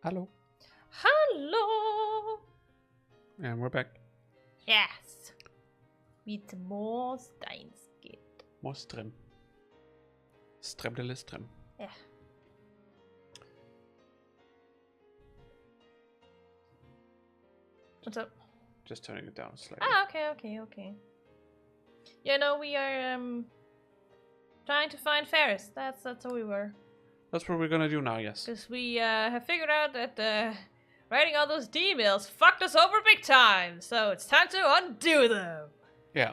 Hello. Hello. And we're back. Yes. With more Steins. More strem. Strem de la strem. Yeah. What's up? Just turning it down slightly. Ah, okay. Yeah, no, we are trying to find Faris. That's what we were. That's what we're gonna do now, yes. Because we have figured out that writing all those emails fucked us over big time. So it's time to undo them. Yeah.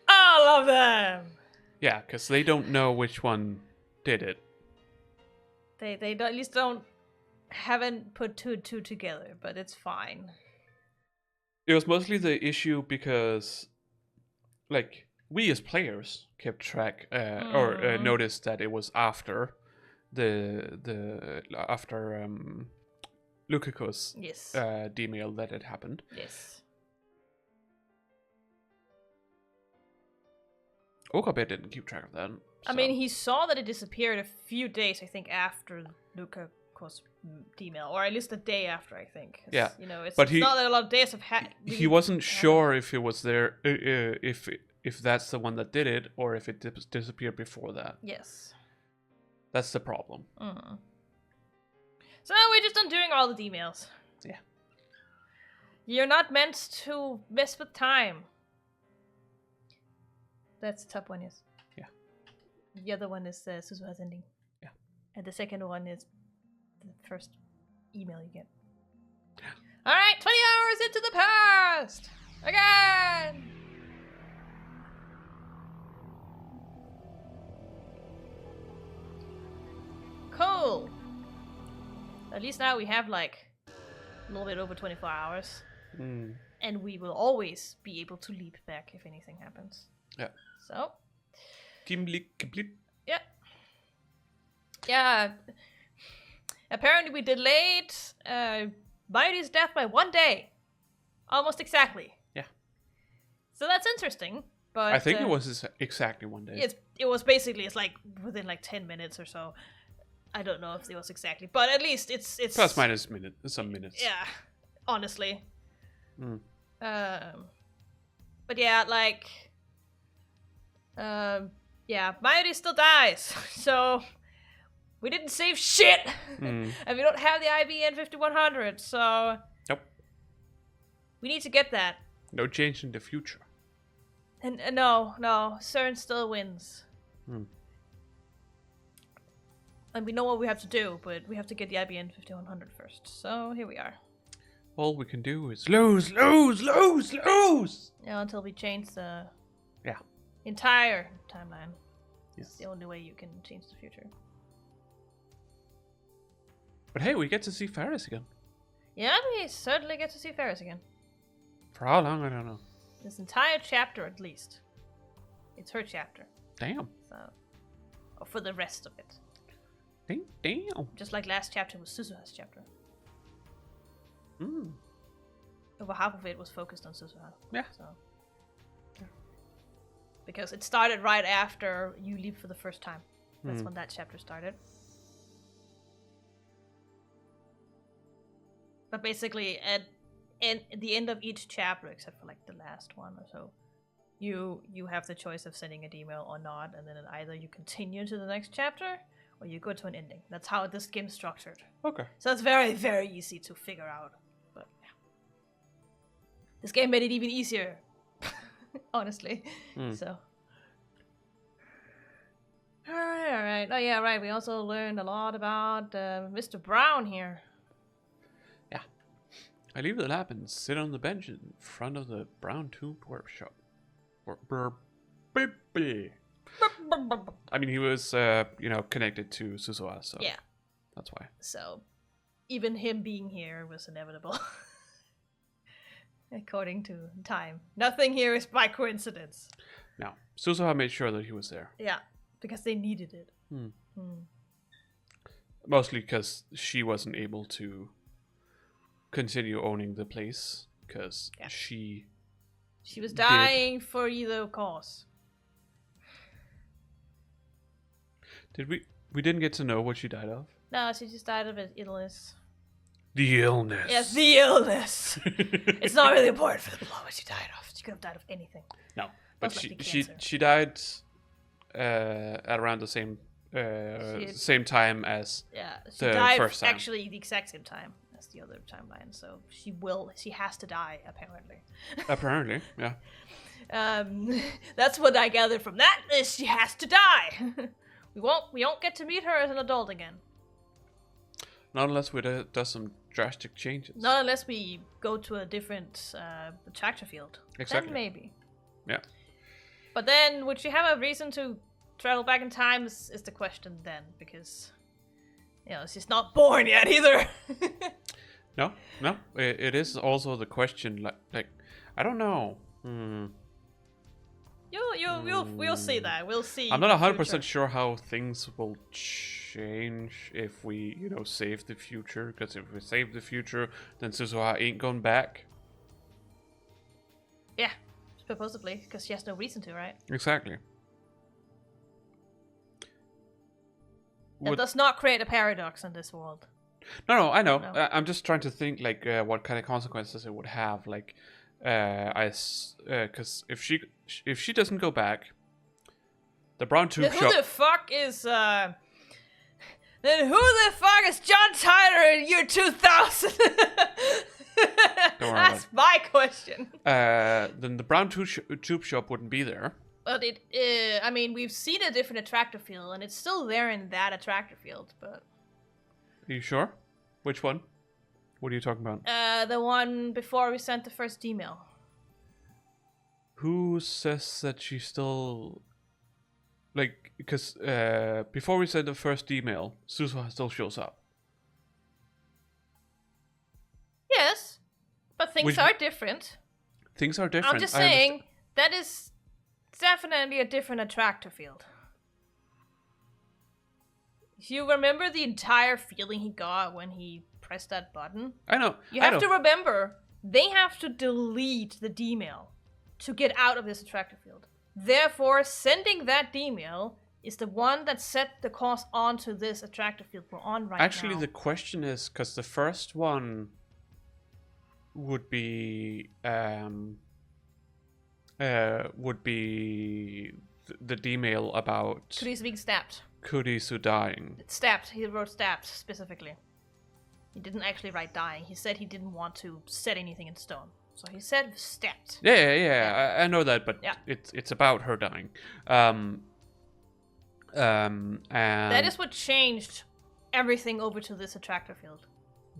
All of them. Yeah, because they don't know which one did it. They at least haven't put two and two together, but it's fine. It was mostly the issue because, like, we as players kept track or noticed that it was after after Lukaku's Yes. D-mail that it happened. Yes. Okabe didn't keep track of that. I mean, he saw that it disappeared a few days, I think, after Lukaku's D-mail, or at least a day after, I think. Yeah, you know, it's but not that a lot of days have he wasn't sure if it was there, if that's the one that did it, or if it disappeared before that. Yes. That's the problem. Mm-hmm. So we're just undoing all the emails. Yeah. You're not meant to mess with time. That's the top one, yes. Yeah. The other one is Suzuha's ending. Yeah. And the second one is the first email you get. Alright, 20 hours into the past! Again! Cool! At least now we have like a little bit over 24 hours. Mm. And we will always be able to leap back if anything happens. Yeah. So. Complete. Yeah. Yeah. Apparently we delayed Mighty's death by 1 day. Almost exactly. Yeah. So that's interesting. But I think it was exactly 1 day. It was basically, it's like within like 10 minutes or so. I don't know if it was exactly, but at least it's plus minus some minutes. Yeah, honestly. Mm. But yeah, like, yeah, Mighty still dies, so we didn't save shit, and we don't have the IBN 5100, so nope. We need to get that. No change in the future. And no, CERN still wins. And we know what we have to do, but we have to get the IBN 5100 first. So here we are. All we can do is lose. Yeah, until we change the yeah entire timeline. Yes. It's the only way you can change the future. But hey, we get to see Faris again. Yeah, we certainly get to see Faris again. For how long, I don't know. This entire chapter, at least. It's her chapter. Damn. So, or for the rest of it. Damn. Just like last chapter was Suzuha's chapter. Mm. Over half of it was focused on Suzuha. Yeah. So. Because it started right after you leave for the first time. That's when that chapter started. But basically, at the end of each chapter, except for like the last one or so, you have the choice of sending an email or not, and then either you continue to the next chapter or you go to an ending. That's how this game's structured. Okay. So it's very, very easy to figure out. But yeah. This game made it even easier. Honestly. So. Alright. Oh yeah, right. We also learned a lot about Mr. Brown here. Yeah. I leave the lab and sit on the bench in front of the brown tube workshop. I mean, he was, connected to Suzuha, so yeah, that's why. So, even him being here was inevitable, according to time. Nothing here is by coincidence. No, Suzuha made sure that he was there. Yeah, because they needed it. Mostly because she wasn't able to continue owning the place because she was dying for either cause. We didn't get to know what she died of? No, she just died of an illness. The illness. Yes, the illness. It's not really important for the blow what she died of. She could have died of anything. No, but Most she died at around the same time as she the died first time. actually the exact same time as the other timeline. So she has to die apparently. Apparently, yeah. That's what I gathered from that is she has to die. we won't get to meet her as an adult again. Not unless we do some drastic changes. Not unless we go to a different attractor field. Exactly. Then maybe. Yeah. But then, would she have a reason to travel back in time is the question then, because, she's not born yet either. No. It is also the question, like I don't know. We'll see that. We'll see. I'm not 100% sure how things will change if we, save the future. Because if we save the future, then Suzuha ain't going back. Yeah, supposedly, because she has no reason to, right? Exactly. That does not create a paradox in this world. No, I know. No. I'm just trying to think, like, what kind of consequences it would have. Like, because if she doesn't go back, the brown tube shop. Who the fuck is Then who the fuck is John Tyler in year 2000? That's my question. Then the brown tube shop wouldn't be there. But we've seen a different attractor field, and it's still there in that attractor field. But are you sure? Which one? What are you talking about? The one before we sent the first email. Who says that she's still... Like, because before we sent the first email, Suzuha still shows up. Yes, but things are different. Things are different. I'm just saying, that is definitely a different attractor field. You remember the entire feeling he got when he pressed that button? I know. You have to remember, they have to delete the D-mail to get out of this attractor field. Therefore, sending that D-mail is the one that set the course onto this attractor field we're on right now. Actually, the question is, because the first one would be the D-mail about Kurisu being stabbed. Kurisu dying. Stabbed. He wrote stabbed specifically. He didn't actually write dying. He said he didn't want to set anything in stone. So he said stabbed. Yeah. I know that, but it's about her dying. And that is what changed everything over to this attractor field.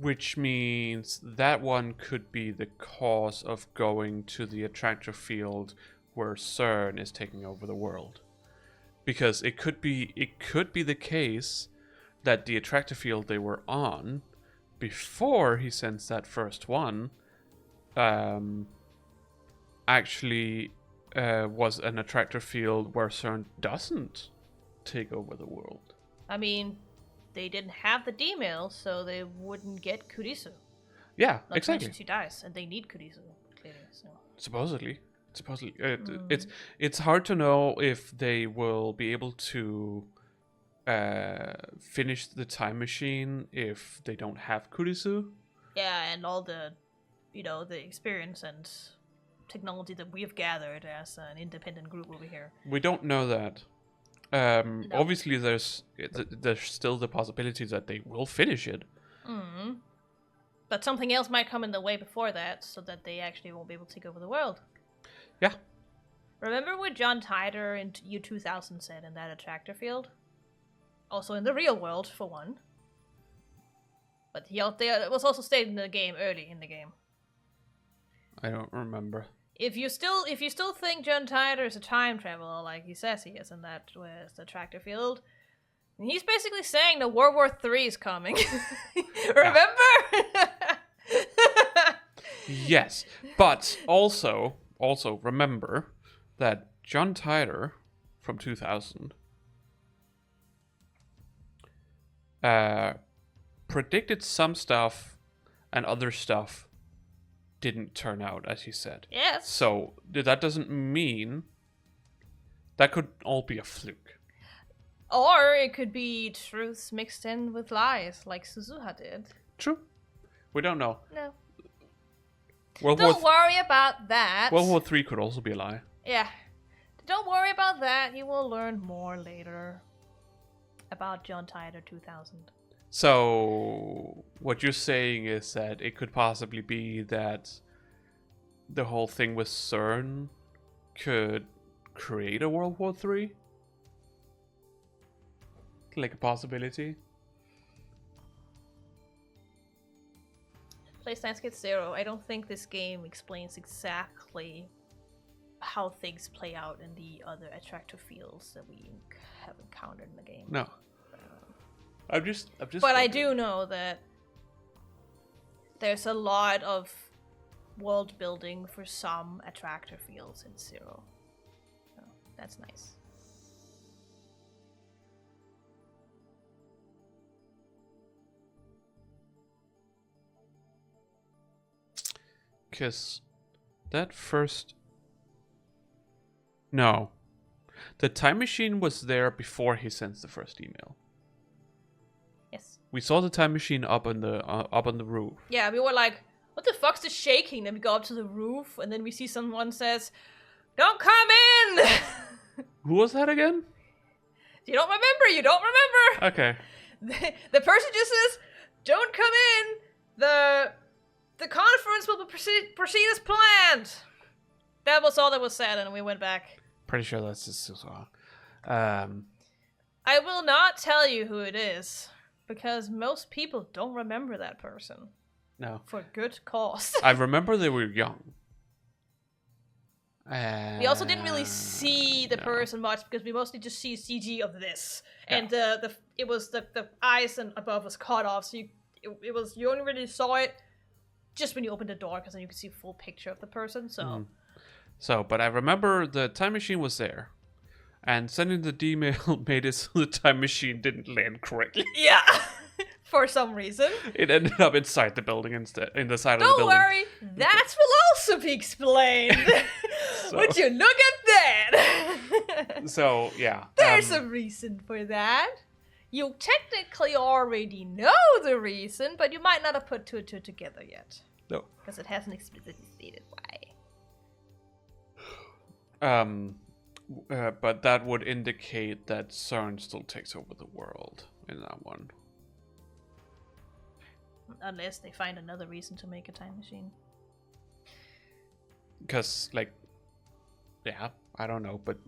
Which means that one could be the cause of going to the attractor field where CERN is taking over the world. Because it could be the case that the attractor field they were on before he sends that first one actually was an attractor field where CERN doesn't take over the world. I mean, they didn't have the D-mail, so they wouldn't get Kurisu. Yeah, Not exactly. She dies, and they need Kurisu, clearly. So. Supposedly, it's hard to know if they will be able to finish the time machine if they don't have Kurisu. Yeah, and all the, the experience and technology that we have gathered as an independent group over here. We don't know that. No. Obviously, there's still the possibility that they will finish it. Mm-hmm. But something else might come in the way before that, so that they actually won't be able to take over the world. Yeah. Remember what John Titor in year 2000 said in that attractor field? Also in the real world, for one. But it was also stated in the game, early in the game. I don't remember. If you still think John Titor is a time traveler, like he says he is in that attractor field, he's basically saying that World War III is coming. Remember? Yes, but also remember that John Titor from 2000 predicted some stuff and other stuff didn't turn out as he said. Yes. So that doesn't mean that could all be a fluke. Or it could be truths mixed in with lies, like Suzuha did. True. We don't know. No. World Don't War worry about that. World War III could also be a lie. Yeah. Don't worry about that. You will learn more later about John Titor 2000. So, what you're saying is that it could possibly be that the whole thing with CERN could create a World War III? Like a possibility? Play Steins 0. I don't think this game explains exactly how things play out in the other attractor fields that we have encountered in the game. No. I'm just. But I do know that there's a lot of world building for some attractor fields in Zero. So that's nice. Because that first. No. The time machine was there before he sends the first email. Yes. We saw the time machine up on the roof. Yeah, we were like, what the fuck's this shaking? Then we go up to the roof, and then we see someone says, "Don't come in!" Who was that again? You don't remember, you don't remember! Okay. The person just says, "Don't come in! The conference will proceed as planned!" That was all that was said, and we went back. Pretty sure that's just as well. I will not tell you who it is, because most people don't remember that person. No. For good cause. I remember they were young. We also didn't really see the person much, because we mostly just see CG of this. Yeah. And it was the eyes and above was cut off, so you only really saw it just when you opened the door, because then you could see a full picture of the person, so... Mm. So, but I remember the time machine was there. And sending the email made it so the time machine didn't land correctly. Yeah, for some reason. It ended up inside the building instead, in the side of the building. Don't worry, that will also be explained. Would you look at that? So, yeah. There's a reason for that. You technically already know the reason, but you might not have put two and two together yet. No. Because it hasn't explicitly stated why. But that would indicate that CERN still takes over the world in that one. Unless they find another reason to make a time machine. Because, like, yeah, I don't know, but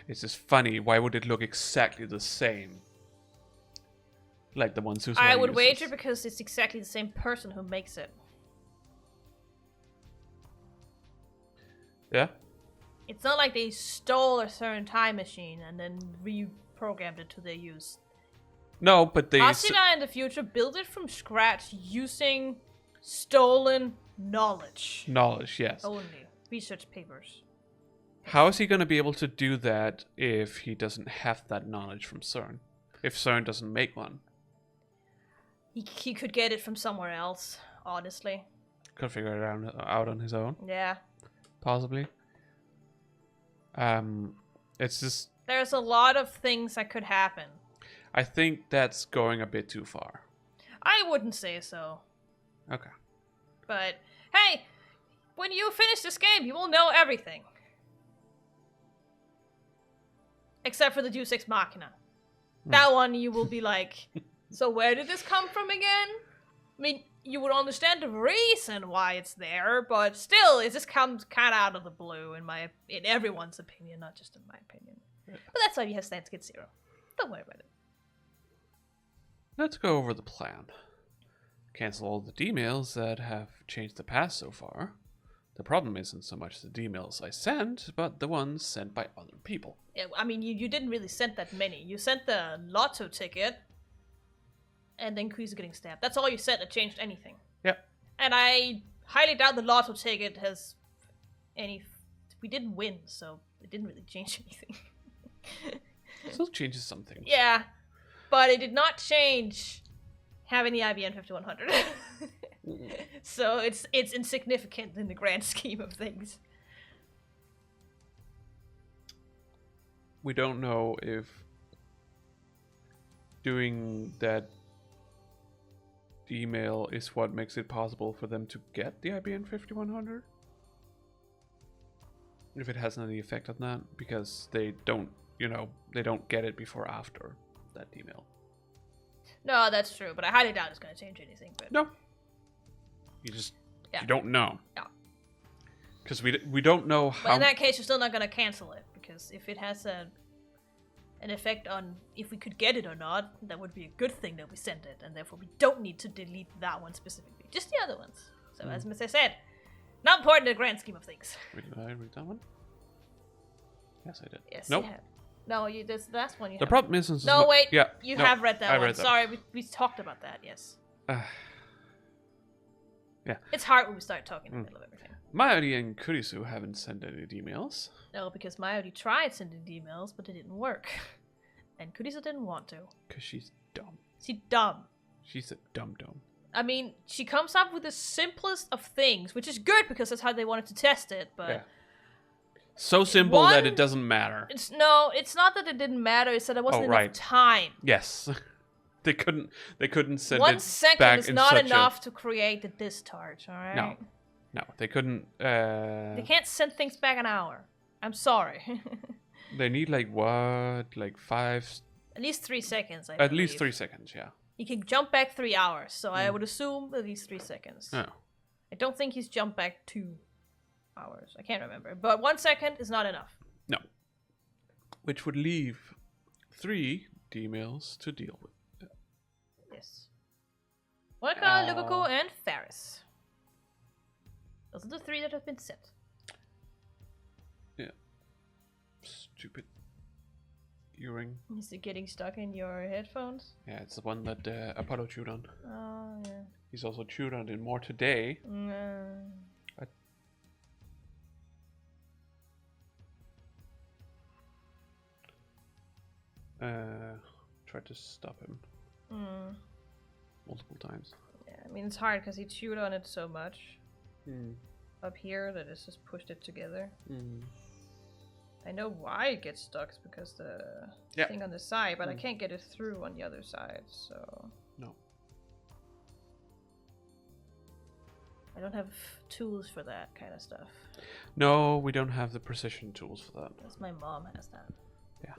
it's just funny. Why would it look exactly the same? Like the ones who I would wager because it's exactly the same person who makes it. Yeah? It's not like they stole a certain time machine and then reprogrammed it to their use. No, but they... Asina in the future built it from scratch using stolen knowledge. Knowledge, yes. Only. Research papers. How is he going to be able to do that if he doesn't have that knowledge from CERN? If CERN doesn't make one? He could get it from somewhere else, honestly. Could figure it out on his own? Yeah. Possibly. It's just... There's a lot of things that could happen. I think that's going a bit too far. I wouldn't say so. Okay. But, hey, when you finish this game, you will know everything. Except for the Deus Ex Machina. That one you will be like, so where did this come from again? I mean, you would understand the reason why it's there, but still, it just comes kind of out of the blue in everyone's opinion, not just in my opinion. Yeah. But that's why you have Steins 0. Don't worry about it. Let's go over the plan. Cancel all the D-mails that have changed the past so far. The problem isn't so much the D-mails I sent, but the ones sent by other people. Yeah, I mean, you didn't really send that many. You sent the lotto ticket, and then Kreese getting stabbed. That's all you sent that changed anything. Yep. And I highly doubt the lotto ticket has any... We didn't win, so it didn't really change anything. It still changes something. Yeah, but it did not change having the IBM 5100. So it's insignificant in the grand scheme of things. We don't know if doing that email is what makes it possible for them to get the IBN 5100. If it has any effect on that, because they don't, they don't get it before after that email. No, that's true, but I highly doubt it's going to change anything. But No. You just you don't know. Yeah. Because we don't know how. But in that case, you're still not going to cancel it, because if it has an effect on if we could get it or not, that would be a good thing that we send it, and therefore we don't need to delete that one specifically, just the other ones. So as I said, not important in the grand scheme of things. Wait, did I read that one? Yes, I did. Yes, nope. You have. No, this the last one you the have. problem is... No, wait. Yeah, you have read that one. Read that. Sorry, we talked about that, yes. Yeah. It's hard when we start talking in the middle of everything. Mayuri and Kurisu haven't sent any emails. No, because Mayuri tried sending emails, but it didn't work. And Kurisu didn't want to. Because she's dumb. She's dumb. She's a dum-dum. I mean, she comes up with the simplest of things, which is good because that's how they wanted to test it, but... Yeah. So simple that it doesn't matter. It's not that it didn't matter, it's that there wasn't enough time. Yes. They couldn't send 1 it second back is in not such enough to create the discharge, alright? No, they couldn't... They can't send things back an hour. I'm sorry. They need like 5... At least 3 seconds, I At believe. least 3 seconds, yeah. He can jump back 3 hours, so I would assume at least 3 seconds. Oh. I don't think he's jumped back 2 hours. I can't remember. But 1 second is not enough. No. Which would leave 3 emails to deal with. Yes. Waka, Lukaku, and Faris. Those are the 3 that have been sent. Yeah. Stupid earring. Is it getting stuck in your headphones? Yeah, it's the one that Apollo chewed on. Oh, yeah. He's also chewed on it more today. Tried to stop him multiple times. Yeah, I mean, it's hard because he chewed on it so much up here that it's just pushed it together. I know why it gets stuck, it's because the thing on the side, but I can't get it through on the other side, so... No. I don't have tools for that kind of stuff. No, we don't have the precision tools for that. Because my mom has that. Yeah.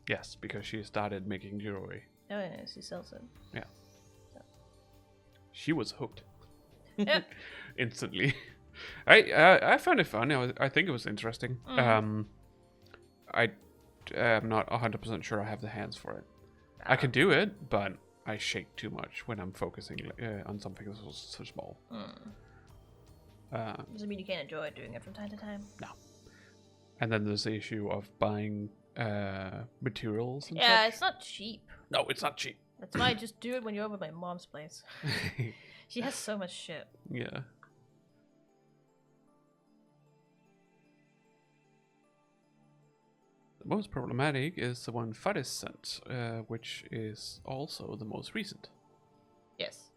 Yes, because she started making jewelry. Oh yeah, she sells it. Yeah. So. She was hooked. Yeah. Instantly. I found it fun. I think it was interesting. I am not 100% sure I have the hands for it. I can do it, but I shake too much when I'm focusing on something that's so small. Doesn't mean you can't enjoy doing it from time to time. No. And then there's the issue of buying materials and such. It's not cheap. No, it's not cheap. That's why I just do it when you're over at my mom's place. She has so much shit. Yeah. The most problematic is the one Faris sent, which is also the most recent. Yes.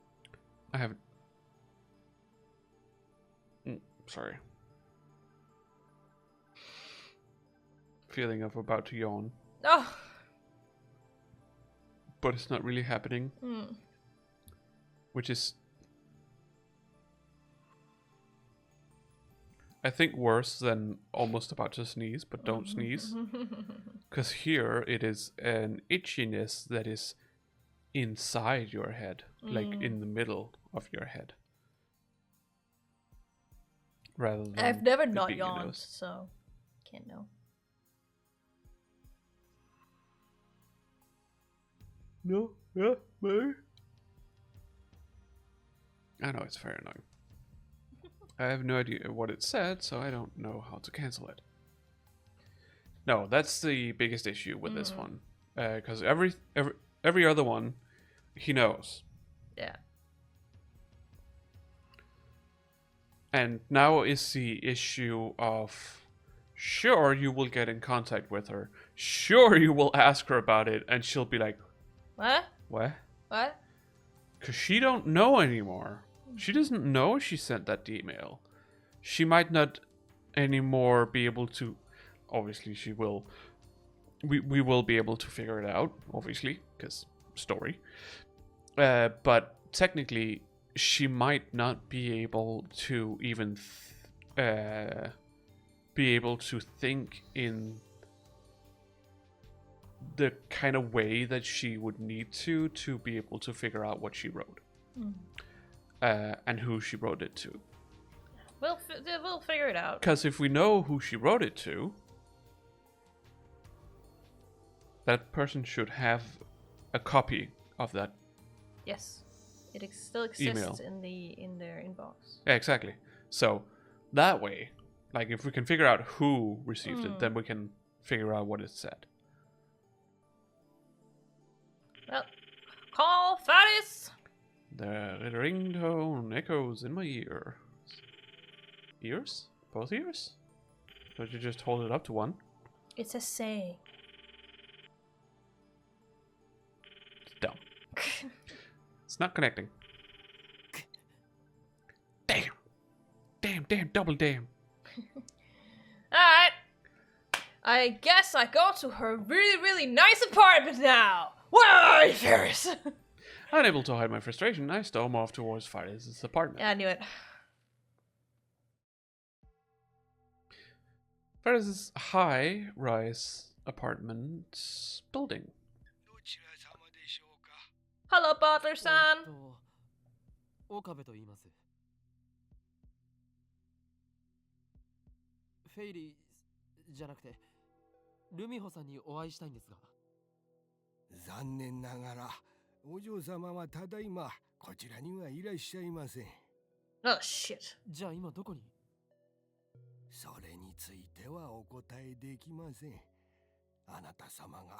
I haven't... sorry. Feeling of about to yawn. Oh! But it's not really happening. Which is... I think worse than almost about to sneeze, but don't sneeze. Because here it is an itchiness that is inside your head, like in the middle of your head. Rather than I've never not yawned, so can't know. No, yeah, maybe. I know it's very annoying. I have no idea what it said, so I don't know how to cancel it. No, that's the biggest issue with this one. Because every other one, he knows. Yeah. And now is the issue of, sure, you will get in contact with her. Sure, you will ask her about it, and she'll be like, What? What? What? Because she don't know anymore. She doesn't know she sent that email. She might not anymore be able to... Obviously, she will... We will be able to figure it out, obviously, because story. But technically, she might not be able to even be able to think in the kind of way that she would need to be able to figure out what she wrote. And who she wrote it to. We'll figure it out. Because if we know who she wrote it to, that person should have a copy of that. Yes, it still exists email. in their inbox. Yeah, exactly. So that way, like if we can figure out who received it, then we can figure out what it said. Well, call Faris. The ringtone echoes in my ear. Ears? Both ears? Don't you just hold it up to one? It's a saying. It's dumb. It's not connecting. Damn. Damn, double damn. Alright. I guess I go to her really, really nice apartment now. Where are you, Faris? Unable to hide my frustration, I storm off towards Faris' apartment. Yeah, I knew it. Faris' high-rise apartment building. Hello, Butler-san. 岡部と言います。フェイリーじゃなくてルミホさんにお会いしたいんですが。残念ながらお嬢様はただいまこちらにはいらっしゃいません。Oh shit. じゃあ今どこに？それについてはお答えできません。あなた様が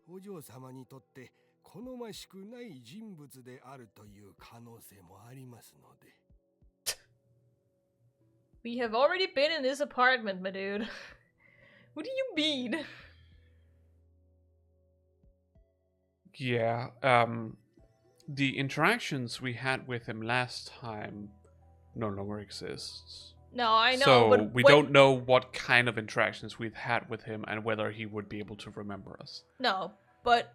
お嬢様にとって好ましくない人物であるという可能性もありますので。We have already been in this apartment, my dude. What do you mean? Yeah, the interactions we had with him last time no longer exists. No, I know, so but we don't know what kind of interactions we've had with him and whether he would be able to remember us. No, but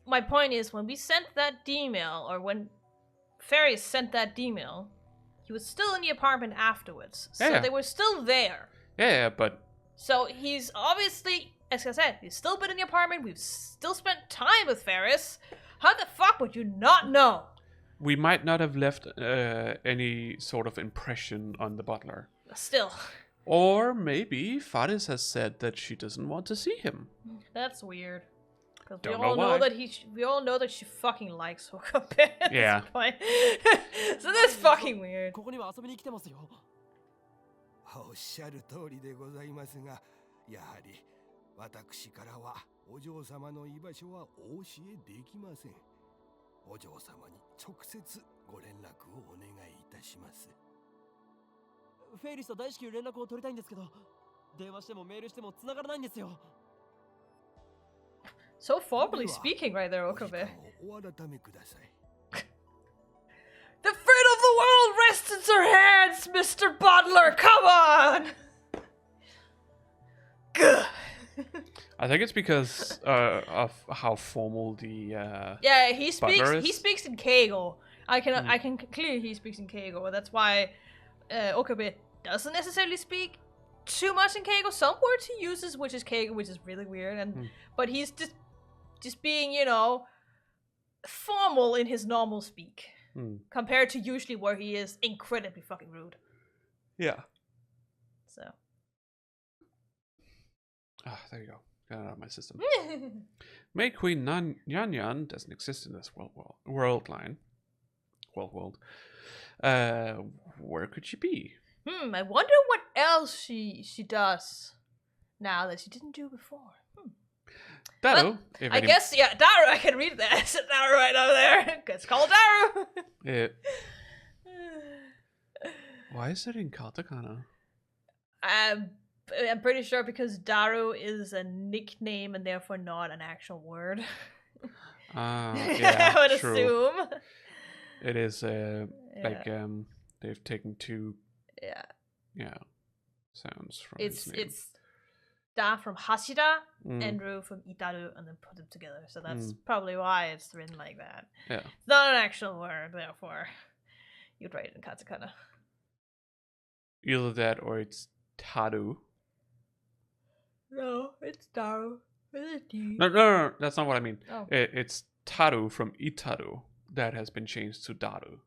my point is when we sent that email, or when Faris sent that email, he was still in the apartment afterwards. So Yeah. they were still there. Yeah, but... So he's obviously, as I said, he's still been in the apartment. We've still spent time with Faris. How the fuck would you not know? we might not have left any sort of impression on the butler. Still. Or maybe Faris has said that she doesn't want to see him. That's weird. Because Don't know why. we all know that she fucking likes Okabe at Yeah. this point. So that's fucking weird. ここには遊びに来てますよ。おっしゃる通りでございますが、やはり私からはお嬢様の居場所はお教えできません。お嬢様に直接ご連絡をお願いいたします。フェイリスと大至急連絡を取りたいんですけど、電話してもメールしても繋がらないんですよ。So formally speaking right there, Okabe. お改めください。 The fate of the world rests in your hands, Mr. Butler! Come on! Gah. I think it's because of how formal the Yeah, he Butler is? speaks in Keigo. I can clearly he speaks in Keigo. That's why Okabe doesn't necessarily speak too much in Keigo. Some words he uses, which is Keigo, which is really weird, and but he's just being, you know, formal in his normal speak. Compared to usually where he is incredibly fucking rude. Yeah. So. Ah, there you go. Got it out of my system. May Queen Yan Yan doesn't exist in this world line. World. Where could she be? I wonder what else she does now that she didn't do before. Daru. Well, I guess, yeah, Daru, I can read that. It's Daru right over there. It's called Daru. Why is it in katakana? I'm pretty sure because Daru is a nickname and therefore not an actual word. Yeah, I would true. assume. It is like they've taken two Yeah. sounds from his name. Da from Hashira and Ru from Itaru and then put them together. So that's probably why it's written like that. Yeah. It's not an actual word, therefore you'd write it in katakana. Either that or it's Taru. No, it's Daru. No, that's not what I mean. Oh. It's Taru from Itaru that has been changed to Daru.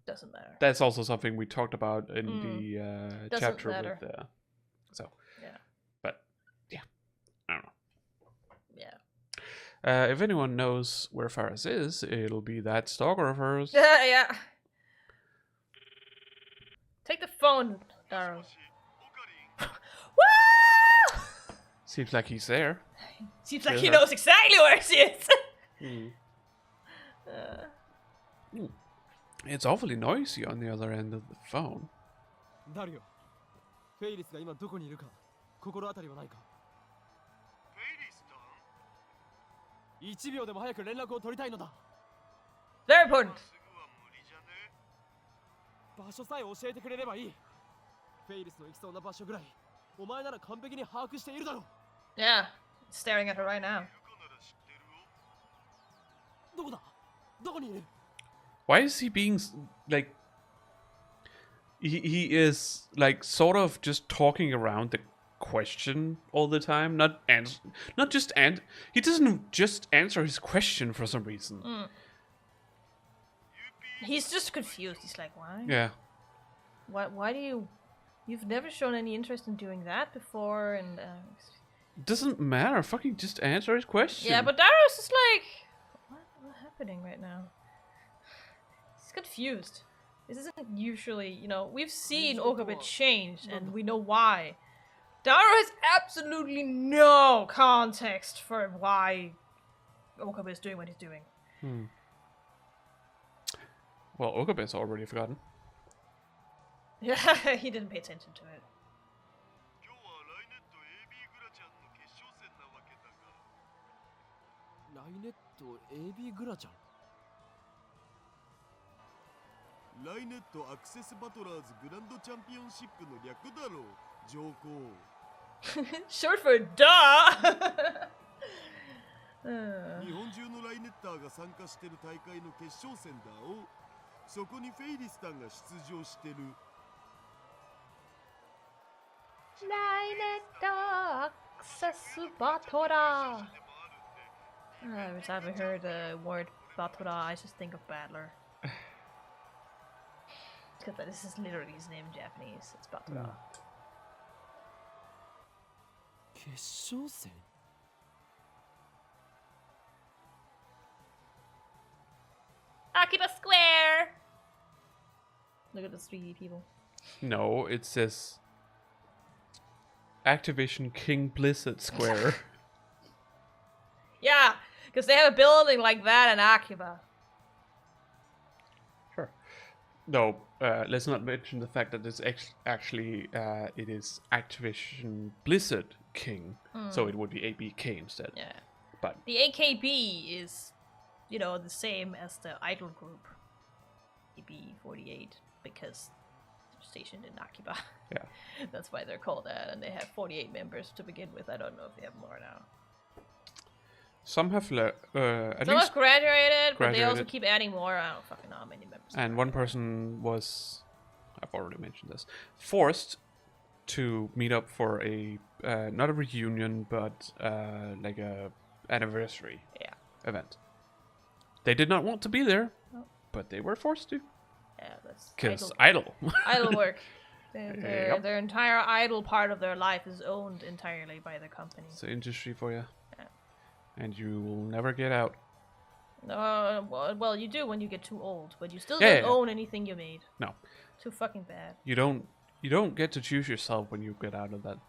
Doesn't matter. That's also something we talked about in the chapter matter. with so. Yeah. But yeah, I don't know. Yeah. If anyone knows where Faris is, it'll be that stalker of hers. Yeah. Take the phone, Daru. Woo! Seems like he's there. Seems like he knows exactly where she is. It's awfully noisy on the other end of the phone. ダリオ、フェイリスが今どこにいるか心当たりはないか。フェイリス1タン秒でも早く連絡を取りたいのだ。 Very important. すぐは無理じゃね。場所さえ教えてくれればいい。フェイリスの行きそうな場所ぐらいお前なら完璧に把握しているだろう。 Yeah, staring at her right now. いるかなら知ってるよ。どこだ？どこにいる？ Why is he being like? He is like sort of just talking around the question all the time, he doesn't just answer his question for some reason. He's just confused. He's like, why? Yeah. Why do you've never shown any interest in doing that before? And Doesn't matter. Fucking just answer his question. yeah, but Daru's just like, what's happening right now? He's confused. This isn't usually, we've seen Okabe change, and we know why. Daru has absolutely no context for why Okabe is doing what he's doing. Well, Okabe's already forgotten. Yeah, he didn't pay attention to it. 今日はライネット AB グラちゃんの決勝戦なわけだが。ライネット AB グラちゃん。ライネットアクセスバトラーズグランドチャンピオンシップの略だろう、上皇。Short for duh! 日本中のライネッターが参加してる大会の決勝戦だお。そこにフェイリスタンが出場してる。Every time I hear the word Batora, I just think of Battler. Because this is literally his name in Japanese. It's Batora. 決勝戦？ Akiba Square! Look at the 3D people. No, it says Activision King Blizzard Square. Yeah, because they have a building like that in Akiba. Sure. No, let's not mention the fact that it's actually it is Activision Blizzard King, so it would be ABK instead. Yeah. But the AKB is, the same as the idol group, AB48, because they're stationed in Akiba. yeah, That's why they're called that, and they have 48 members to begin with. I don't know if they have more now. some have Some have graduated, but they also graduated. keep adding more. I don't fucking know how many members. And one person was, I've already mentioned this, forced to meet up for a not a reunion, but like a anniversary event. They did not want to be there, but they were forced to. Yeah, that's Because idol. idol work. Yep. Their entire idol part of their life is owned entirely by the company. It's the industry for you. Yeah. And you will never get out. Well, you do when you get too old, but you still Yeah, don't own anything you made. No. Too fucking bad. You don't get to choose yourself when you get out of that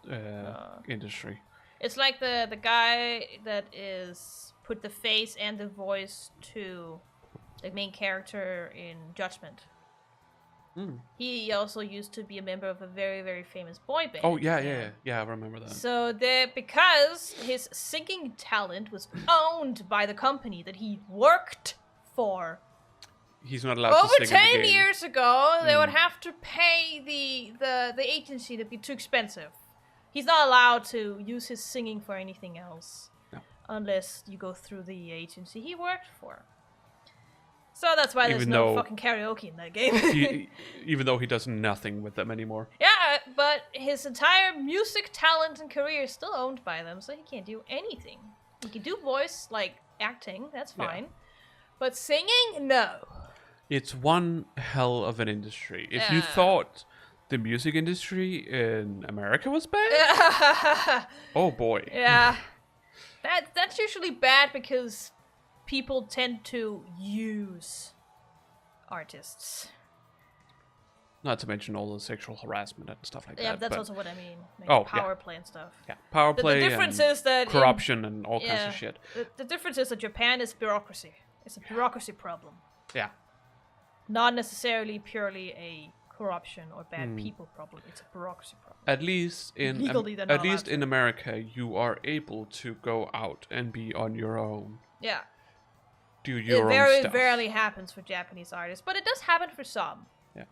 industry. It's like the guy that is put the face and the voice to the main character in Judgment. He also used to be a member of a very, very famous boy band. Oh yeah, I remember that. So because his singing talent was owned by the company that he worked for, He's not allowed to over sing in the 10 game. years ago, they would have to pay the agency to be too expensive. He's not allowed to use his singing for anything else. No. Unless you go through the agency he worked for. So that's why there's Even no though fucking karaoke in that game. Even though he does nothing with them anymore. Yeah, but his entire music talent and career is still owned by them, so he can't do anything. He can do voice, like acting, that's fine. Yeah. But singing, no. It's one hell of an industry. If you Yeah. thought the music industry in America was bad, oh boy. Yeah. That's usually bad because people tend to use artists. Not to mention all the sexual harassment and stuff like Yeah, that. that's but also what I mean. Like Oh, power play and stuff. yeah, power The play difference and is that corruption and all kinds of shit. The difference is that Japan is bureaucracy. It's a bureaucracy problem. Yeah. Not necessarily purely a corruption or bad people problem. It's a bureaucracy problem. At least in Legally, they're not allowed in to. America, you are able to go out and be on your own. Yeah. Do your It own very stuff. rarely happens for Japanese artists, but it does happen for some. Yeah.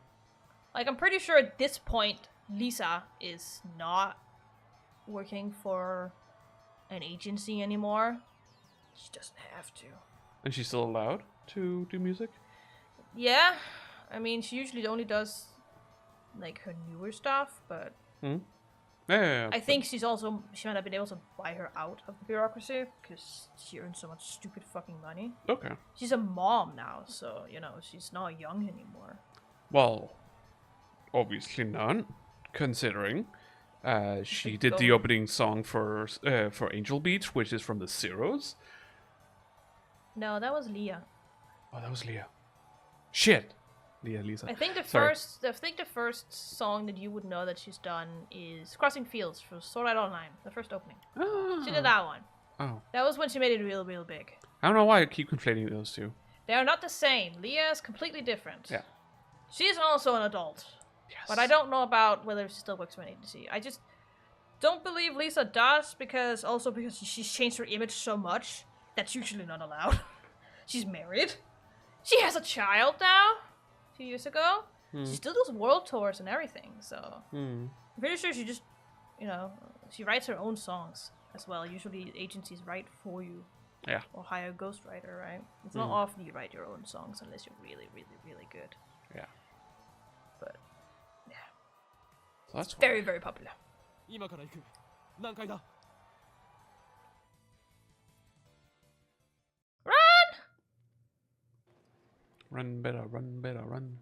Like, I'm pretty sure at this point, Lisa is not working for an agency anymore. She doesn't have to. And she's still allowed to do music? Yeah. I mean, she usually only does, like, her newer stuff, but Yeah. I think she might have been able to buy her out of the bureaucracy because she earns so much stupid fucking money. Okay. She's a mom now, so, you know, she's not young anymore. Well, obviously not, considering she did the Go. opening song for Angel Beats, which is from the Zeros. No, that was Leah. Oh, that was Leah. Shit. Lisa. I think the Sorry. first song that you would know that she's done is Crossing Fields for Sword Art Online, the first opening. She did that one. Oh. That was when she made it real big. I don't know why I keep conflating those two. They are not the same. Leah is completely different. Yeah. She is also an adult. Yes. But I don't know about whether she still works for an agency. I just don't believe Lisa does because she's changed her image so much. That's usually not allowed. She's married. She has a child now. 2 years ago. She still does world tours and everything, so I'm pretty sure she just, you know, she writes her own songs as well. Usually agencies write for you. Yeah. Or hire a ghostwriter, right? It's not often you write your own songs unless you're really, really, really good. Yeah. But So that's very, very popular. 今から行く。何階だ？ Run better, run better, run.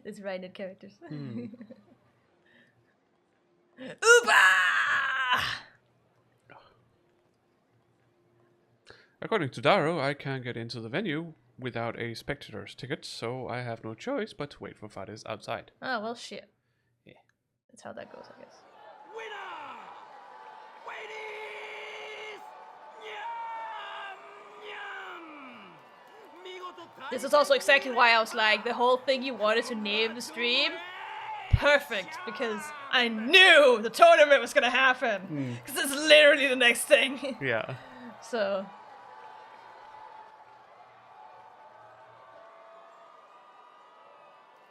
It's Rhino characters. Hmm. Uba! According to Daro, I can't get into the venue without a spectator's ticket, so I have no choice but to wait for Faris outside. Oh, well, shit. Yeah. That's how that goes, I guess. Winner! Ladies! Nyam! This is also exactly why I was like, the whole thing you wanted to name the stream, perfect, because I knew the tournament was gonna happen. Because it's literally the next thing. Yeah. So,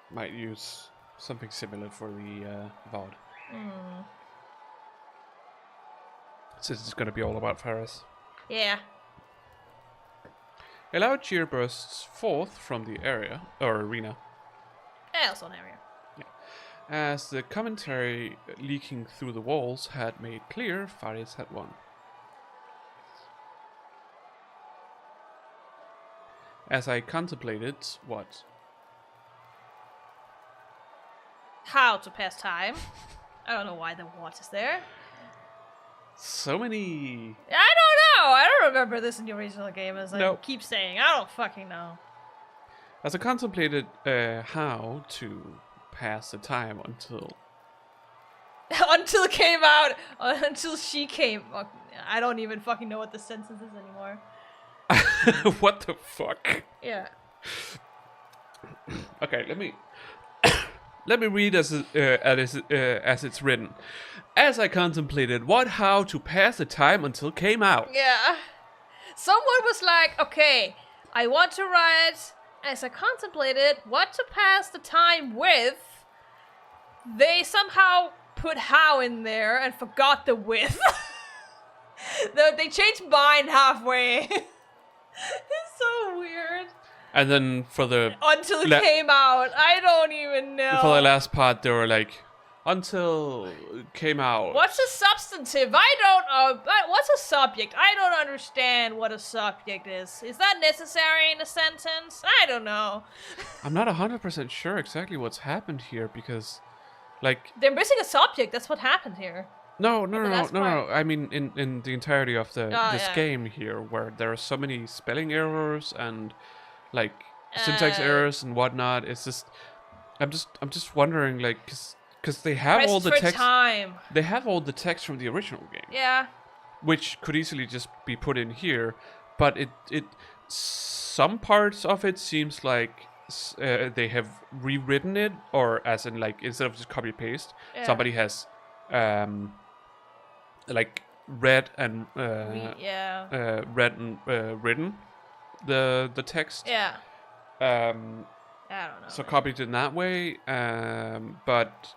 Might use something similar for the VOD. Since it's gonna be all about Faris. yeah. A loud cheer bursts forth from the area, or arena, Yeah, also an area. as the commentary leaking through the walls had made clear Faris had won. As I contemplated what? How to pass time. I don't know why the what is there. So many. I don't know. I don't remember this in the original game, as I No. keep saying. I don't fucking know. As I contemplated how to pass the time until. Until it came out. Until she came. I don't even fucking know what the sentence is anymore. What the fuck? Yeah. Okay, let me read as it's written. As I contemplated how to pass the time until came out. Yeah. Someone was like, okay, I want to write, as I contemplated what to pass the time with. They somehow put how in there and forgot the with. They changed mine halfway. It's so weird. And then for the Until it came out. I don't even know. for the last part, they were like, until it came out. What's a substantive? I don't know. What's a subject? I don't understand what a subject is. Is that necessary in a sentence? I don't know. I'm not 100% sure exactly what's happened here because, like, They're missing a subject. That's what happened here. no. last part. I mean, in the entirety of this yeah. game here, where there are so many spelling errors and like syntax errors and whatnot. It's just, I'm just wondering, like, because they have all the text. Time. They have all the text from the original game. Yeah. Which could easily just be put in here, but it some parts of it seems like they have rewritten it, or as in like instead of just copy paste, somebody has like read and written the text. Yeah. I don't know. So copied in that way, but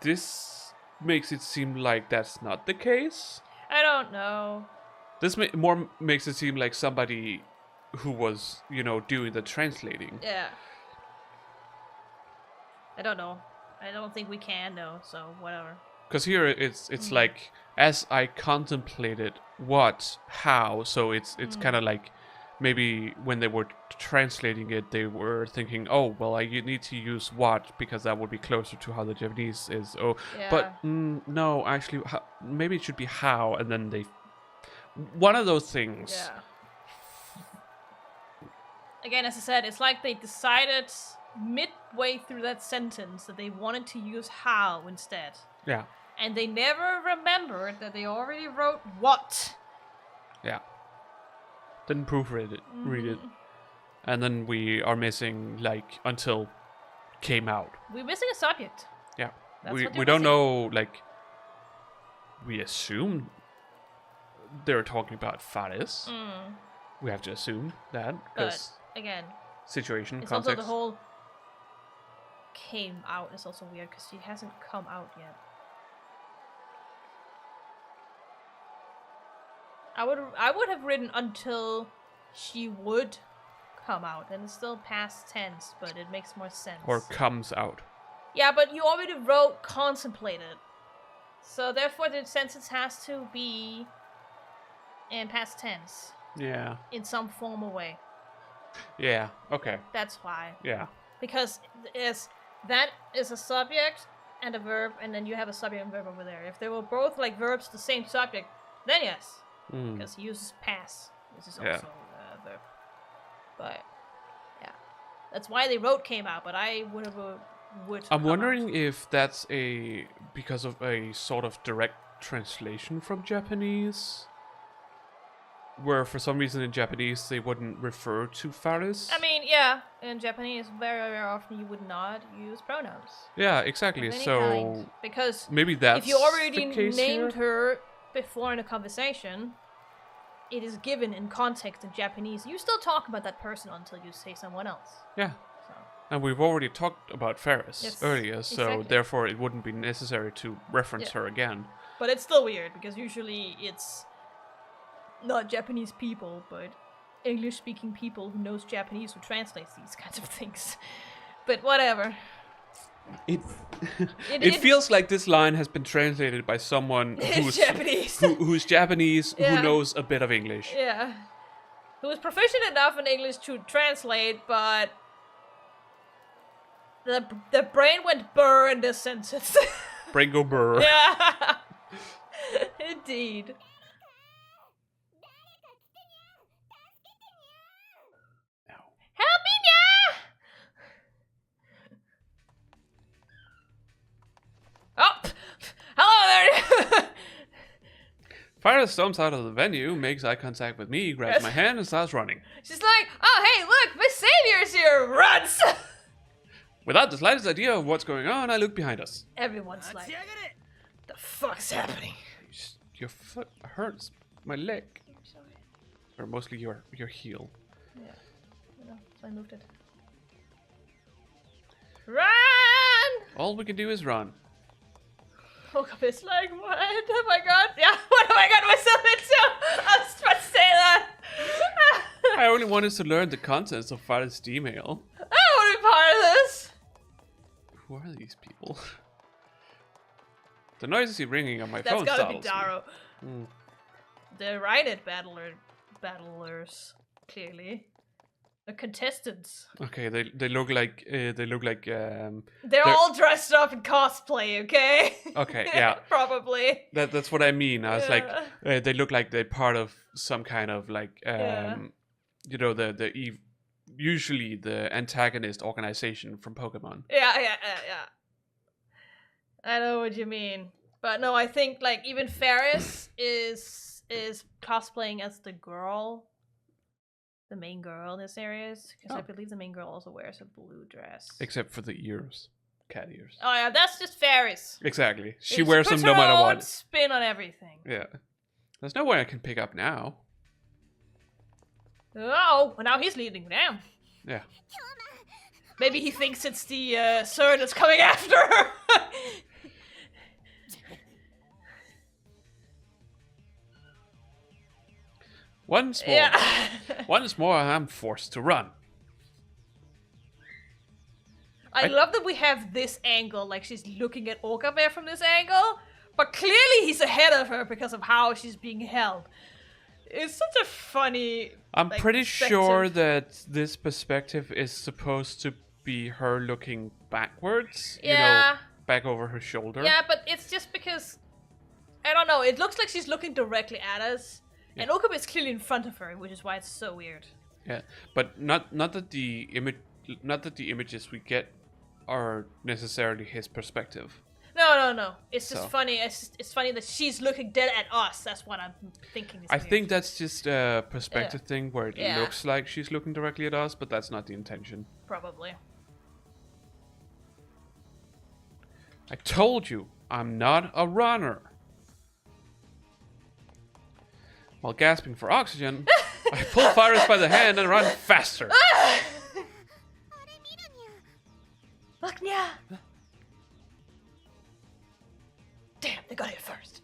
this makes it seem like that's not the case. I don't know. This more makes it seem like somebody who was, doing the translating. Yeah. I don't know. I don't think we can know, so whatever. Because here it's like, as I contemplated how, so it's kind of like maybe when they were translating it, they were thinking, oh, well, you need to use what, because that would be closer to how the Japanese is. Oh, yeah. But no, actually, maybe it should be how, and then one of those things. Yeah. Again, as I said, it's like they decided midway through that sentence that they wanted to use how instead. Yeah. And they never remembered that they already wrote what. Yeah. Didn't proofread it, read it. And then we are missing, like, until came out. We're missing a subject. Yeah. That's we what they're don't missing. know, like, we assume they're talking about Faris. We have to assume that, because again, situation, it's context. also the whole came out is also weird because she hasn't come out yet. I would have written until she would come out, and it's still past tense, but it makes more sense. Or comes out. Yeah, but you already wrote contemplated, so therefore the sentence has to be in past tense. Yeah. In some formal way. Yeah. Okay. That's why. Yeah. Because that is a subject and a verb, and then you have a subject and verb over there. If they were both like verbs, the same subject, then yes. Because he uses pass, which is also a verb. But yeah, that's why they wrote came out. But I would. I'm wondering if that's because of a sort of direct translation from Japanese, where for some reason in Japanese they wouldn't refer to Faris. I mean, yeah, in Japanese, very, very often you would not use pronouns. Yeah, exactly. Of any So kind. Because maybe that's if you already the case named here. her before in a conversation, it is given in context in Japanese. You still talk about that person until you say someone else. Yeah. So. And we've already talked about Faris earlier, so exactly. therefore it wouldn't be necessary to reference her again. But it's still weird, because usually it's not Japanese people, but English-speaking people who knows Japanese who translates these kinds of things. But whatever. It feels like this line has been translated by someone who's Japanese. who's Japanese, Yeah. who knows a bit of English. Yeah. Who is proficient enough in English to translate, but the brain went burr in this sentence. Brain go burr. Yeah. Indeed. No. Help me now! Oh! Hello there! Faris storms out of the venue, makes eye contact with me, grabs my hand, and starts running. She's like, oh, hey, look, Miss Savior's here! Runs! Without the slightest idea of what's going on, I look behind us. Everyone's like, the fuck's happening? Your foot hurts. My leg. I'm sorry. Or mostly your heel. Yeah. So I moved it. Run! All we can do is run. Okabe is like, what have I got? Yeah, what have I got myself into? I was about to say that. I only wanted to learn the contents of Faris' email. I don't want to be part of this. Who are these people? The noisy ringing on my That's phone gotta be startles me. Daro. Mm. They're righted battlers, clearly. The contestants. Okay, they look like They're all dressed up in cosplay, okay? Okay, yeah. Probably. That's what I mean. I was like, Yeah. they look like they're part of some kind of like, Yeah. you know, usually the antagonist organization from Pokemon. Yeah. I know what you mean. But no, I think like even Faris is cosplaying as the girl. The main girl in this series. Because I believe the main girl also wears a blue dress. Except for the ears. Cat ears. Oh yeah, that's just Faris. Exactly. She wears them puts no her matter own what. Spin on everything. Yeah. There's no way I can pick up now. Oh, well, now he's leading them. Yeah. Maybe he thinks it's the Sir that's coming after her. Once more. Yeah. Once more, I'm forced to run. I love that we have this angle, like she's looking at Okabe from this angle, but clearly he's ahead of her because of how she's being held. It's such a funny. I'm like, pretty perspective. sure that this perspective is supposed to be her looking backwards. Yeah. You know, back over her shoulder. Yeah, but it's just because I don't know. It looks like she's looking directly at us, and Okabe is clearly in front of her, which is why it's so weird. Yeah, but not that the images we get are necessarily his perspective. No. It's just So. funny. It's funny that she's looking dead at us. That's what I'm thinking. Is I weird. think that's just a perspective thing where it Yeah. looks like she's looking directly at us, but that's not the intention. Probably. I told you, I'm not a runner. While gasping for oxygen, I pull Faris by the hand and run faster. Look, Nya! Damn, they got here first.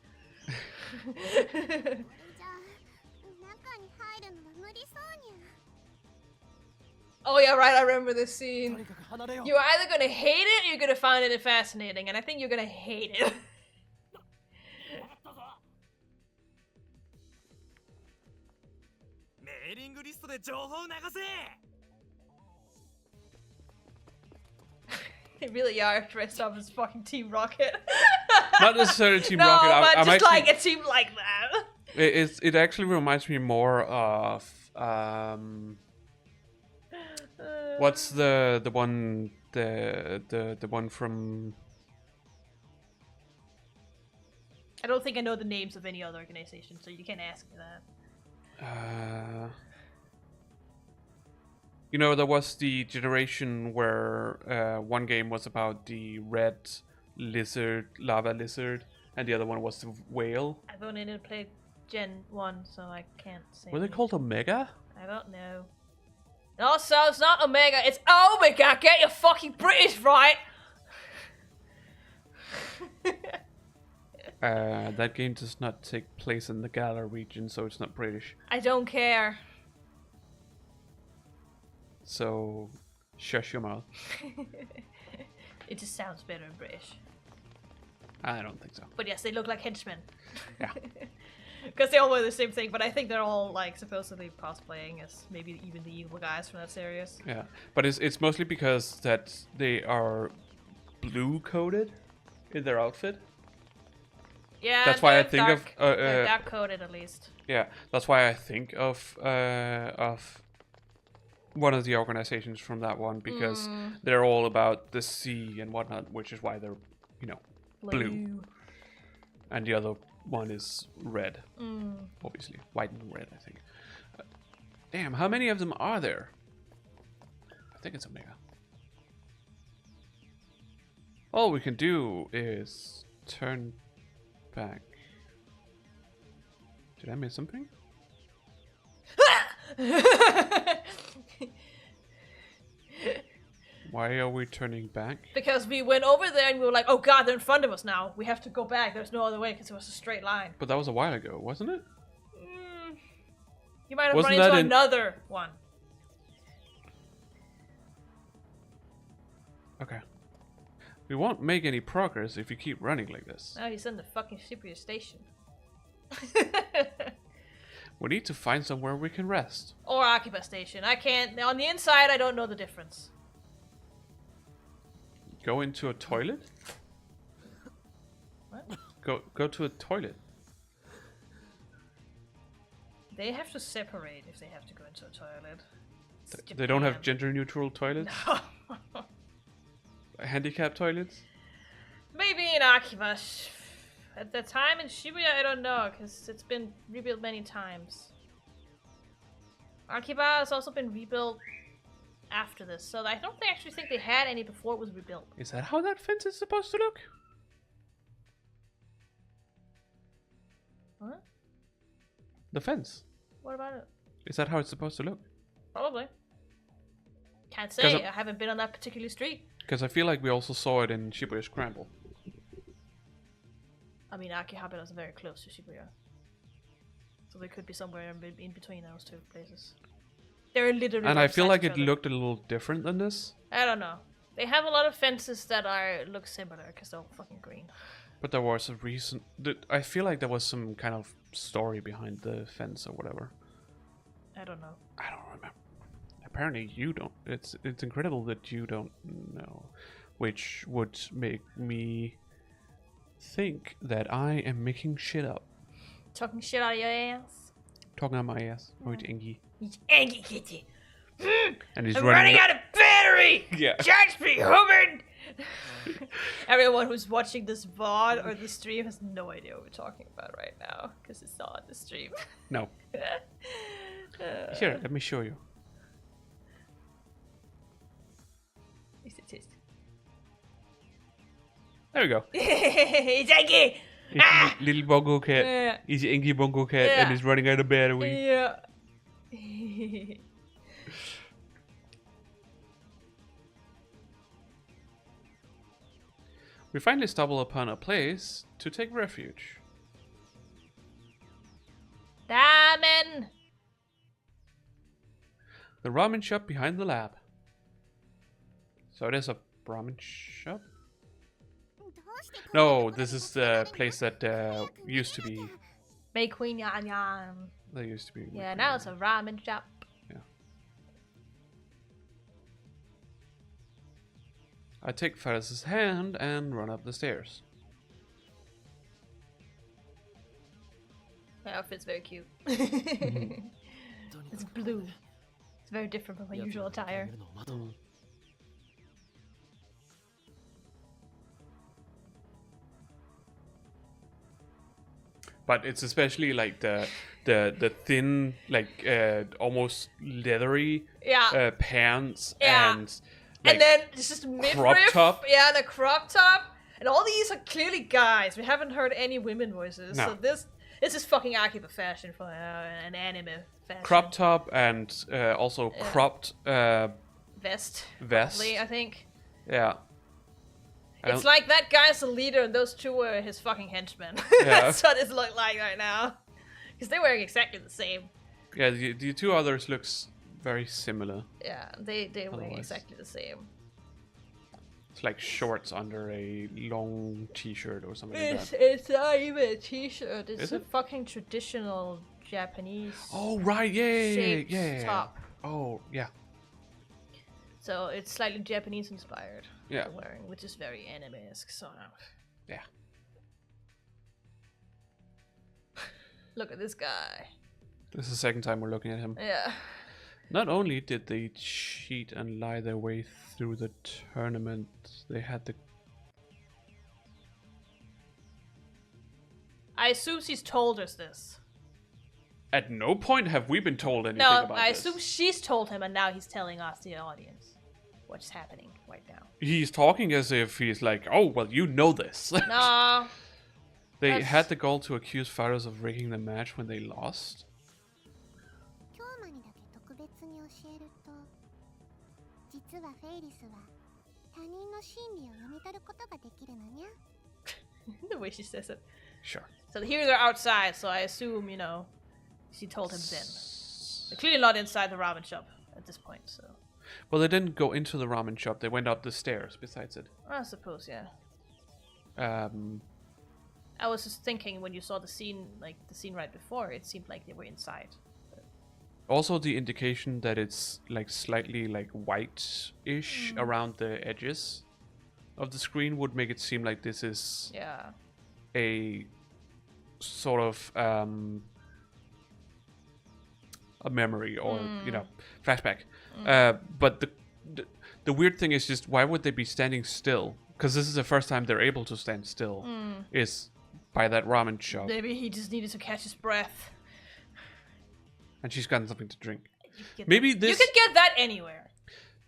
Oh yeah, right, I remember this scene. You're either gonna hate it or you're gonna find it fascinating, and I think you're gonna hate it. They really are dressed up as fucking Team Rocket. Not necessarily Team no, Rocket. but I'm just actually, like a team like that. it actually reminds me more of what's the one from. I don't think I know the names of any other organization, so you can't ask me that. You know, there was the generation where one game was about the red lava lizard, and the other one was the whale. I've only played Gen 1, so I can't say. Were they called Omega? I don't know. No, so it's not Omega, it's Omega! Get your fucking British right! That game does not take place in the Galar region, so it's not British. I don't care. So, shush your mouth. It just sounds better in British. I don't think so. But yes, they look like henchmen. Yeah. Because they all wear the same thing, but I think they're all like supposedly cosplaying as maybe even the evil guys from that series. Yeah, but it's mostly because that they are blue coated in their outfit. Yeah, That's why I they're think dark, of they're dark coded at least. Yeah, that's why I think of one of the organizations from that one, because they're all about the sea and whatnot, which is why they're, you know, blue. And the other one is red, obviously. White and red, I think. Damn, how many of them are there? I think it's Omega. All we can do is turn back. Did I miss something? Why are we turning back? Because we went over there and we were like, oh god, they're in front of us now. We have to go back. There's no other way because it was a straight line. But that was a while ago, wasn't it? You might have Wasn't run into that in- another one. Okay. We won't make any progress if you keep running like this. Now he's in the fucking Cypriot station. We need to find somewhere we can rest. Or Akiba station. I can't. On the inside, I don't know the difference. Go into a toilet? What? Go to a toilet. They have to separate if they have to go into a toilet. It's They don't have Japan. gender neutral toilets? No. Handicapped toilets? Maybe in Akiba. At the time in Shibuya, I don't know, because it's been rebuilt many times. Akiba has also been rebuilt after this, so I don't actually think they had any before it was rebuilt. Is that how that fence is supposed to look? What? The fence. What about it? Is that how it's supposed to look? Probably. Can't 'Cause say. I haven't been on that particular street. Because I feel like we also saw it in Shibuya Scramble. I mean, Akihabara is very close to Shibuya. So they could be somewhere in between those two places. They're literally And I right feel beside like each it other. looked a little different than this. I don't know. They have a lot of fences that look similar because they're all fucking green. But there was a reason. I feel like there was some kind of story behind the fence or whatever. I don't know. I don't remember. Apparently you don't. It's incredible that you don't know. Which would make me think that I am making shit up. Talking shit out of your ass. Talking on my ass. Oh, it's Engie. He's angry kitty. And he's I'm running running out of battery! Yeah. Charge me, Hubbard! Everyone who's watching this VOD or the stream has no idea what we're talking about right now. Because it's not on the stream. No. Here, let me show you. Taste it, taste. There we go. He's angry! It's a little bongo cat. Yeah. He's an Engie bongo cat Yeah. and he's running out of battery. Yeah. We finally stumble upon a place to take refuge. Ramen! The ramen shop behind the lab. So there's a ramen shop? No, this is the place that used to be. May Queen Yan Yan. There used to be. Yeah, now it's a ramen shop. Yeah. I take Faris' hand and run up the stairs. My outfit's very cute. It's blue. It's very different from my usual attire. But it's especially like the thin, like almost leathery Yeah. pants Yeah. and like, And then it's just midriff. top. Yeah, and a crop top. And all these are clearly guys. We haven't heard any women voices. No. So this is fucking Akiba fashion for an anime fashion. crop top and also cropped Vest. vest. Probably, I think. Yeah. I It's don't- like that guy's the leader and those two were his fucking henchmen. Yeah. That's what it looks like right now. Because they're wearing exactly the same. Yeah, the two others looks very similar. Yeah, they're wearing Otherwise. exactly the same. It's like shorts under a long t-shirt or something like that. It's not even a t-shirt. It's Is a it? fucking traditional Japanese Oh right, yeah, shaped yeah. top. Oh yeah, So it's slightly Japanese inspired. Yeah. They're wearing, which is very anime-esque. So yeah. look at this guy. This is the second time we're looking at him. Yeah. Not only did they cheat and lie their way through the tournament, they had the. I assume she's told us this. At no point have we been told anything No, about I this. assume she's told him, and now he's telling us, the audience, what's happening right now. He's talking as if he's like, oh well, you know this. No. They That's- had the goal to accuse Faris of rigging the match when they lost. 今日まにだけ特別に教えると実はフェイリスは The way she says it. Sure. So here they're outside, so I assume, she told him then. They're clearly not inside the ramen shop at this point, so. Well, they didn't go into the ramen shop. They went up the stairs besides it. I suppose, yeah. I was just thinking when you saw the scene right before, it seemed like they were inside. Also, the indication that it's like slightly like white-ish around the edges of the screen would make it seem like this is a sort of a memory or flashback. But the weird thing is just why would they be standing still? Because this is the first time they're able to stand still. Is by that ramen shop. Maybe he just needed to catch his breath. And she's gotten something to drink. Maybe you could get that anywhere.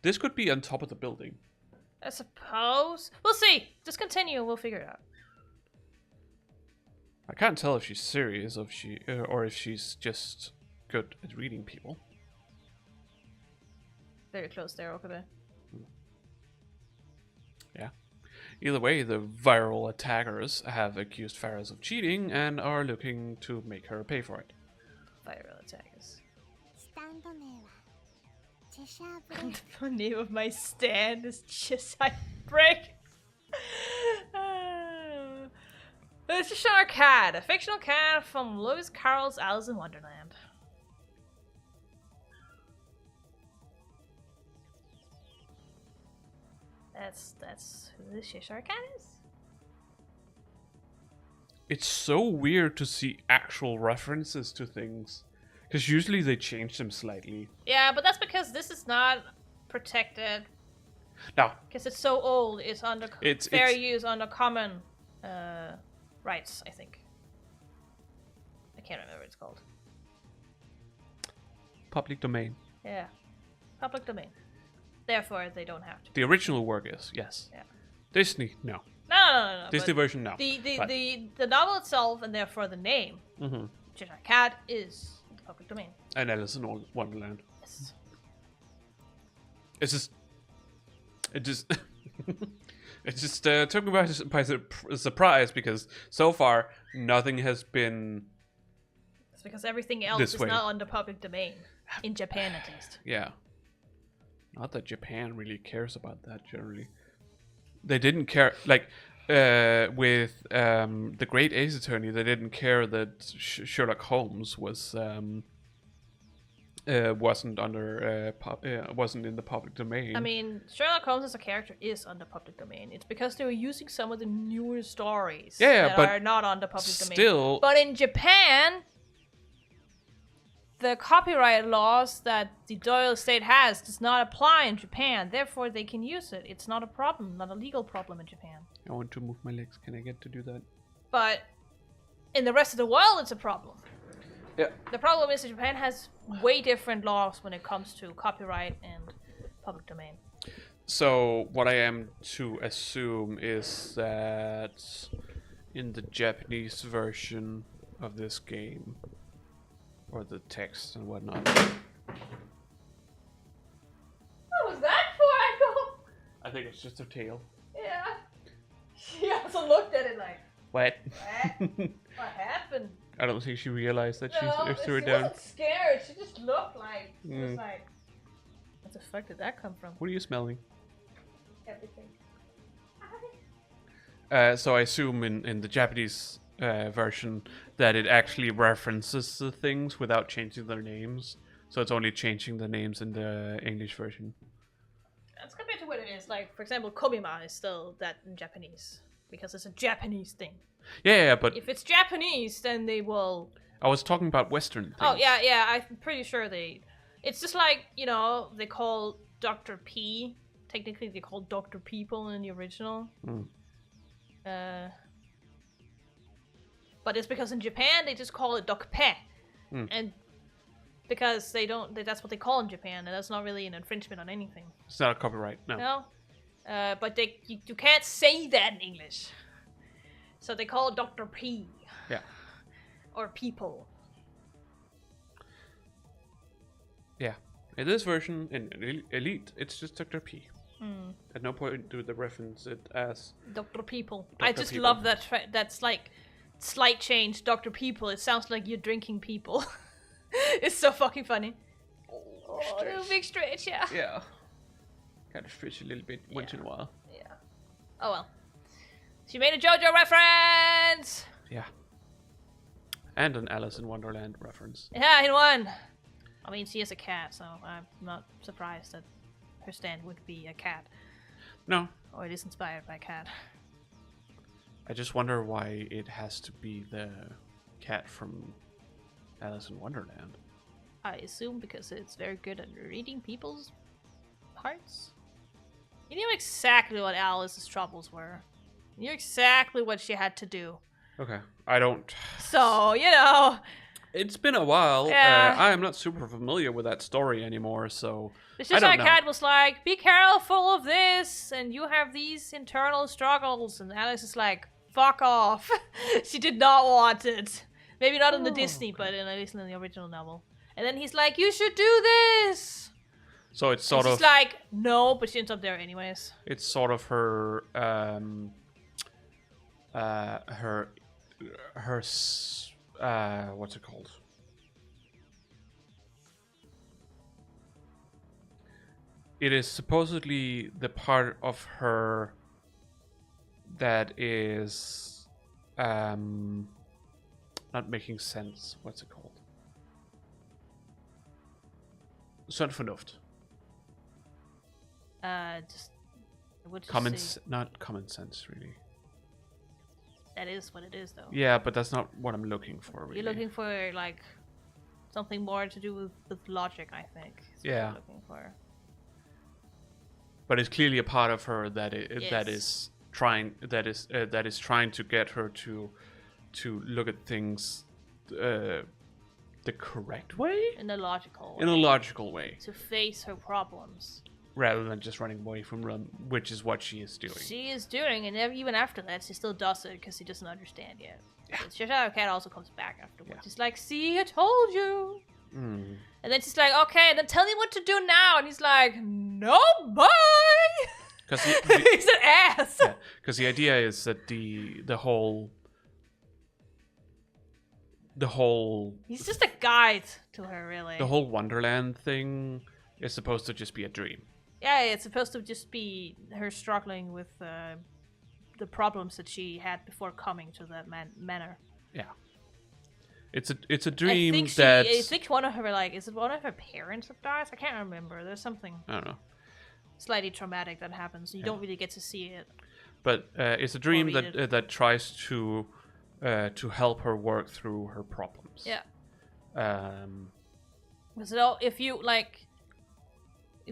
This could be on top of the building. I suppose. We'll see. Just continue. We'll figure it out. I can't tell if she's serious or if she's just good at reading people. Very close there, Okabe. Yeah. Either way, the viral attackers have accused Faris of cheating and are looking to make her pay for it. Viral attackers. The name of my stand is Cheshire Break. The Cheshire Cat, a fictional cat from Lewis Carroll's Alice in Wonderland. That's who the Cheshire Cat is. It's so weird to see actual references to things. Because usually they change them slightly. Yeah, but that's because this is not protected. No. Because it's so old, it's under fair use under common rights, I think. I can't remember what it's called. Public domain. Yeah. Public domain. Therefore, they don't have to. The original work is, yes. Yeah. Disney, no. No. Disney version, no. The novel itself, and therefore the name, Cheshire Cat, is the public domain. And Alice in Wonderland. Yes. It just took me by surprise because so far nothing has been. It's because everything else is now under public domain in Japan, at least. Yeah. Not that Japan really cares about that generally. They didn't care, like, with The Great Ace Attorney, they didn't care that Sherlock Holmes was wasn't in the public domain. I mean, Sherlock Holmes as a character is under public domain. It's because they were using some of the newer stories that are not under public domain. But in Japan, the copyright laws that the Doyle estate has does not apply in Japan. Therefore, they can use it. It's not a problem, not a legal problem in Japan. I want to move my legs. Can I get to do that? But in the rest of the world, it's a problem. Yeah. The problem is that Japan has way different laws when it comes to copyright and public domain. So what I am to assume is that in the Japanese version of this game, or the text and whatnot. What was that for, Echo? I think it's just her tail. Yeah. She also looked at it like, What? what happened? I don't think she realized that she threw it she down. wasn't scared. She just looked like, she was like, what the fuck did that come from? What are you smelling? Everything. So I assume in the Japanese version that it actually references the things without changing their names. So it's only changing the names in the English version. That's compared to what it is. Like, for example, Kobima is still that in Japanese. Because it's a Japanese thing. Yeah, but... If it's Japanese, then they will... I was talking about Western things. Oh, yeah, I'm pretty sure they... It's just like, they call Dr. P. Technically, they call Dr. People in the original. But it's because in Japan, they just call it Dokpe. And because that's what they call in Japan, and that's not really an infringement on anything. It's not a copyright, no. No. But you can't say that in English. So they call it Dr. P. Yeah. Or people. Yeah. In this version, in Elite, it's just Dr. P. At no point do they reference it as Dr. People. I Dr. just People. love that. That's like slight change. Dr. People. It sounds like you're drinking people. It's so fucking funny. Oh, little big stretch, yeah. Yeah. Kind of stretch a little bit once in a while. Yeah. Oh well. She made a JoJo reference! Yeah. And an Alice in Wonderland reference. Yeah, in one. I mean, she is a cat, so I'm not surprised that her stand would be a cat. No. Or it is inspired by a cat. I just wonder why it has to be the cat from Alice in Wonderland. I assume because it's very good at reading people's hearts. You knew exactly what Alice's troubles were. You knew exactly what she had to do. Okay. I don't... So, you know... It's been a while. Yeah. I am not super familiar with that story anymore, so It's I just don't like know. Cat was like, be careful of this, and you have these internal struggles, and Alice is like, fuck off. She did not want it. Maybe not in the Disney, but at least in the original novel. And then he's like, you should do this. So it's sort and of she's like, no, but she ends up there anyways. it's sort of her what's it called? It is supposedly the part of her that is not making sense. What's it called? Sunt Vernuft. Just what you Common, say. not common sense, really. That is what it is, though. Yeah, but that's not what I'm looking for, really. You're looking for like something more to do with logic, I think. Is what Yeah. you're looking for. But it's clearly a part of her that that Yes. is trying to get her to look at things the correct way, In a logical way. in a logical way, To face her problems. rather than just running away from them, which is what she is doing. She is doing, and even after that, she still does it because she doesn't understand yet. Yeah. It's just how Cat also comes back afterwards. Yeah. She's like, see, I told you. Mm. And then she's like, okay, then tell me what to do now. And he's like, no, bye. Because He's an ass. the idea is that the whole He's just a guide to her, really. the whole Wonderland thing is supposed to just be a dream. Yeah, it's supposed to just be her struggling with the problems that she had before coming to that manor. Yeah, it's a dream I that think one of her, like, is it one of her parents that dies? I can't remember. There's something I don't know. slightly traumatic that happens. You don't really get to see it. But it's a dream read that that tries to help her work through her problems. Yeah. Um, So if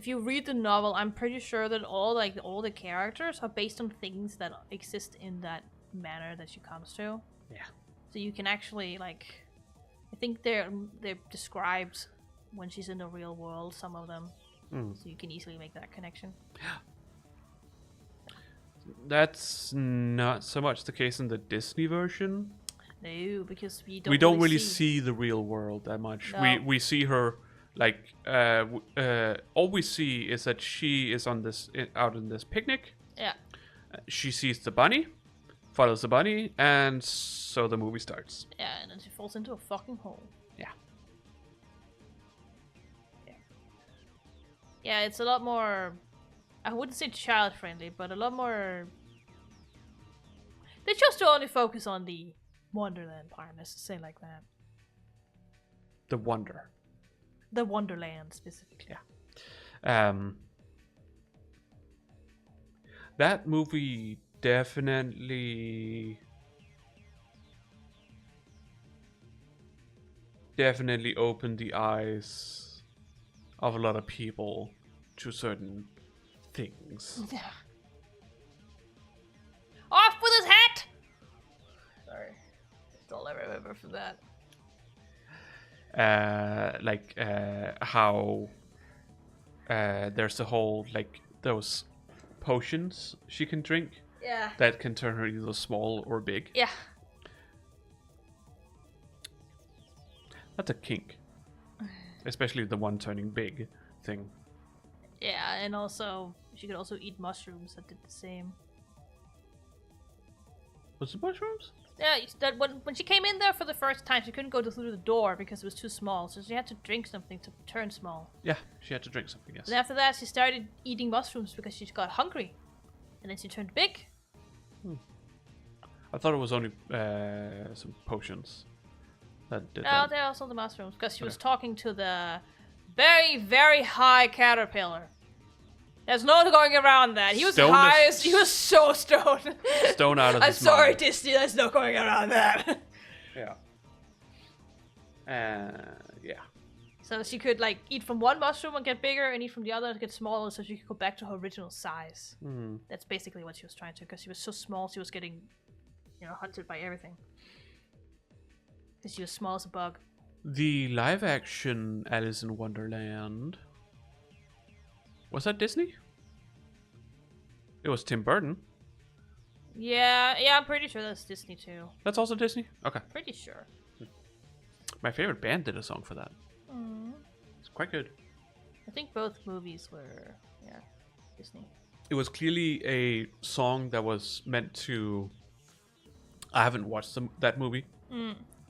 you read the novel, I'm pretty sure that all the characters are based on things that exist in that manor that she comes to. yeah. So you can actually, like, I think they're described when she's in the real world, some of them. So you can easily make that connection. That's not so much the case in the Disney version. No, because we don't really see the real world that much. No. We see her like all we see is that she is out on this picnic. Yeah. She sees the bunny, follows the bunny, and so the movie starts. Yeah, and then she falls into a fucking hole. Yeah. Yeah, it's a lot more, I wouldn't say child-friendly, but a lot more... They chose to only focus on the Wonderland part, let's just say like that. The wonder. The Wonderland, specifically. Yeah. That movie definitely opened the eyes of a lot of people to certain things. Yeah. Off with his hat! Sorry. That's all I remember from that. How there's a whole, like, those potions she can drink Yeah. that can turn her either small or big. Yeah. That's a kink. Especially the one turning big thing. Yeah, and also She could also eat mushrooms that did the same. Was it mushrooms? Yeah, that when she came in there for the first time, she couldn't go through the door because it was too small, so she had to drink something to turn small. Yeah, she had to drink something, yes. And after that, she started eating mushrooms because she got hungry. And then she turned big. I thought it was only some potions that did No, that. there are also the mushrooms, because she was talking to the very, very high caterpillar. There's no going around that. He was Stoned high as- as he was so stoned. Stone out of I'm his sorry, mind. Disney, there's no going around that. Yeah. Yeah. So she could like eat from one mushroom and get bigger, and eat from the other and get smaller, so she could go back to her original size. That's basically what she was trying to, because she was so small, she was getting, hunted by everything. Because she was small as a bug. The live action Alice in Wonderland. Was that Disney? It was Tim Burton. Yeah, I'm pretty sure that's Disney too. That's also Disney? Okay. Pretty sure. My favorite band did a song for that. It's quite good. I think both movies were, Disney. It was clearly a song that was meant to... I haven't watched that movie.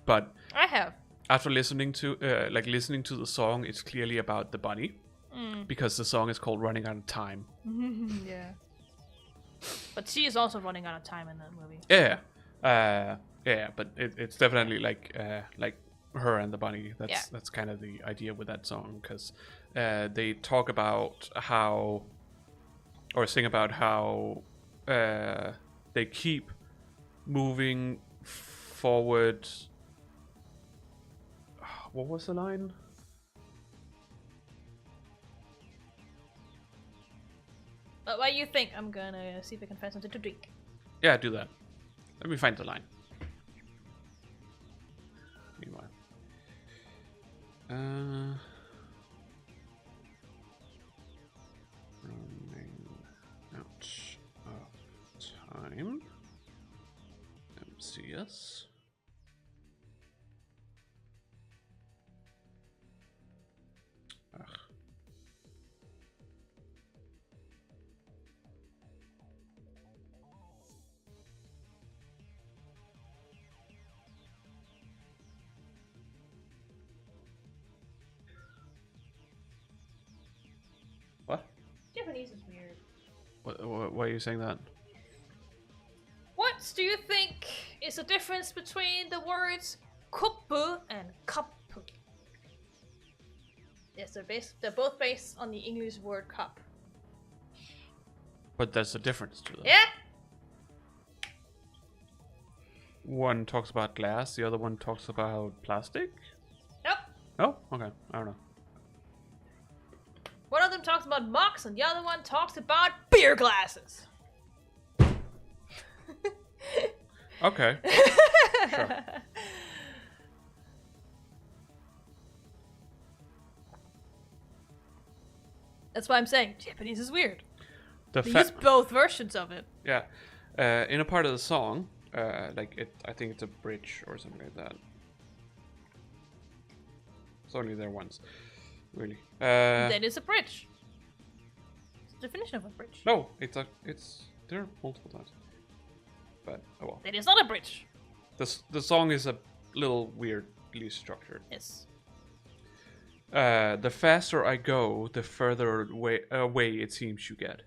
But I have. after listening to the song, it's clearly about the bunny. Because the song is called Running Out of Time. Yeah. But she is also running out of time in that movie. Yeah, but it's definitely like her and the bunny. That's kind of the idea with that song, because they talk about how, or sing about how they keep moving forward. What was the line? But what do you think? I'm gonna see if I can find something to drink. Yeah, do that. Let me find the line. Meanwhile. Running out of time. MCS. Ugh. What? Japanese is weird. Why are you saying that? What do you think is the difference between the words kuppu and kappu? Yes, they're both based on the English word cup. But there's a difference to them. Yeah? One talks about glass, the other one talks about plastic? Nope. Oh, okay. I don't know. One of them talks about mugs and the other one talks about beer glasses. Okay. Sure. That's why I'm saying Japanese is weird. The They use both versions of it. Yeah. In a part of the song, I think it's a bridge or something like that. It's only there once, really. Then it's a bridge. It's the definition of a bridge. No, it's there multiple times. But oh well. Then it's not a bridge. The song is a little weirdly structured. Yes. The faster I go, the further away it seems you get.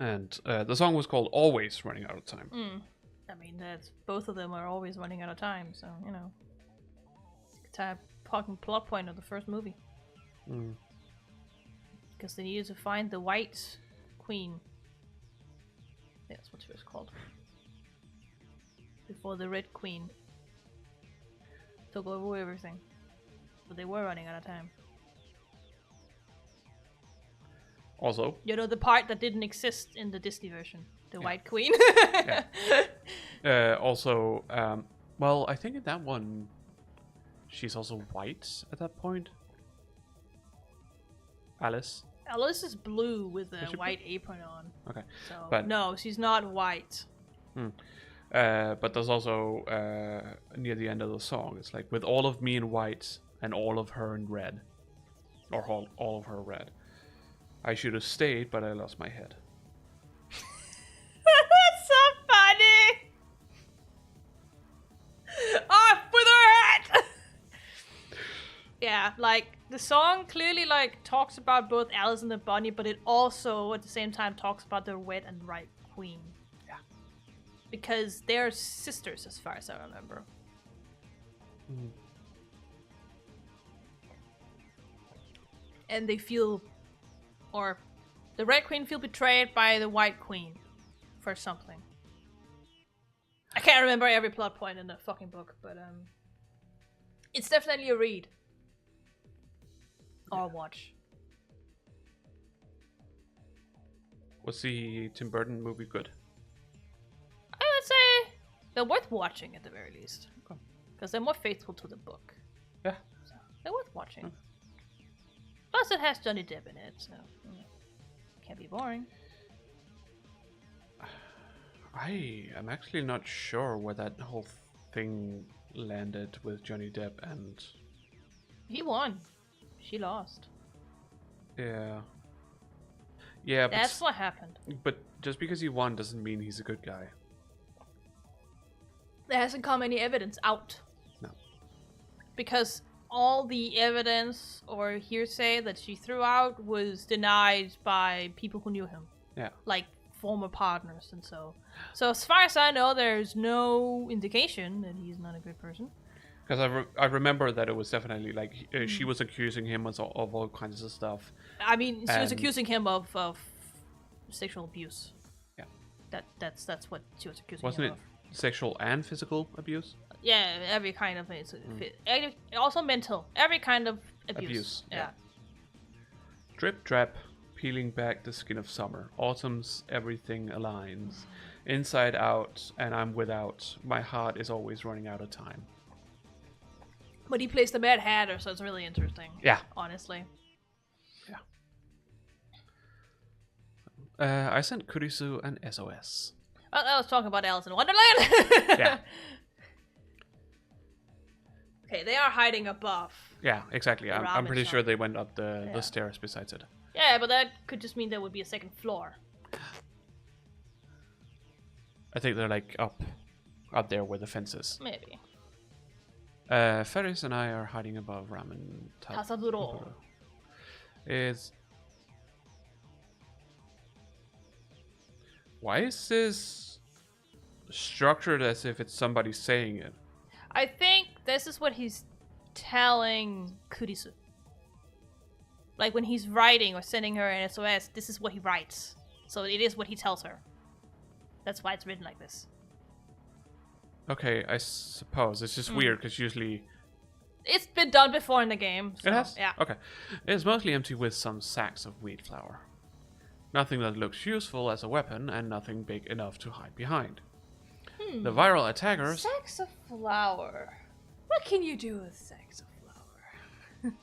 And the song was called "Always Running Out of Time." I mean, both of them are always running out of time, so it's a fucking plot point of the first movie. Because they needed to find the white queen. Yeah, that's what she was called. Before the red queen took over everything. But they were running out of time. Also, The part that didn't exist in the Disney version. The white queen. also, well, I think in that one, she's also white at that point. Alice. Alice is blue with Is a she white apron on. Okay. So But- no, she's not white. But there's also near the end of the song, it's like with all of me in white and all of her in red, or all of her red. I should have stayed, but I lost my head. That's so funny. Off with her head. Yeah, like the song clearly like talks about both Alice and the bunny, but it also at the same time talks about the red and white queen. Yeah. Because they're sisters, as far as I remember. Mm. And they feel, or the red queen feel betrayed by the white queen for something. I can't remember every plot point in the fucking book, but it's definitely a read. Or watch. Was the Tim Burton movie good? I would say they're worth watching at the very least. Okay. Because they're more faithful to the book. Yeah. So they're worth watching. Okay. Plus it has Johnny Depp in it, so can't be boring. I am actually not sure where that whole thing landed with Johnny Depp and... He won. She lost. Yeah. Yeah, That's what happened. but just because he won doesn't mean he's a good guy. There hasn't come any evidence out. No. Because all the evidence or hearsay that she threw out was denied by people who knew him. Yeah. Like former partners and so. So as far as I know, there's no indication that he's not a good person. Because I remember that it was definitely like she was accusing him of all kinds of stuff. I mean, she was accusing him of sexual abuse. Yeah. That's what she was accusing Wasn't him it of. sexual and physical abuse? Yeah, every kind of also mental. Every kind of abuse. Abuse, Yeah. yeah. Drip drap, peeling back the skin of summer. Autumn's everything aligns. Inside out, and I'm without. My heart is always running out of time. But he plays the Mad Hatter, so it's really interesting. Yeah. Honestly. I sent Kurisu an SOS. Well, I was talking about Alice in Wonderland. Yeah. Okay, they are hiding above. Yeah, exactly. The I'm ramen pretty shop. sure they went up the Yeah. stairs besides it. Yeah, but that could just mean there would be a second floor. I think they're like up there where the fence is. Maybe. Faris and I are hiding above ramen. Tasaduro. Why is this structured as if it's somebody saying it? I think this is what he's telling Kurisu. Like when he's writing or sending her an SOS, this is what he writes. So it is what he tells her. That's why it's written like this. Okay, I suppose. It's just weird because usually... It's been done before in the game. So, It has? Yeah. Okay. It's mostly empty with some sacks of wheat flour. Nothing that looks useful as a weapon and nothing big enough to hide behind. The viral attackers... Sacks of flour. What can you do with sacks of flour?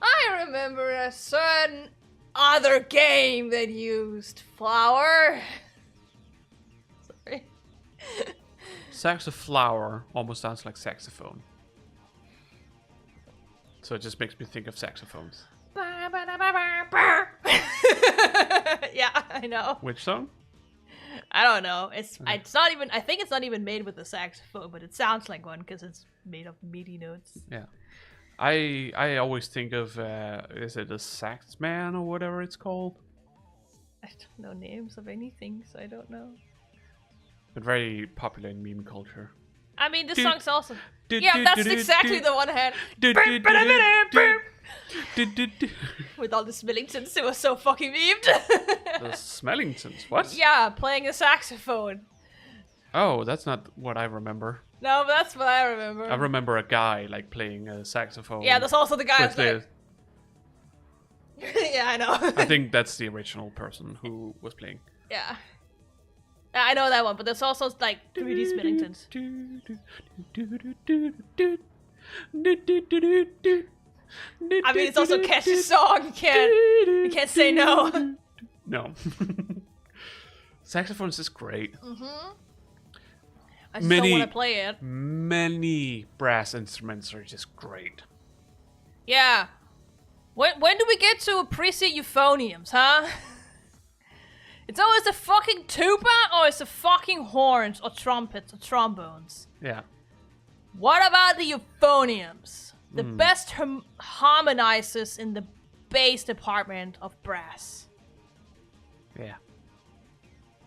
I remember a certain other game that used flour. Sorry. Sacks of flour almost sounds like saxophone. So it just makes me think of saxophones. Yeah, I know. Which song? I don't know. It's not even. I think it's not even made with the saxophone, but it sounds like one because it's made of MIDI notes. Yeah. I always think of is it a sax man or whatever it's called? I don't know names of anything, so I don't know. But very popular in meme culture. I mean, this song's also. Yeah, that's exactly the one I had. With all the Smellingtons, it was so fucking memed. The Smellingtons, what? Yeah, playing a saxophone. Oh, that's not what I remember. No, but that's what I remember. I remember a guy like playing a saxophone. Yeah, that's also the guy. with the, Yeah, I know. I think that's the original person who was playing. Yeah. I know that one, but there's also like 3D Smellingtons. I mean, it's also a catchy song. You can't say no. No. Saxophones is great. I just don't want to play it. Many brass instruments are just great. Yeah. When do we get to appreciate euphoniums, huh? It's always the fucking tuba or it's the fucking horns or trumpets or trombones. Yeah. What about the euphoniums? The best harmonizers in the bass department of brass. Yeah.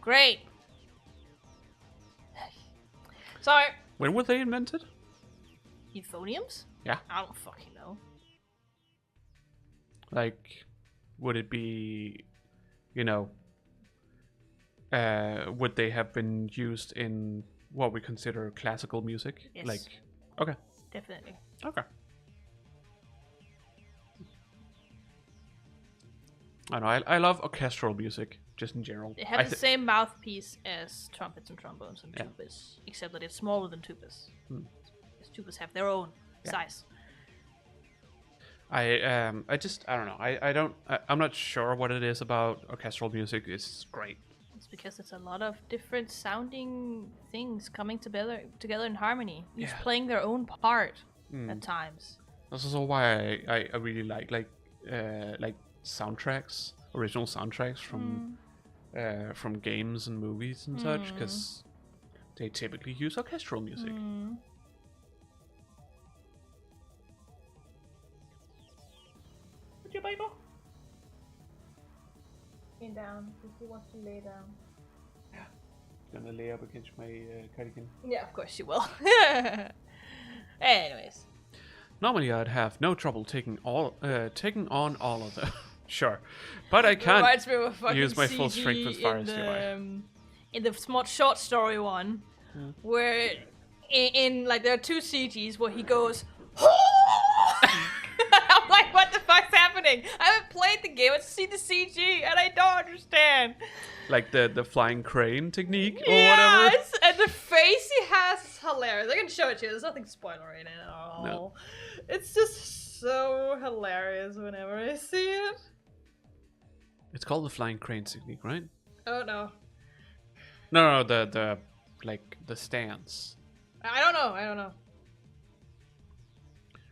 Great. Sorry. When were they invented? Euphoniums? Yeah. I don't fucking know. Like, would it be, would they have been used in what we consider classical music? Yes. Like, okay. Definitely. Okay. I know. I love orchestral music, just in general. They have the same mouthpiece as trumpets and trombones and Yeah. tubas, except that it's smaller than tubas. Because tubas have their own size. I don't know. I'm not sure what it is about orchestral music. It's great. It's because it's a lot of different sounding things coming together in harmony, each playing their own part at times. That's also why I really like soundtracks, original soundtracks from games and movies and such, because they typically use orchestral music. What's your Bible? Lay down, if he wants to lay down. Gonna lay up against my cardigan. Yeah, of course she will. Anyways. Normally I'd have no trouble taking on all of them. Sure, but I can't Reminds me of a fucking use my full CG strength with Faris. in the short story one, where in like there are two CGs where he goes. I'm like, what the fuck's happening? I haven't played the game. I've seen the CG, and I don't understand. Like the flying crane technique or Yes, whatever. and the face he has is hilarious. I can show it to you. There's nothing spoilery in it at all. No. It's just so hilarious whenever I see it. It's called the flying crane technique, right? Oh no. No, the like the stance. I don't know.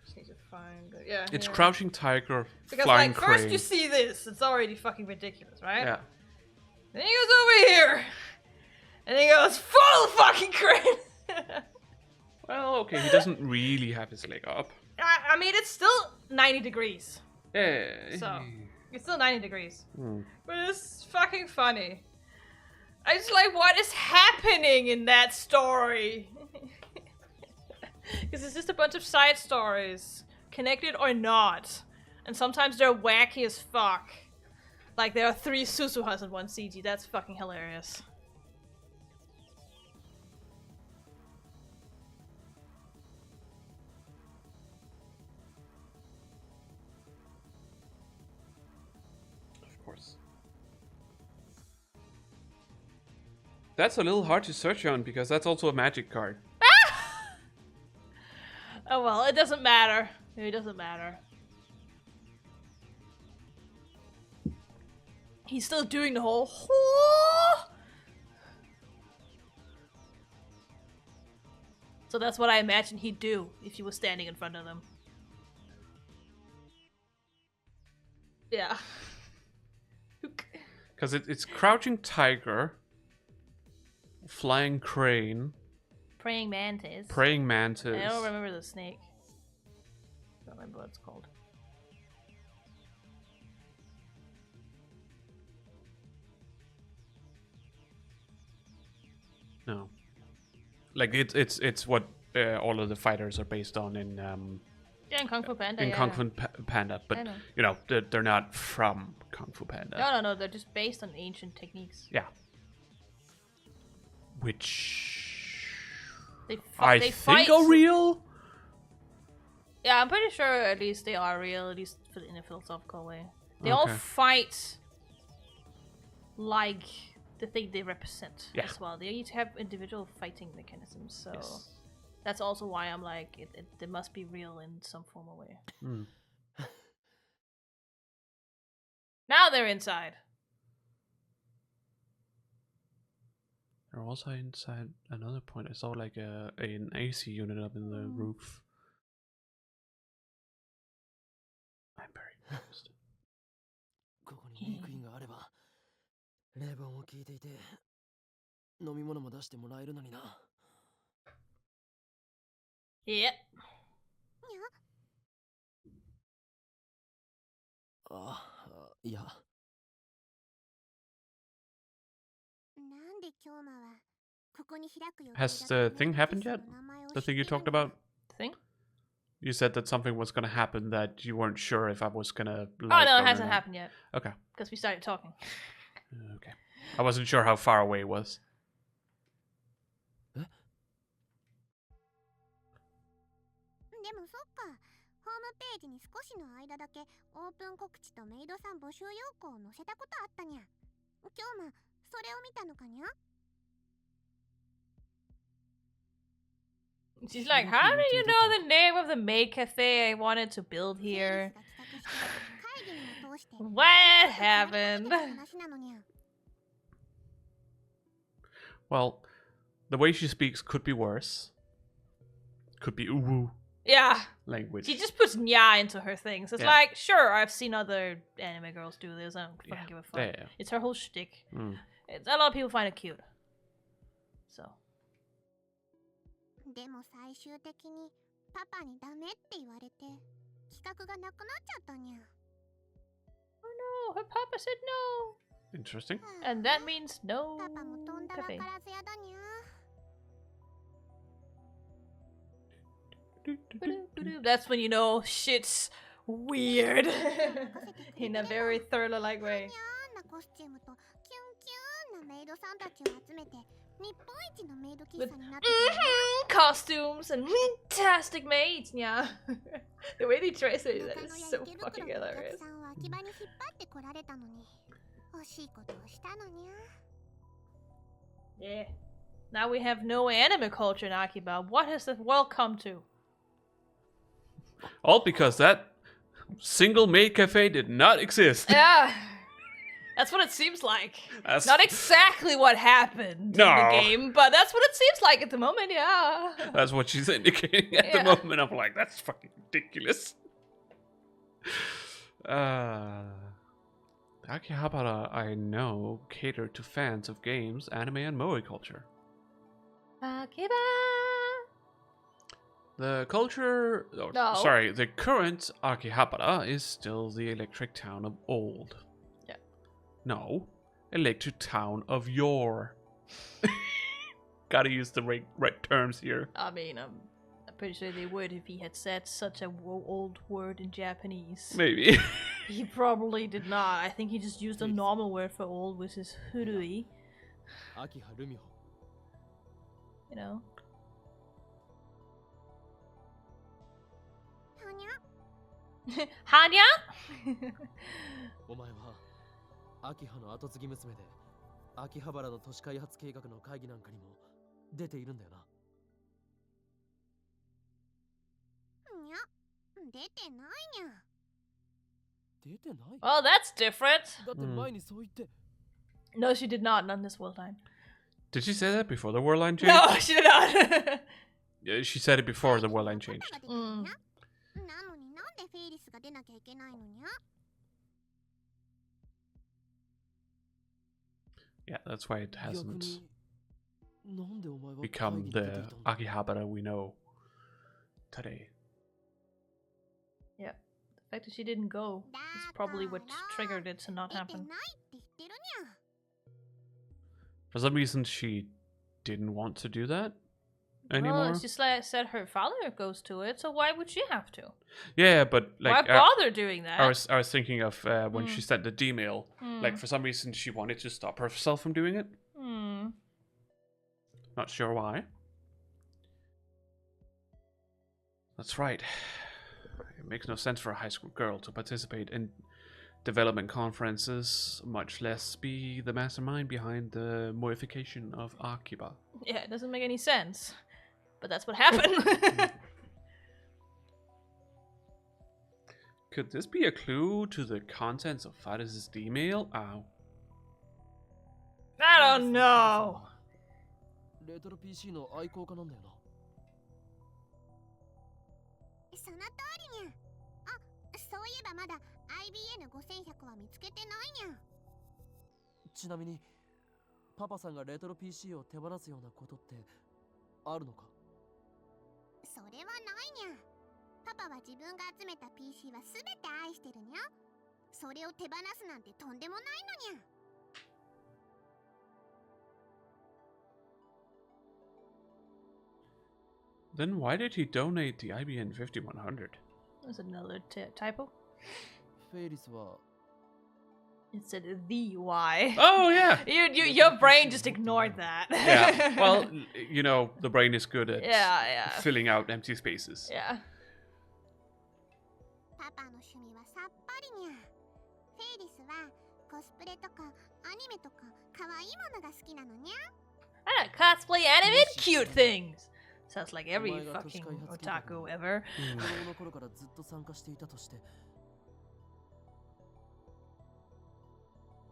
Just need to find it. Yeah. It's yeah. crouching tiger, Because flying like crane. first you see this, it's already fucking ridiculous, right? Yeah. Then he goes over here, and he goes full fucking crane. Well, okay, he doesn't really have his leg up. I mean, it's still 90 degrees, Yeah. so it's still 90 degrees, Hmm. but it's fucking funny. I just like what is happening in that story, because it's just a bunch of side stories, connected or not, and sometimes they're wacky as fuck. Like, there are 3 Susuhas in one CG. That's fucking hilarious. Of course. That's a little hard to search on because that's also a magic card. Oh well, it doesn't matter. It doesn't matter. He's still doing the whole. So that's what I imagine he'd do if he was standing in front of them. Yeah. Because it's crouching tiger, flying crane, Praying mantis. praying mantis. I don't remember the snake. I don't remember what it's called. No. Like it's what all of the fighters are based on in Yeah, in Kung Fu Panda. in yeah, Kung yeah. Fu Panda, I but know. they're not from Kung Fu Panda. No, they're just based on ancient techniques. Yeah. Which They I they think fight. are real. Yeah, I'm pretty sure at least they are real, at least in a philosophical way. They all Okay. fight like the thing they represent Yeah. as well. They each have individual fighting mechanisms, so Yes. that's also why I'm like, they must be real in some form or way. Mm. Now they're inside. They're also inside another point. I saw like an AC unit up in the roof. I'm very ここにメイクインがあれば冷房も効いていて飲み物も出してもらえるのにな。Yeah. いや。Has the thing happened yet? The thing you talked about? Thing? You said that something was gonna happen that you weren't sure if I was gonna. Oh like no, or it hasn't not. happened yet. Okay. Because we started talking. Okay. I wasn't sure how far away it was. でもそっか、ホームページに少しの間だけオープン告知とメイドさん募集要項を載せたことあったにゃ。今日もそれを見たのかにゃ。 She's like, how do you know the name of the maid cafe I wanted to build here? What happened? Well, the way she speaks could be worse. Could be uwu Yeah. language. She just puts nya into her things. It's Yeah. like, sure, I've seen other anime girls do this. I don't fucking Yeah. give a fuck. Yeah. It's her whole shtick. Mm. A lot of people find it cute. So. でも最終的にパパにダメって言われて企画がなくなっちゃったにゃ。 Oh no, her papa said no. Interesting. And that means no パパもとんだわか cafe. らずやだにゃ。 That's when you know shit's weird. In a very thriller-like way. なコスチュームとキュンキュンなメイドさんたちを集めて日本一のメイド喫 With 茶になってた costumes and fantastic maids, yeah. The way they translate that 中 is 野や so 池袋 fucking のお客 hilarious. さんは秋葉に引っ張ってこられたのに惜しいことをしたのにゃ。 Yeah. Now we have no anime culture in Akiba. What has the world come to? All because that single maid cafe did not exist. Yeah. That's what it seems like. That's- Not exactly what happened in No. the game, but that's what it seems like at the moment, yeah. That's what she's indicating at the Yeah. moment. I'm like, that's fucking ridiculous. Akihabara, I know, cater to fans of games, anime, and moe culture. Akiba. The culture... Oh, No. Sorry, the current Akihabara is still the electric town of old. Yeah. No, electric town of yore. Gotta use the right terms here. I mean, I'm pretty sure they would if he had said such a old word in Japanese. Maybe. He probably did not. I think he just used a normal word for old, which is hurui. 秋葉ルミホ。 You know? はにゃ。 Hanya? お前は秋葉の後継ぎ娘で秋葉原の都市開発計画の会議なんかにも出ているんだよな。にゃ。出てないにゃ。出てない Well, that's different. だって前にそう言って。 No, she did not. None this world line. Did she say that before the war line changed? No, she did not. Yeah, she said it before the war line changed. パパが出てるにゃ。なのになんでフェイリスが出なきゃいけないのにゃ。 Yeah, that's why it 逆 hasn't になんでお前は会議 become に出てい the たんだ Akihabara we know today. Yeah. The fact that she didn't go is probably what triggered it to not 出て happen. ないって言ってるにゃ。 For some reason, she didn't want to do that Well, anymore. it's just like said her father goes to it, so why would she have to? Yeah, but like why bother doing that? I was thinking of when she sent the D-mail. Like Mm. for some reason, she wanted to stop herself from doing it. Hmm. Not sure why. That's right. It makes no sense for a high school girl to participate in development conferences, much less be the mastermind behind the modification of Akiba. Yeah, it doesn't make any sense. But that's what happened. Could this be a clue to the contents of Faris' D-mail? Ow. I don't know. レトロ PC の愛好家なんだよな。その通りにゃ。あ、そういえばまだ IBN5100 は見つけてないにゃ。ちなみにパパさんがレトロ PC を手放すようなことってあるのか？それはないにゃ。パパは自分が集めた PC はすべて愛してるにゃ。それを手放すなんてとんでもないのにゃ。Then why did he donate the IBN 5100? That's another typo. フェイリスは It said the Y. Oh yeah. Your brain just ignored that. Yeah. Well, you know, the brain is good at yeah. filling out empty spaces. Yeah. パパの趣味はさっぱりにゃ。フェイリスはコスプレとかアニメとか可愛いものが好きなのにゃ。I don't cosplay anime and cute things. Sounds like every fucking otaku ever. 子供の頃からずっと参加していたとして。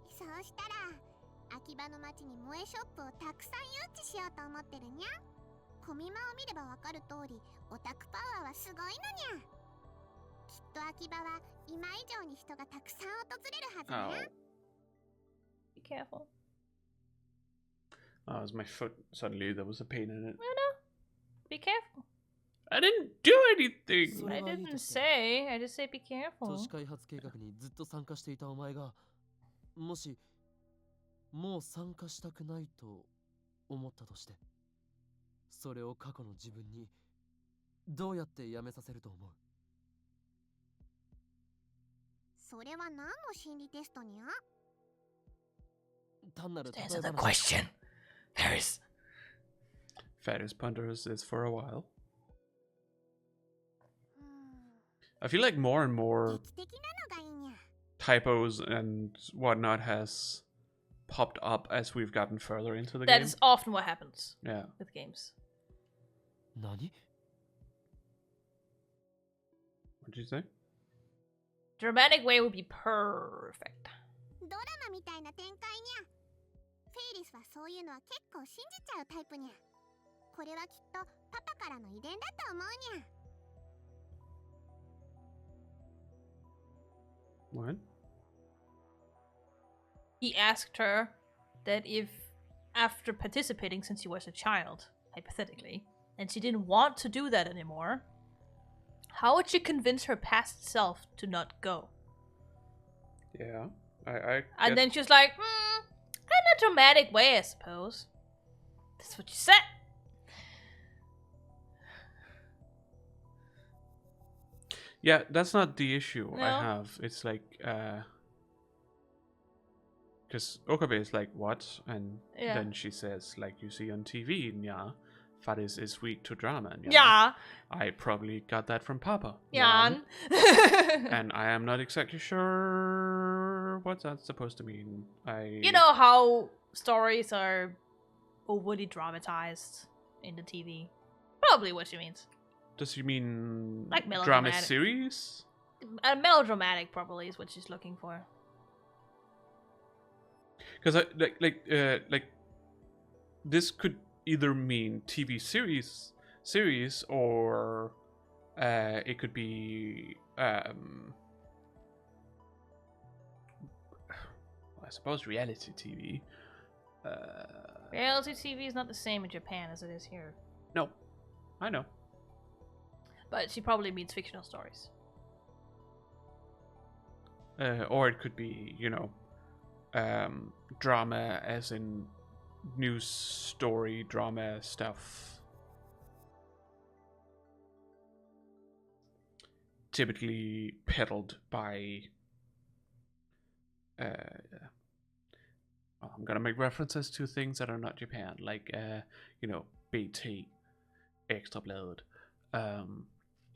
そうしたら秋葉の町に萌えショップをたくさん誘致しようと思ってるにゃ。コミマを見ればわかる通りオタクパワーはすごいのにゃ。きっと秋葉は今以上に人がたくさん訪れるはずにゃ。Be careful. Oh, it was my foot. Suddenly there was a pain in it. I know. Be careful. I didn't do anything. I didn't say. I just say be careful. 都市開発計画にずっと参加していたお前がもしもう参加したくないと思ったとして、それを過去の自分にどうやってやめさせると思う？それは何の心理テストにゃ？単なる Answer the question. Faris. Faris ponders this for a while. I feel like more and more 劇的なのがいいにゃ。typos and whatnot has popped up as we've gotten further into the That game. is often what happens Yeah. with games. 何？ What did you say? Dramatic way would be perfect. ドラマみたいな展開にゃ。フェイリスはそういうのは結構信じちゃうタイプにゃ。これはきっとパパからの遺伝だと思うにゃ。What? He asked her that if, after participating since she was a child, hypothetically, and she didn't want to do that anymore, how would she convince her past self to not go? Yeah. I And then she was like, in a dramatic way, I suppose. That's what she said. Yeah, that's not the issue I No. have. It's like, because Okabe is like, what? And Yeah. then she says, like you see on TV, yeah, Faris is weak to drama. Yeah. I probably got that from Papa. Jan. And I am not exactly sure what that's supposed to mean. You know how stories are overly dramatized in the TV? Probably what she means. Does she mean Like drama melodramatic. series? Melodramatic probably is what she's looking for. Because like this could either mean TV series or it could be I suppose reality TV. Reality TV is not the same in Japan as it is here. No, I know. But she probably means fictional stories. Or it could be, you know, drama as in news story drama stuff. Typically peddled by well, I'm gonna make references to things that are not Japan, like you know, BT, Ekstrabladet.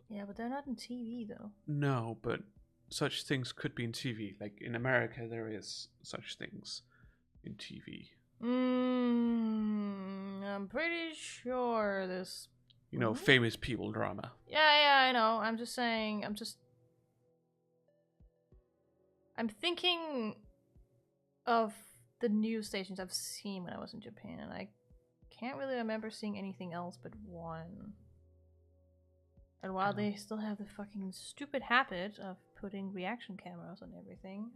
Yeah, but they're not in TV though. No, but such things could be in TV. Like in America, there is such things in TV. I'm pretty sure this. You know, famous people drama. Yeah, I know. I'm just saying. I'm thinking of the news stations I've seen when I was in Japan, and I can't really remember seeing anything else but one. And while they still have the fucking stupid habit of putting reaction cameras on everything.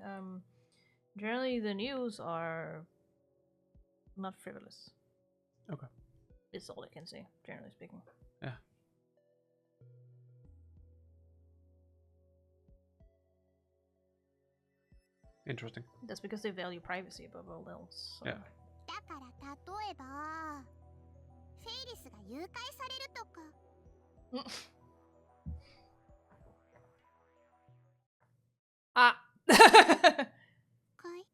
Generally, the news are not frivolous. Okay. It's all I can say, generally speaking. Yeah. Interesting. That's because they value privacy above all else. So. Yeah. だから例えばフェイリスが誘拐されるとか Ah! かい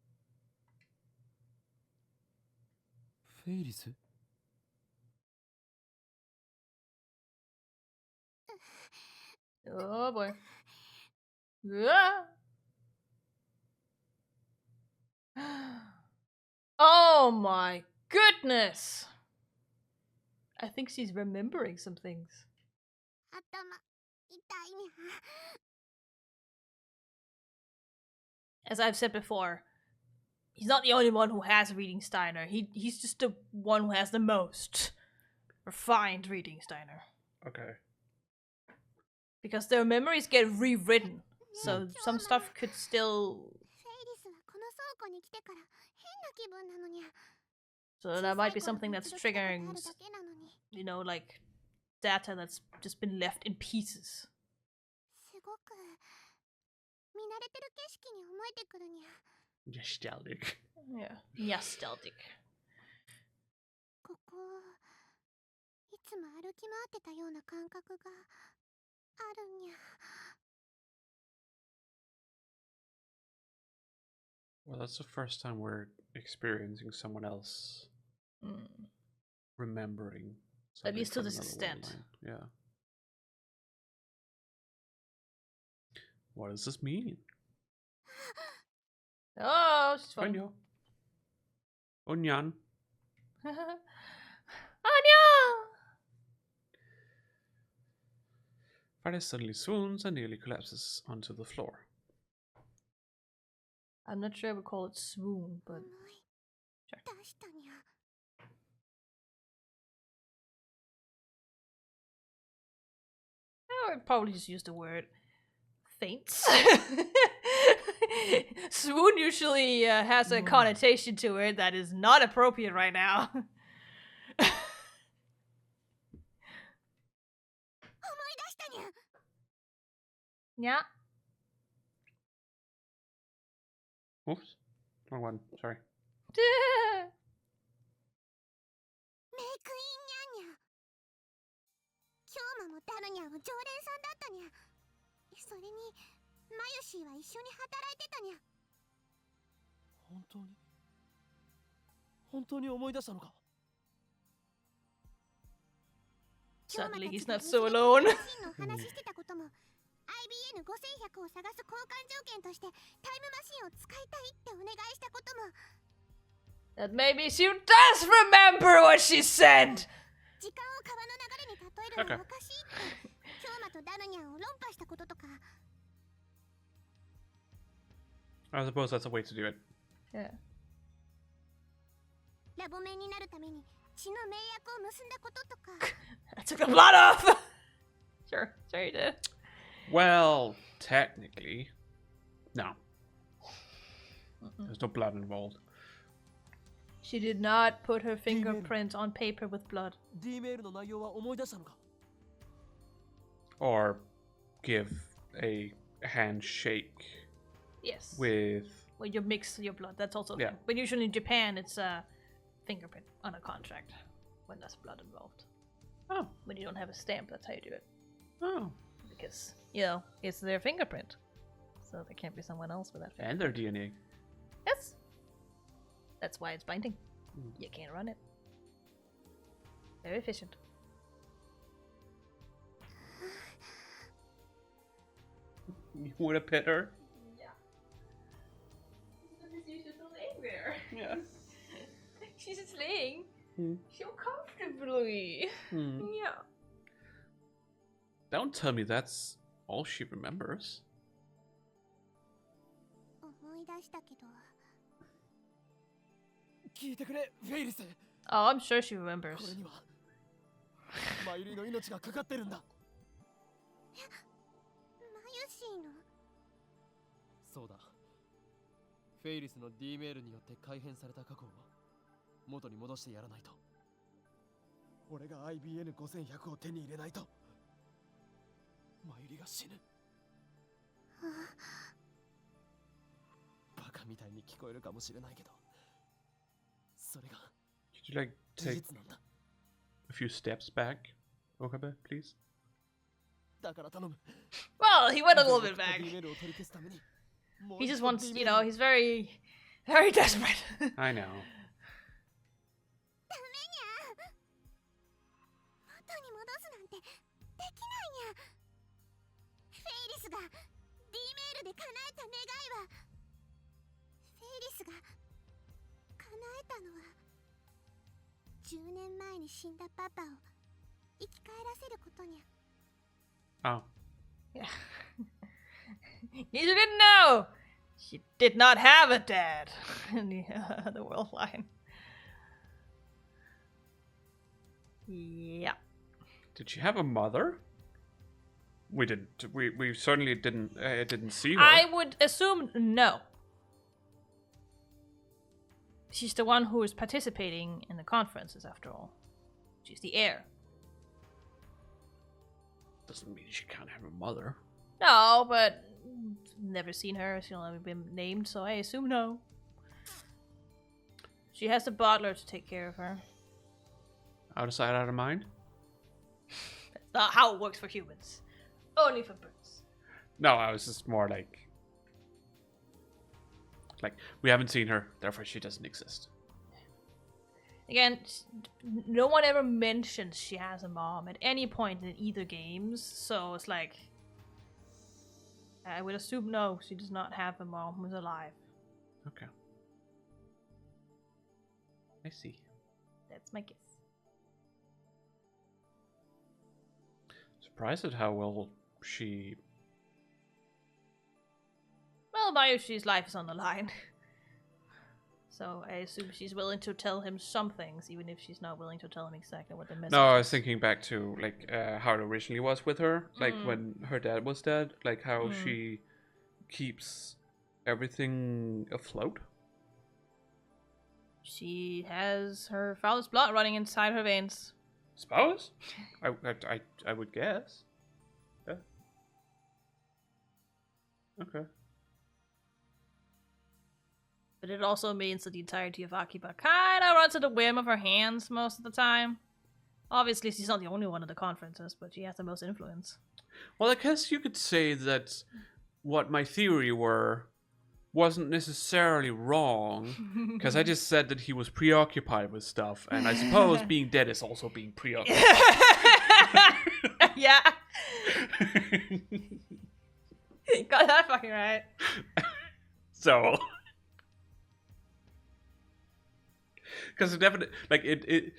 フェイリス Oh boy. Yeah. Oh my goodness! I think she's remembering some things. 頭痛いにゃ As I've said before, he's not the only one who has reading Steiner. He's just the one who has the most refined reading Steiner. Okay. Because their memories get rewritten, so some stuff could still. フェイリスはこの倉庫に来てから変な気分なのにゃ So that might be something that's triggering, you know, like data that's just been left in pieces. すごく見慣れてる景色に思えてくるにゃ Nostalgic. Yeah, nostalgic. ここいつも歩き回ってたような感覚があるにゃ Well, that's the first time we're experiencing someone else remembering. At least to something this from another extent. world line. Yeah. What does this mean? Oh, she's fun. Konyo. Onyan. Anya! Faris suddenly swoons and nearly collapses onto the floor. I'm not sure I would call it swoon, but 重い Sure. 出したにゃ I would probably just use the word faints. Swoon usually has a connotation to it that is not appropriate right now. 思い出したにゃ Yeah. Oops. Wrong one. Sorry. メイクインニャンニャ京馬もダルニャンは常連さんだったにゃそれにマユシーは一緒に働いてたにゃ本当に思い出したのか Suddenly he's not so alone. の話してたことも IBN5100 を探す交換条件としてタイムマシンを使いたいってお願いしたことも That maybe she does remember what she said. 時間を川の流れに例えるのはおかしいって京馬とダルニャンを論破したこととか I suppose that's a way to do it. Yeah. ラボメンになるために血の盟約を結んだこととか I took the blood off. Sure, you did. Well, technically, no. There's no blood involved. She did not put her fingerprint on paper with blood. D メールの内容は思い出したのか Or give a handshake Yes. with. Well, you mix your blood. That's also. Yeah. But usually in Japan, it's a fingerprint on a contract when there's blood involved. Oh. When you don't have a stamp, that's how you do it. Oh. Because, you know, it's their fingerprint. So there can't be someone else with that And fingerprint. their DNA. Yes. That's why it's binding. You can't run it. Very efficient. You would have pit her? Yeah. She's just laying there. Yeah. She's just laying Hmm. so comfortably. Hmm. Yeah. Don't tell me that's all she remembers. 思い出したけど聞いてくれフェイリス Oh, I'm sure she こ remembers. れにはマユリの命がかかってるんだマユシーのそうだ。フェイリスの D メールによって改変された過去を元に戻してやらないと。俺が IBN5100 を手に入れないと。マユリが死ぬ。バカみたいに聞こえるかもしれないけど、それが Could you like 事 take 実なんだ。 a few steps back, Okabe, please? だから頼む。 Well, he went a little bit 僕と back. D メールを取り消すために。もう He 一 just 度 wants, D メ you ールを know, he's very, very desperate. I know. 元に戻すなんてできないにゃ。フェイリスが D メールで叶えた願いは、フェイリスが叶えたのは10年前に死んだパパを生き返らせることにゃ。 Oh. Yeah. You didn't know. She did not have a dad in the world line. Yeah. Did she have a mother? We didn't. We certainly didn't see her. I would assume no. She's the one who is participating in the conferences, after all. She's the heir. Doesn't mean she can't have a mother. No, but never seen her. She's only been named, so I assume no. She has the butler to take care of her. Out of sight, out of mind. That's not how it works for humans. Only for birds. No, I was just more like we haven't seen her, therefore she doesn't exist. Again, no one ever mentions she has a mom at any point in either games, so it's like, I would assume no, she does not have a mom who's alive. Okay. I see. That's my guess. Surprised at how well she... Well, Mayushi's life is on the line. So I assume she's willing to tell him some things, even if she's not willing to tell him exactly what the message No, I was is. thinking back to like how it originally was with her, like when her dad was dead, like how she keeps everything afloat. She has her father's blood running inside her veins. Suppose? I would guess. Yeah. Okay. But it also means that the entirety of Akiba kind of runs at the whim of her hands most of the time. Obviously, she's not the only one at the conferences, but she has the most influence. Well, I guess you could say that what my theory wasn't necessarily wrong, because I just said that he was preoccupied with stuff, and I suppose being dead is also being preoccupied. Yeah. Got that fucking right. So... Because it definitely, like, it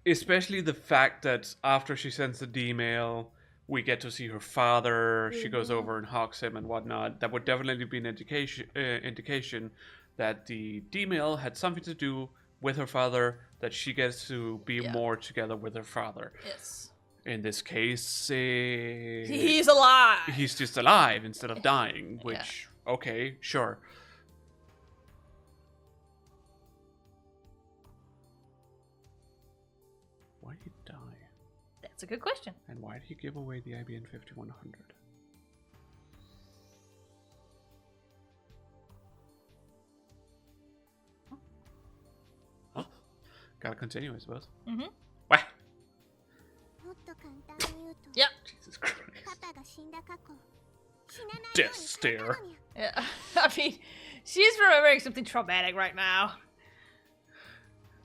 especially the fact that after she sends the D-mail, we get to see her father, she goes over and hugs him and whatnot, that would definitely be an indication that the D-mail had something to do with her father, that she gets to be more together with her father. Yes. In this case, He's alive! he's just alive instead of dying, which, okay, sure. Why did he die? That's a good question. And why did he give away the IBN 5100? Huh? Gotta continue, I suppose. Mm-hmm. Wah! もっと簡単に言うと、 Yep. Jesus Christ. パパが死んだ過去、死なないよ Death うに変えたの stare. にゃ。 Yeah. I mean, she's remembering something traumatic right now.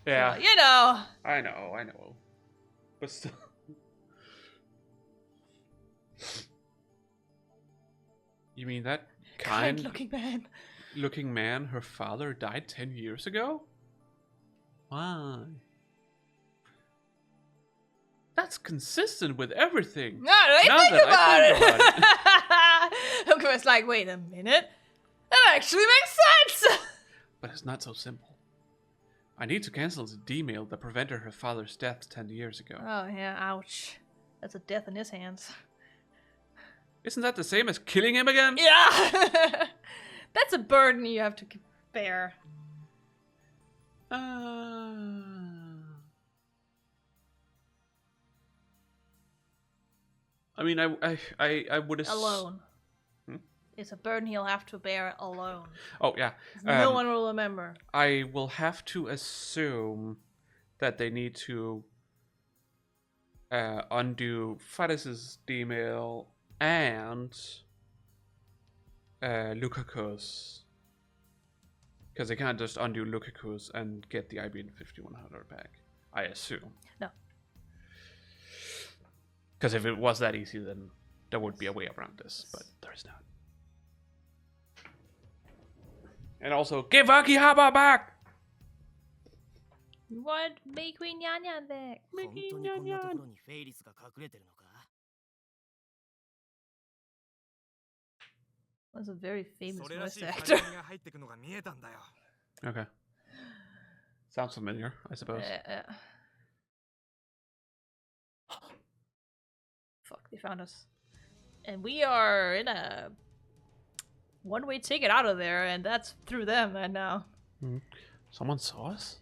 Yeah, So, you know. I know. But still. You mean that kind looking man, her father died 10 years ago? Why? That's consistent with everything. No, Now think that about I it. think about it. Okuma's like, wait a minute. That actually makes sense. But it's not so simple. I need to cancel the D-mail that prevented her father's death 10 years ago. Oh, yeah, ouch. That's a death in his hands. Isn't that the same as killing him again? Yeah! That's a burden you have to bear. I mean, I would Alone. It's a burden he'll have to bear alone. Oh, yeah. No one will remember. I will have to assume that they need to undo Faris's email and Lukaku's. Because they can't just undo Lukaku's and get the IBN 5100 back, I assume. No. Because if it was that easy, then there would be a way around this, but there is not. And also, give Akihaba back! What? Make Queen Yan Yan back. 本当にこんなところにフェイリスが隠れてるのか That's a very famous それらし voice い actor. 金が入ってくのが見えたんだよ。 Okay. Sounds familiar, I suppose. Fuck, they found us. And we are in a one-way ticket out of there, and that's through them and now. Someone saw us?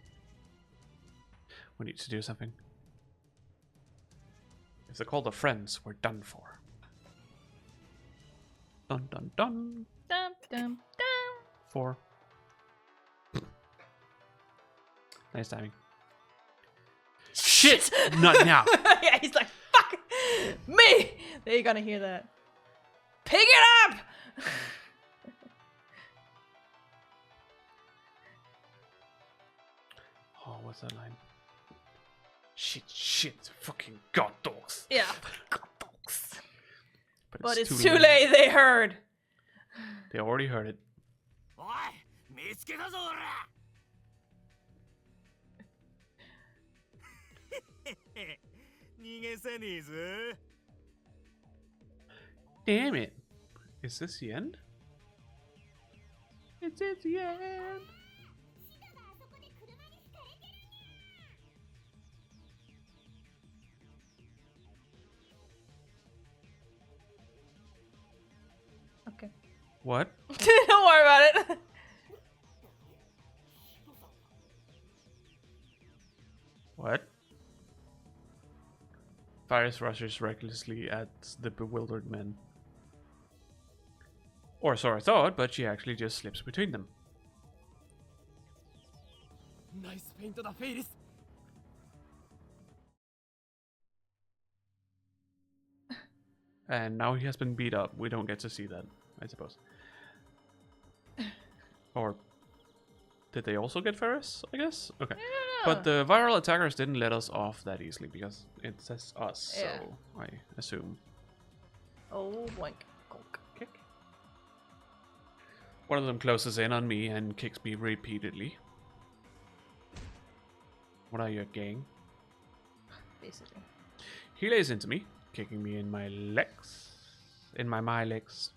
We need to do something. If they're called the friends, we're done for. Dun dun dun. Dum, dum, dum. 4. Nice timing. Shit! Not now! Yeah, he's like, fuck me! They're gonna hear that. Pick it up! Oh, what's that line? Shit, fucking god dogs. Yeah, god dogs. But it's too too late, they heard. They already heard it. おい、見つけたぞ俺ら。逃げせねえぞ。 Damn it. Is this the end? It's the end. Okay. What? Don't worry about it. What? Faris rushes recklessly at the bewildered men. Or so I thought, but she actually just slips between them. ナイスフェイントだフェイリス And now he has been beat up. We don't get to see that, I suppose. Or did they also get Faris, I guess? Okay. But the viral attackers didn't let us off that easily because it says us, Yeah. so I assume. Oh, boink. Gulk. Kick. One of them closes in on me and kicks me repeatedly. What are you, a gang? Basically. He lays into me, kicking me in my legs. In my legs.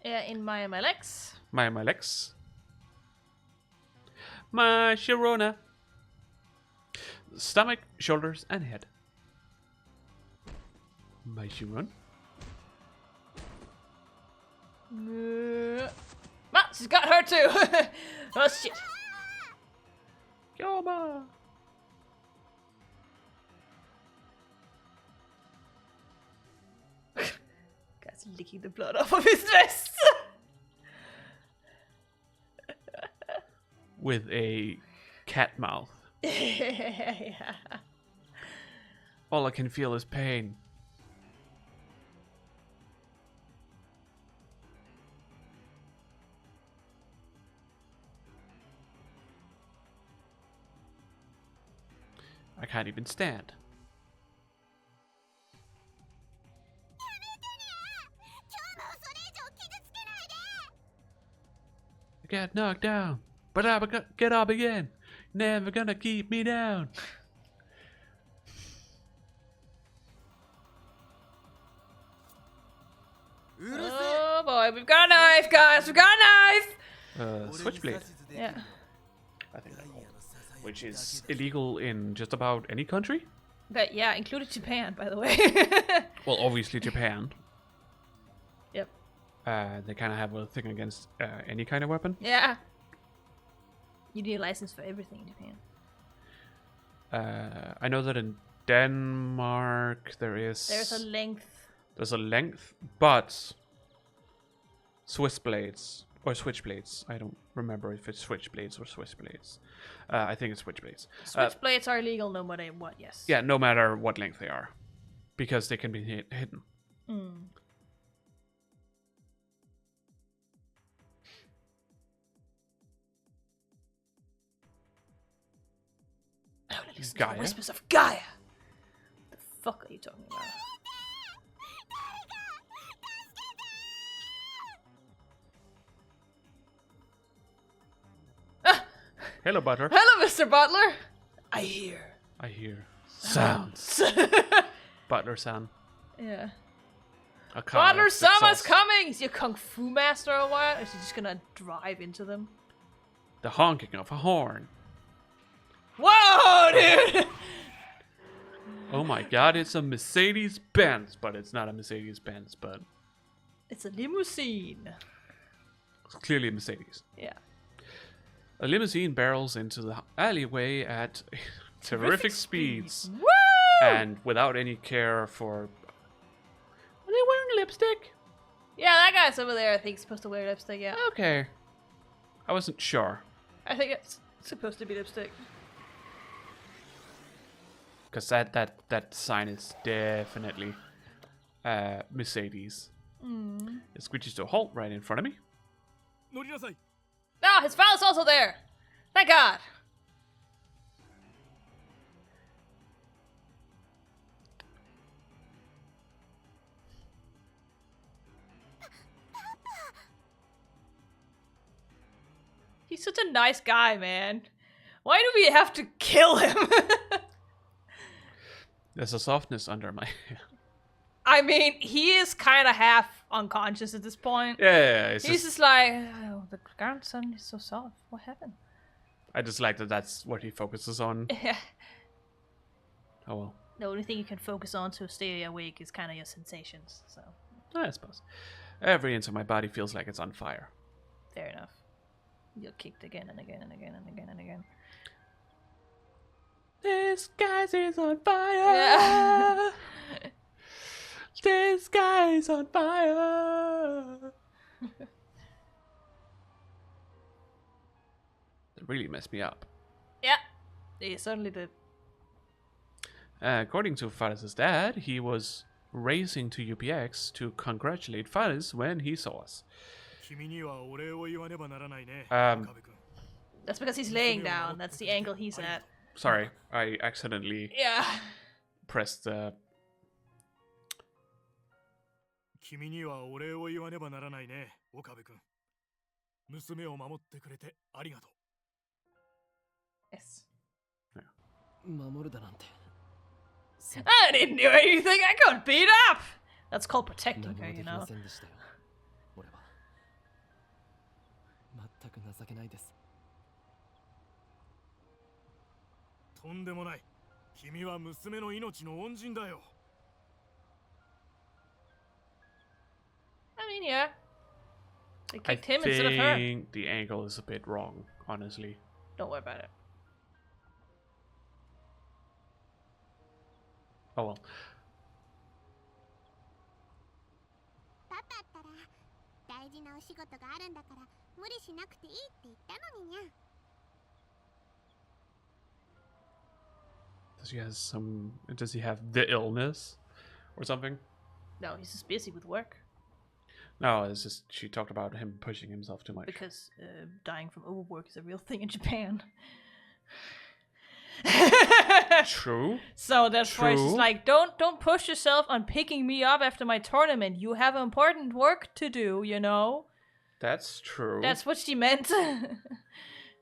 Yeah, in my legs. My legs. My Sharona. Stomach, shoulders, and head. My Sharon. Ah, she's got her too. Oh shit. Yoma. Guy's licking the blood off of his dress. With a cat mouth. Yeah. All I can feel is pain. I can't even stand. I got knocked down, but I get up again. Never gonna keep me down. Oh boy, we've got a knife, guys. We've got a knife. Switchblade, Yeah. I think that's called. Which is illegal in just about any country. But yeah, included Japan, by the way. Well, obviously Japan. They kind of have a thing against any kind of weapon. Yeah. You need a license for everything in Japan. I know that in Denmark there's There's a length. There's a length, but Swiss blades or switchblades. I don't remember if it's switchblades or Swiss blades. I think it's switchblades. Switchblades are illegal no matter what, yes. Yeah, no matter what length they are, because they can be hidden. Mm. I want to listen to the whispers of Gaia. What the fuck are you talking about? Hello, Butler. Hello, Mr. Butler. I hear Sounds. Butler-san. Yeah. A car Butler with Summer's sauce. coming! Is he a kung fu master or what? Or is he just gonna drive into them? The honking of a horn. Whoa, dude! Oh my god, it's a Mercedes-Benz, but it's not a Mercedes-Benz, but It's a limousine. it's clearly a Mercedes. Yeah. A limousine barrels into the alleyway at terrific speeds. Woo! And without any care for... Are they wearing lipstick? Yeah, that guy's over there I think supposed to wear lipstick, yeah. Okay. I wasn't sure. I think it's supposed to be lipstick. Because that sign is definitely Mercedes. It screeches to a halt right in front of me. 乗りなさい Ah, his father's also there! Thank God! He's such a nice guy, man. Why do we have to kill him? There's a softness under my... I mean, he is kind of half unconscious at this point. yeah, it's He's just like, oh, the grandson is so soft. What happened? I just like that that's what he focuses on. Yeah. Oh well. The only thing you can focus on to stay awake is kind of your sensations. So, I suppose. Every inch of my body feels like it's on fire. fair enough. You're kicked again and again and again and again and again. This guy's is on fire. Yeah. This guy's on fire. It really messed me up. Yeah, they certainly did. According to Faris' dad, he was racing to UPX to congratulate Faris when he saw us. 君にはお礼を言わねばならないね Um, 岡部君 That's because he's laying down. That's the angle he's at. Sorry, I accidentally Yeah. pressed the... 君にはお礼を言わねばならないね岡部君娘を守ってくれてありがと Yes. 守るだなんて I didn't do anything. I got beat up. That's called protecting 何も her, で you きま know. せんでしたよ俺は全く情けないですうとんでもない君は娘の命の恩人だよ I mean, yeah. They I kicked him instead of her. think the angle is a bit wrong, honestly. Don't worry about it. Oh well. パパったら大事なお仕事があるんだから無理しなくていいって言ったのににゃ Does he have the illness or something? No, he's just busy with work. No, it's just she talked about him pushing himself too much. Because dying from overwork is a real thing in Japan. True. So that's why she's True. like, don't push yourself on picking me up after my tournament. You have important work to do, you know? That's true. That's what she meant.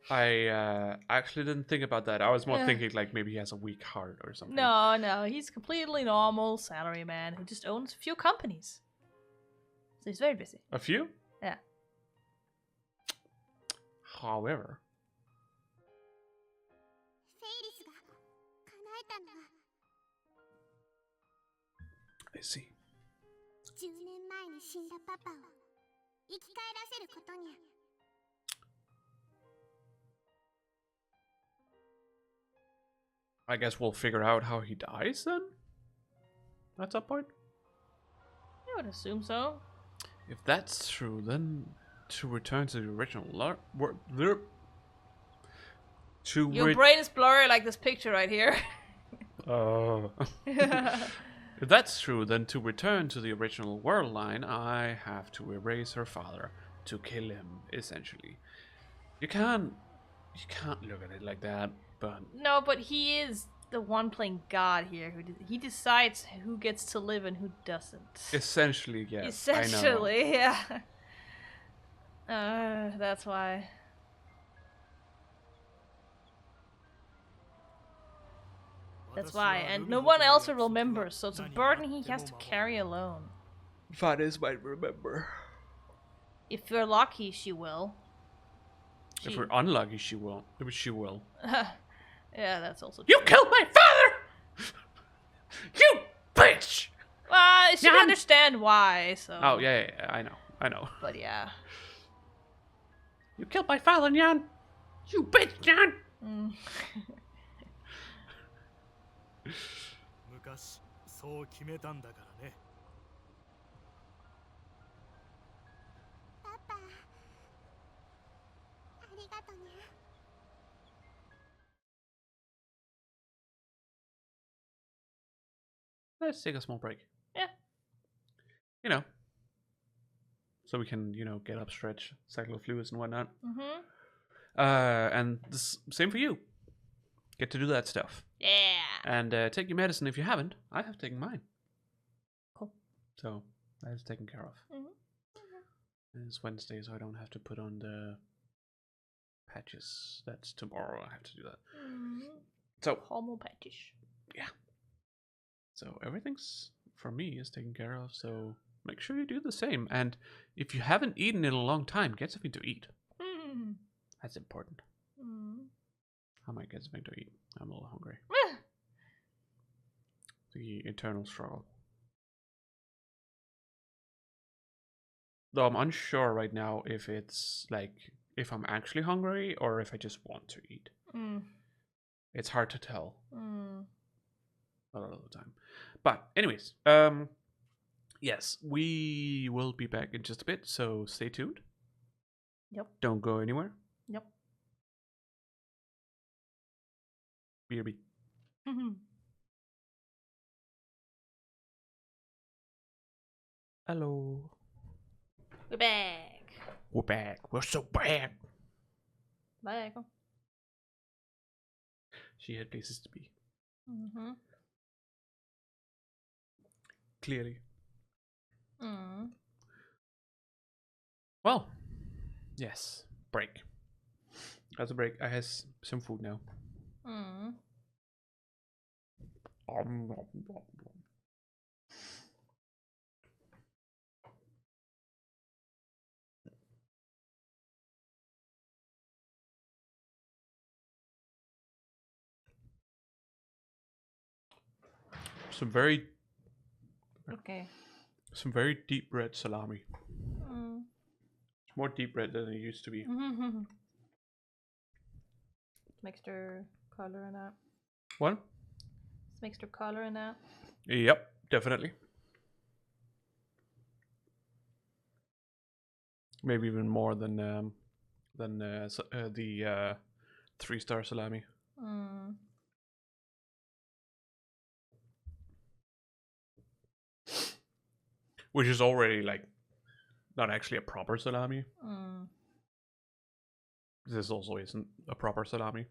I actually didn't think about that. I was more Yeah. thinking like maybe he has a weak heart or something. No, he's completely normal salaryman who just owns a few companies. So he's very busy. A few? Yeah. However. フェイリスが叶えたのは I see. 10年前に死んだパパを生き返らせることにゃ。 I guess we'll figure out how he dies then? At some point? I would assume so. If that's true, then to return to the original Your brain is blurry like this picture right here. If that's true, then to return to the original world line, I have to erase her father, to kill him, essentially. You can't look at it like that, but No, but he is the one playing God here. He decides who gets to live and who doesn't. essentially, yes. Essentially, yeah. That's why. That's why, and no one else will remember, so it's a burden he has to carry alone. Faris might remember. If you're lucky, she will. If we're unlucky, she won't. She will. Yeah, that's also true. You killed my father! You bitch! She can understand why, so... Oh, yeah, I know. But yeah. You killed my father, Nyan! You bitch, Nyan! 昔そう決めたんだからね。パパ、ありがとにゃ。 Let's take a small break. Yeah. You know. So we can, get up, stretch, cycle of fluids and whatnot. Mm-hmm. And same for you. Get to do that stuff. Yeah. And take your medicine if you haven't. I have taken mine. Cool. So that is taken care of. Mm-hmm. It's Wednesday, so I don't have to put on the patches. That's tomorrow. I have to do that. Mm-hmm. So Homo patches. yeah. So everything's for me is taken care of. So make sure you do the same. And if you haven't eaten in a long time, get something to eat. Mm. That's important. Mm. I might get something to eat. I'm a little hungry. The eternal struggle. Though I'm unsure right now if it's like if I'm actually hungry or if I just want to eat. Mm. It's hard to tell Mm. a lot of the time. But anyways, yes, we will be back in just a bit, so stay tuned. Yep. Don't go anywhere. Yep. BRB. Hello. We're back. We're back. We're so back. Bye, Aqua. She had places to be. Mm-hmm. Clearly. Mm. Well, yes. Break. That's a break. I have some food now. Mm. Some very deep red salami. Mm. It's more deep red than it used to be. Mm-hmm. Mixture color in that. What? Mixture color in that. Yep, definitely. Maybe even more than the 3-star salami. Mm. Which is already like not actually a proper salami. Mm. This also isn't a proper salami.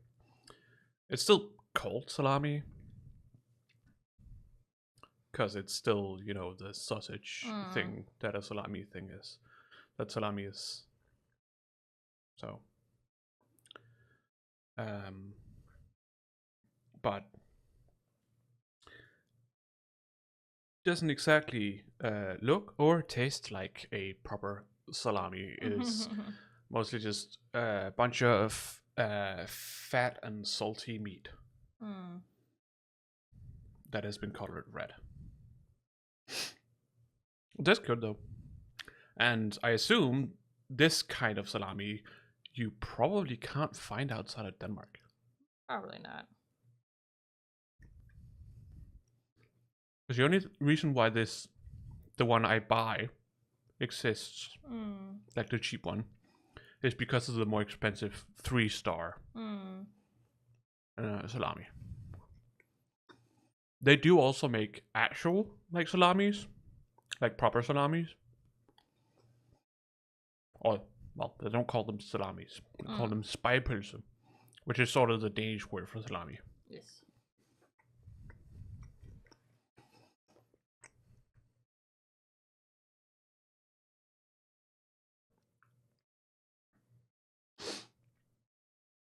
It's still called salami. Because it's still, the sausage thing that a salami thing is. That salami is. So. But. Doesn't exactly look or taste like a proper salami. Is mostly just a bunch of fat and salty meat that has been colored red. That's good though. And I assume this kind of salami you probably can't find outside of Denmark. Probably not. Because the only reason why the one I buy, exists, like the cheap one, is because of the more expensive 3-star salami. They do also make actual like salamis, like proper salamis. Or, well, they don't call them salamis. They call them spejpølse, which is sort of the Danish word for salami. Yes.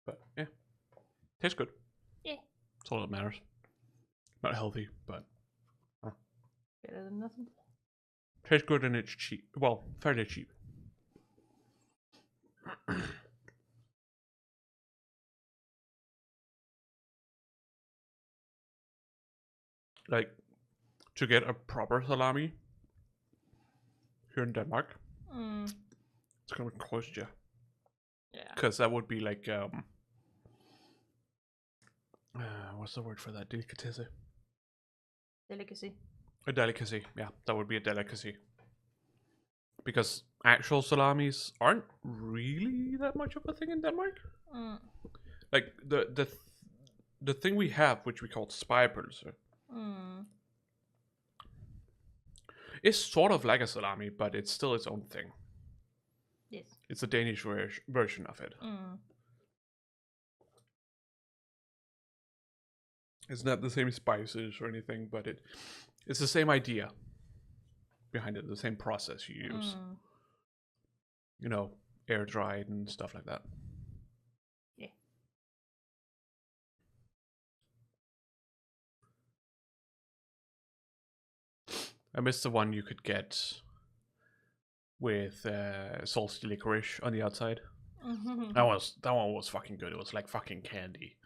But yeah, tastes good. Yeah. That's all that matters. Not healthy, but Better than nothing. tastes good and it's cheap. Well, fairly cheap. Like, to get a proper salami here in Denmark, it's gonna cost you. Yeah. Because that would be like, what's the word for that? Delicatessen? Delicacy. A delicacy, yeah, that would be a delicacy. Because actual salamis aren't really that much of a thing in Denmark. Like the thing we have, which we call spejpølse, is sort of like a salami, but it's still its own thing. Yes. It's a Danish version of it. It's not the same spices or anything, but it's the same idea behind it, the same process you use. You know, air dried and stuff like that. Yeah. I missed the one you could get with salty licorice on the outside. That one was fucking good. It was like fucking candy.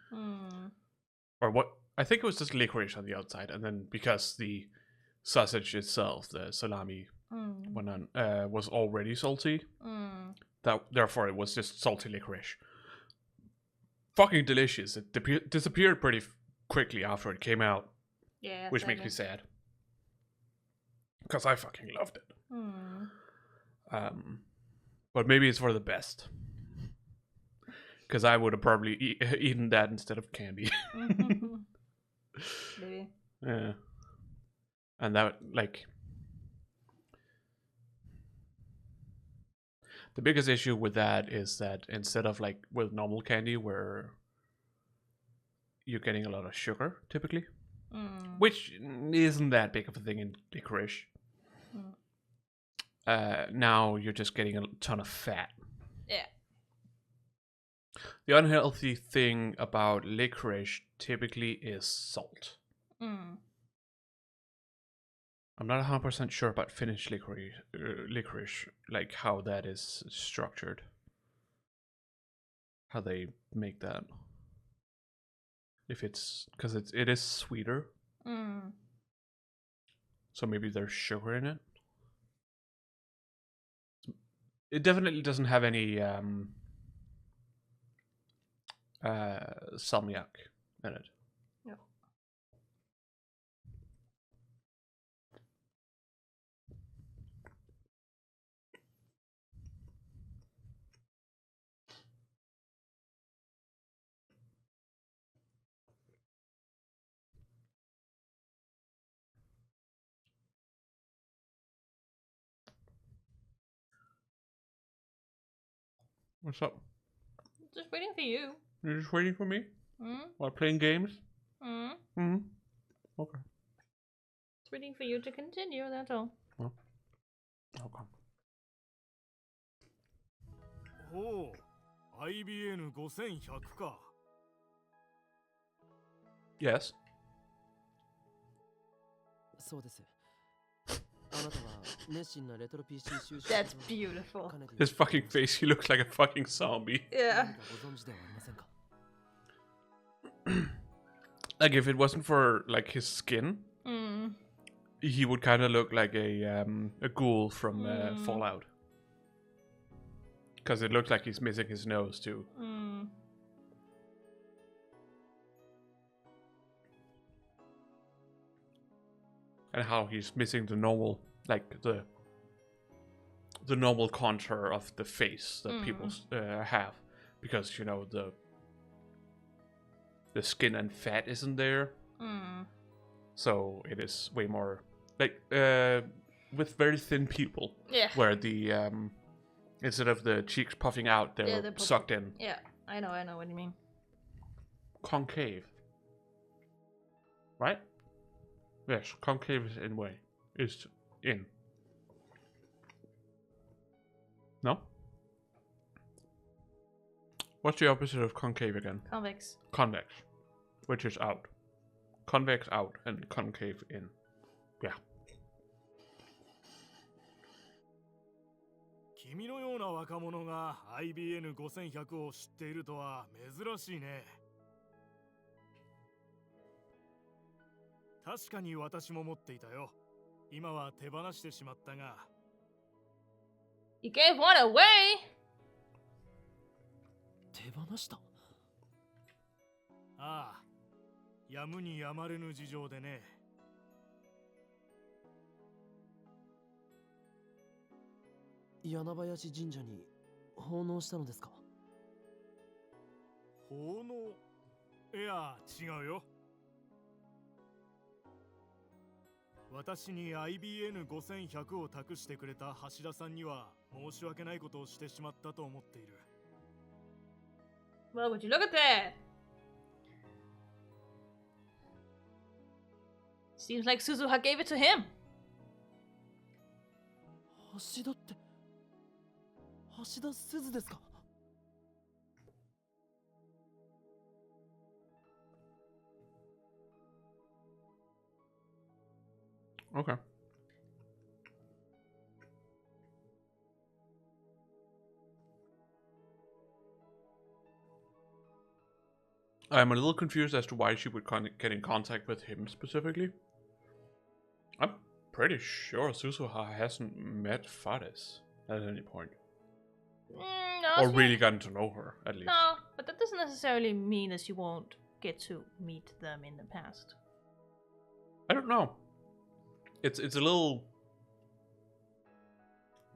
Or what? I think it was just licorice on the outside, and then because the sausage itself, the salami, was already salty, therefore it was just salty licorice. Fucking delicious. It disappeared pretty quickly after it came out, Yeah. which makes me sad. Because I fucking loved it. But maybe it's for the best. Because I would have probably eaten that instead of candy. Maybe. Yeah. And that, like... The biggest issue with that is that instead of, like, with normal candy where you're getting a lot of sugar, typically. Which isn't that big of a thing in licorice. Now you're just getting a ton of fat. Yeah. The unhealthy thing about licorice typically is salt. I'm not 100% sure about Finnish licorice, like how that is structured. How they make that. If it's, because it is sweeter. So maybe there's sugar in it. It definitely doesn't have any salmiak in it. No. What's up? Just waiting for you. You're just waiting for me? While playing games? Okay. Just waiting for you to continue, that's all. Well, okay. ほう IBN5100 か Yes. そうです。あなたは熱心なレトロ PC 収集 That's beautiful. His fucking face, he looks like a fucking zombie. Yeah. ご存知ではありませんか Like if it wasn't for like his skin, he would kind of look like a ghoul from Fallout. Because it looks like he's missing his nose too. Mm. And how he's missing the normal, like the normal contour of the face that people have, because you know the skin and fat isn't there. So it is way more like with very thin people. Yeah. Where the instead of the cheeks puffing out, they're sucked in. Yeah, I know what you mean. Concave. Right? Yes, concave is in way. Is in. No? What's the opposite of concave again? Convex. Convex. Which is out. Convex out and concave in. Yeah. 君のような若者が IBN5100 を知っているとは珍しいね。確かに私も持っていたよ。今は手放してしまったが。You gave one away! 手放した。ああ、やむにやまれぬ事情でね。柳林神社に奉納したのですか？奉納？いや、違うよ。私に IBN5100 を託してくれた橋田さんには申し訳ないことをしてしまったと思っている。Well, would you look at that? Seems like Suzuha gave it to him. 橋田って橋田鈴ですかOkay. I'm a little confused as to why she would get in contact with him specifically. I'm pretty sure Suzuha hasn't met Faris at any point. No, Or really gotten to know her, at least. No, but that doesn't necessarily mean that you won't get to meet them in the past. I don't know. It's a little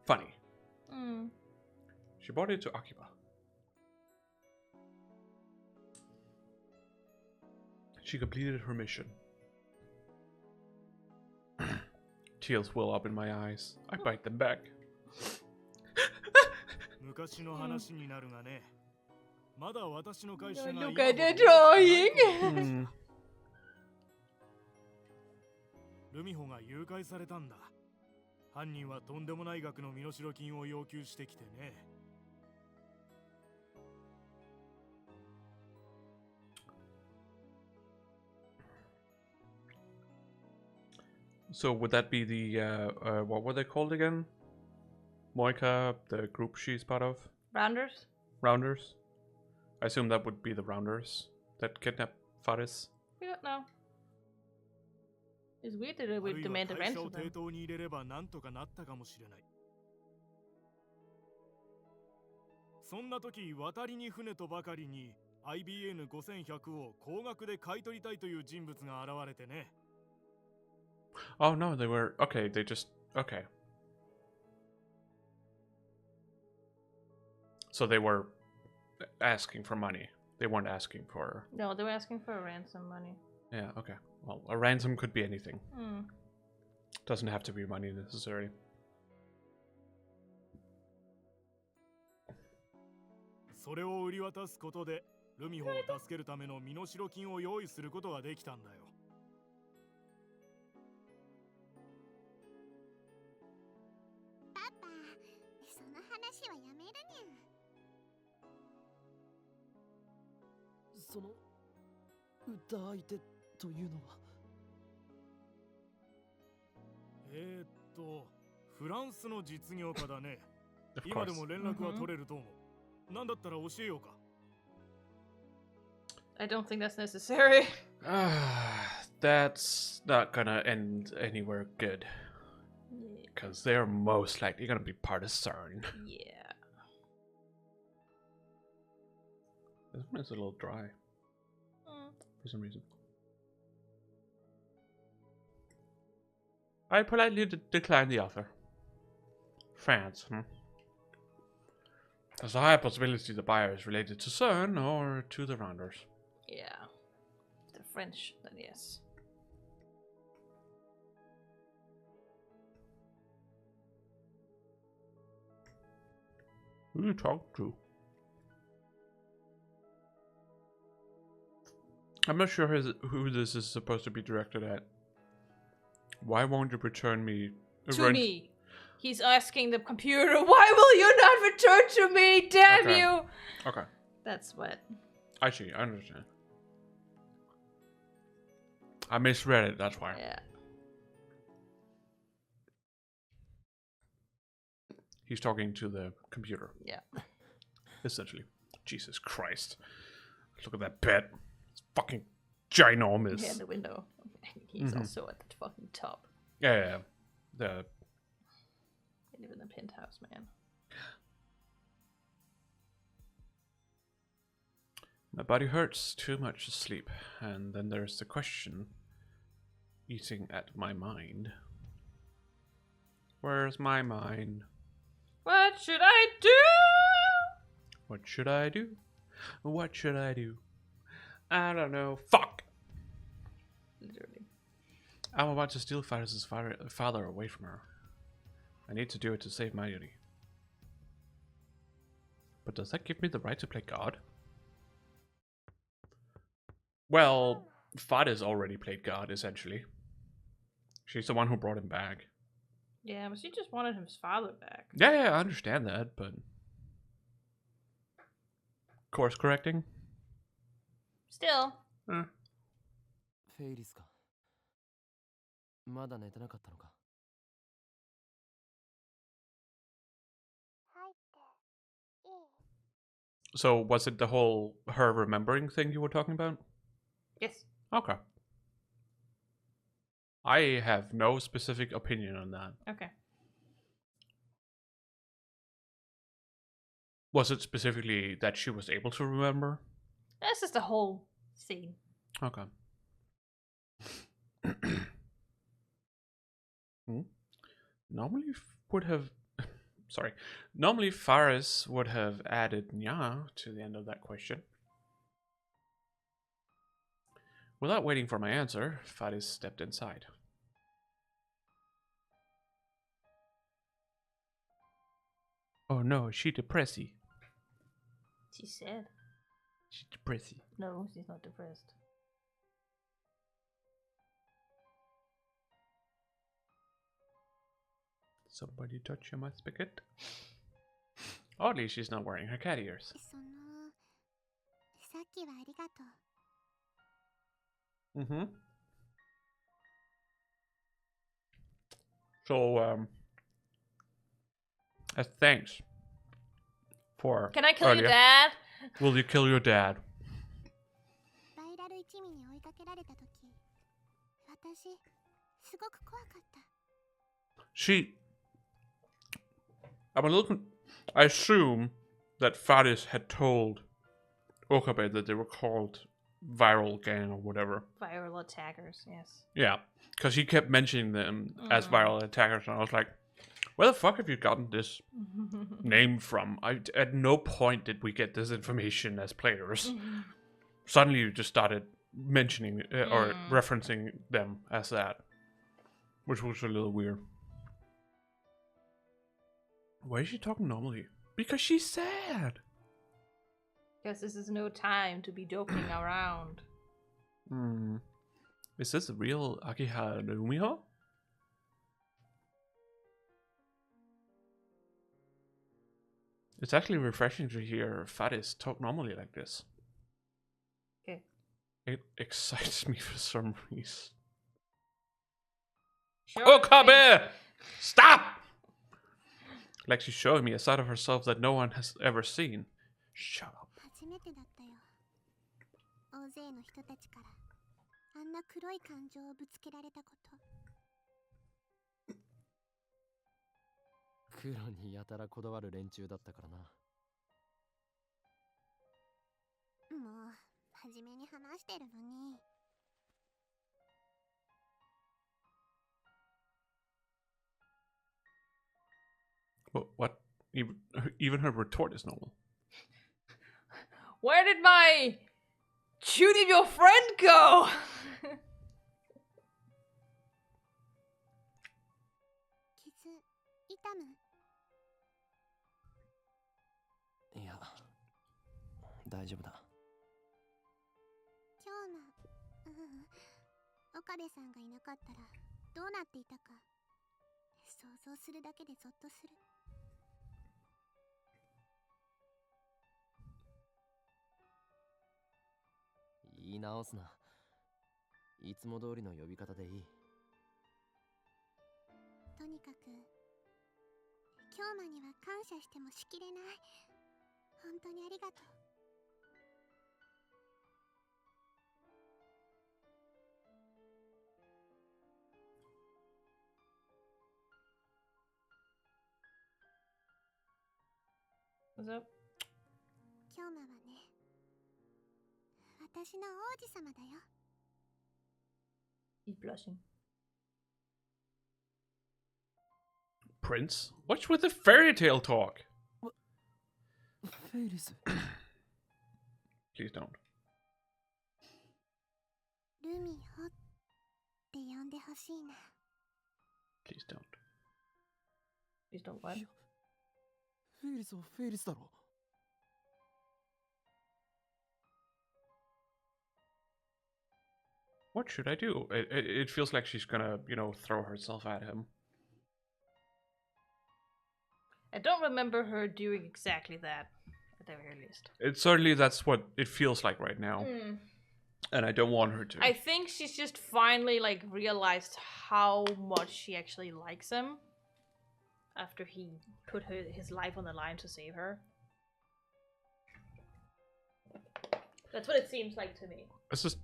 funny. She brought it to Akiba. She completed her mission. Tears well up in my eyes. I bite them back. 昔の話になるがね。まだ私の会社が Look at the drawing! ルミホが誘拐されたんだ。犯人はとんでもない額の身代金を要求してきてね。So would that be the what were they called again? Moika, the group she's part of? Rounders? Rounders? I assume that would be the Rounders that kidnapped Faris. We don't know. It's weird that they would demand a ransom. 抵当に入れればなんとかなったかもしれない。そんな時、渡りに船とばかりに IBN5100 を高額で買い取りたいという人物が現れてね。Oh no, they were okay. They just okay. So they were asking for money. They weren't asking for. No, they were asking for a ransom money. Yeah. Okay. Well, a ransom could be anything. Doesn't have to be money necessarily. それを売り渡すことでルミホを助けるための身代金を用意することができたんだよ。パパ、その話はやめるにゃ。その歌相手というのはフランスの実業家だね。 Of 今で course. も連絡は取れると思う。なんだったら教えようか。I don't think that's necessary. That's not gonna end anywhere good. Because they're most likely gonna be part of CERN. Yeah. This one is a little dry for some reason. I politely decline the offer. France, There's a high possibility the buyer is related to CERN or to the Rounders. Yeah. The French, then yes. Who are you talking to? I'm not sure who this is supposed to be directed at. Why won't you return me? To me. He's asking the computer, why will you not return to me? Damn you! Okay. That's what. I see. I understand. I misread it. That's why. Yeah. He's talking to the computer. Yeah. Essentially. Jesus Christ. Look at that bed. It's fucking ginormous. Yeah, in the window. He's also at the fucking top. Yeah. The... They live in the penthouse, man. My body hurts too much to sleep. And then there's the question eating at my mind. Where's my mind? What should I do? What should I do? What should I do? I don't know. Fuck! Literally. I'm about to steal Faris' father away from her. I need to do it to save my duty. But does that give me the right to play God? Well, Faris already played God, essentially. She's the one who brought him back. Yeah, but she just wanted his father back. Yeah, I understand that, but... Course correcting? Still. フェイリスか。まだ寝てなかったのか。So, was it the whole her remembering thing you were talking about? Yes. Okay. I have no specific opinion on that. Okay. Was it specifically that she was able to remember? That's just the whole scene. Okay. Normally would have... Sorry. Normally Faris would have added Nya to the end of that question. Without waiting for my answer, Faris stepped inside. Oh no, she depressy. She's sad. She depressy. No, she's not depressed. Somebody touch my spigot? Oddly, she's not wearing her cat ears. さっきはありがとう。 Mm-hmm. So, as thanks for Can I kill earlier. your dad? Will you kill your dad? バイラル一味に追いかけられた時、私すごく怖かった。 I assume that Faris had told Okabe that they were called Viral Gang or whatever. Viral attackers, yes. Yeah, because he kept mentioning them as viral attackers, and I was like, where the fuck have you gotten this name from? At no point did we get this information as players. Suddenly you just started mentioning or referencing them as that, which was a little weird. Why is she talking normally? Because she's sad. Because this is no time to be joking around. Is this the real Akiha Numiho? It's actually refreshing to hear Faris talk normally like this. Okay. It excites me for some reason. Sure Okabe! Stop! Like she's showing me a side of herself that no one has ever seen. Shut up. 初めてだったよ。大勢の人たちからあんな黒い感情をぶつけられたこと。黒にやたらこだわる連中だったからな。う初めに話してるのに。What? Even her retort is normal. Where did my shooting your friend go? 傷痛む？いや、大丈夫だ。今日の、岡部さんがいなかったらどうなっていたか想像するだけでゾッとする。言い直すな。いつも通りの呼び方でいい。とにかく京馬には感謝してもしきれない。本当にありがとう。What's up? 京馬はね、私の王子様だよ。He's blushing. Prince? What's with the fairy tale talk? フェイリス。Please don't. ルミホって呼んでほしいな。Please don't. Please don't what? フェイリスはフェイリスだろ。What should I do? It feels like she's gonna, throw herself at him. I don't remember her doing exactly that, at the very least. Certainly that's what it feels like right now. And I don't want her to. I think she's just finally, realized how much she actually likes him. After he put his life on the line to save her. That's what it seems like to me. It's just...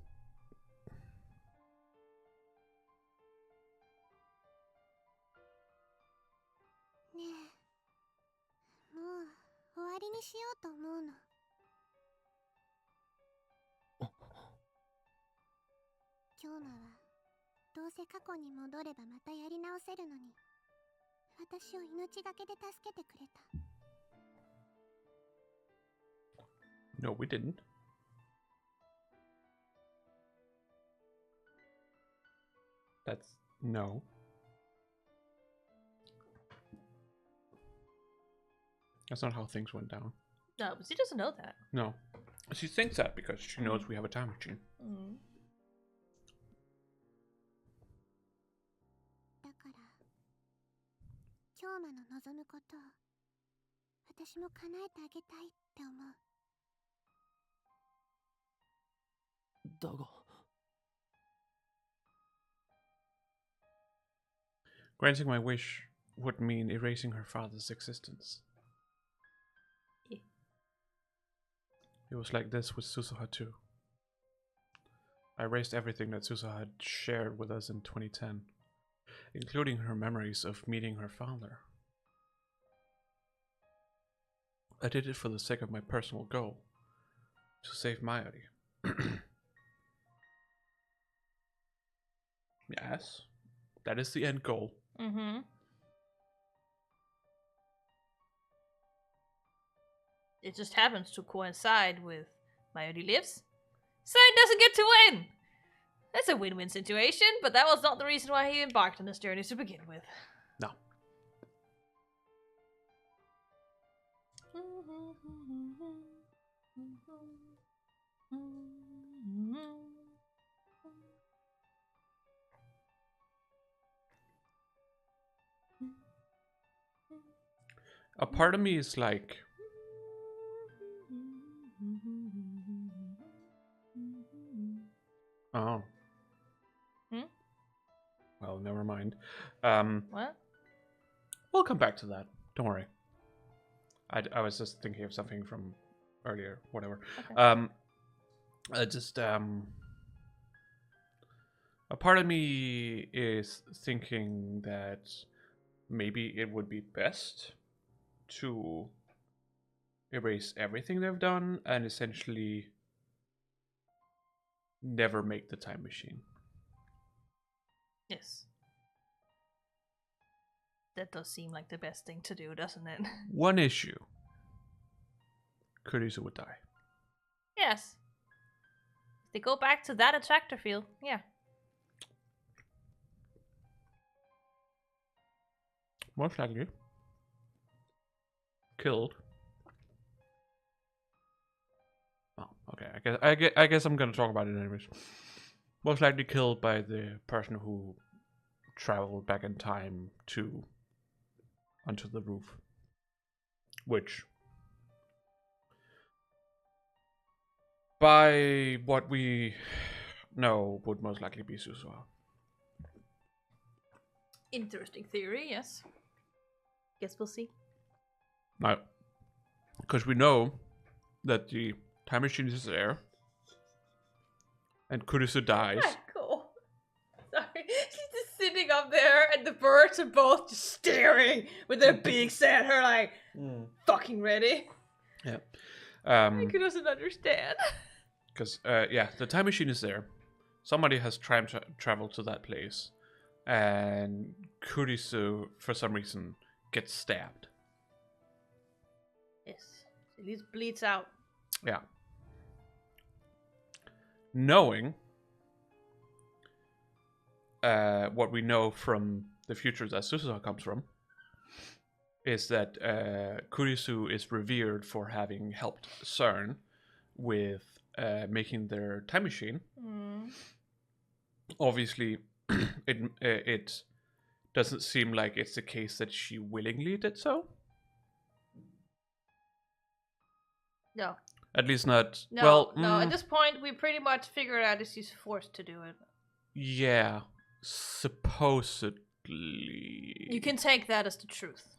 ねえ、もう終わりにしようと思うの。京馬はどうせ過去に戻ればまたやり直せるのに、私を命がけで助けてくれた。No, we didn't. That's... no. That's not how things went down. No, but she doesn't know that. No. She thinks that because she knows we have a time machine. だから京馬の望むことを私も叶えてあげたいって思う。だが。Granting my wish would mean erasing her father's existence. Yeah. It was like this with Suzuha too. I erased everything that Suzuha had shared with us in 2010, including her memories of meeting her father. I did it for the sake of my personal goal, to save Mayuri. Yes, that is the end goal. Mm-hmm. It just happens to coincide with Mayuri lives, so it doesn't get to win. That's a win-win situation, but that was not the reason why he embarked on this journey to begin with. No. A part of me is like... Oh. Well, never mind. What? We'll come back to that. Don't worry. I was just thinking of something from earlier. Whatever. Okay. A part of me is thinking that maybe it would be best to erase everything they've done and essentially never make the time machine. Yes. That does seem like the best thing to do, doesn't it? One issue. Kurisu would die. Yes. If they go back to that attractor field, yeah. Most likely. Killed. Oh, okay. I guess I'm gonna talk about it anyways. Most likely killed by the person who traveled back in time onto the roof, which, by what we know, would most likely be Susua. Interesting theory, yes. Guess we'll see. No, because we know that the time machine is there, and Kurisu dies. Ah, cool. Sorry, she's just sitting up there, and the birds are both just staring with their beaks at her, like fucking ready. Yeah. I doesn't understand. Because yeah, the time machine is there. Somebody has traveled to that place, and Kurisu, for some reason, gets stabbed. Yes, at least bleeds out. Yeah. Knowing what we know from the future that Suzuha comes from, is that Kurisu is revered for having helped CERN with making their time machine. Obviously, it doesn't seem like it's the case that she willingly did so. No. At least not. No, well, no. At this point, we pretty much figured out that she's forced to do it. Yeah, supposedly. You can take that as the truth.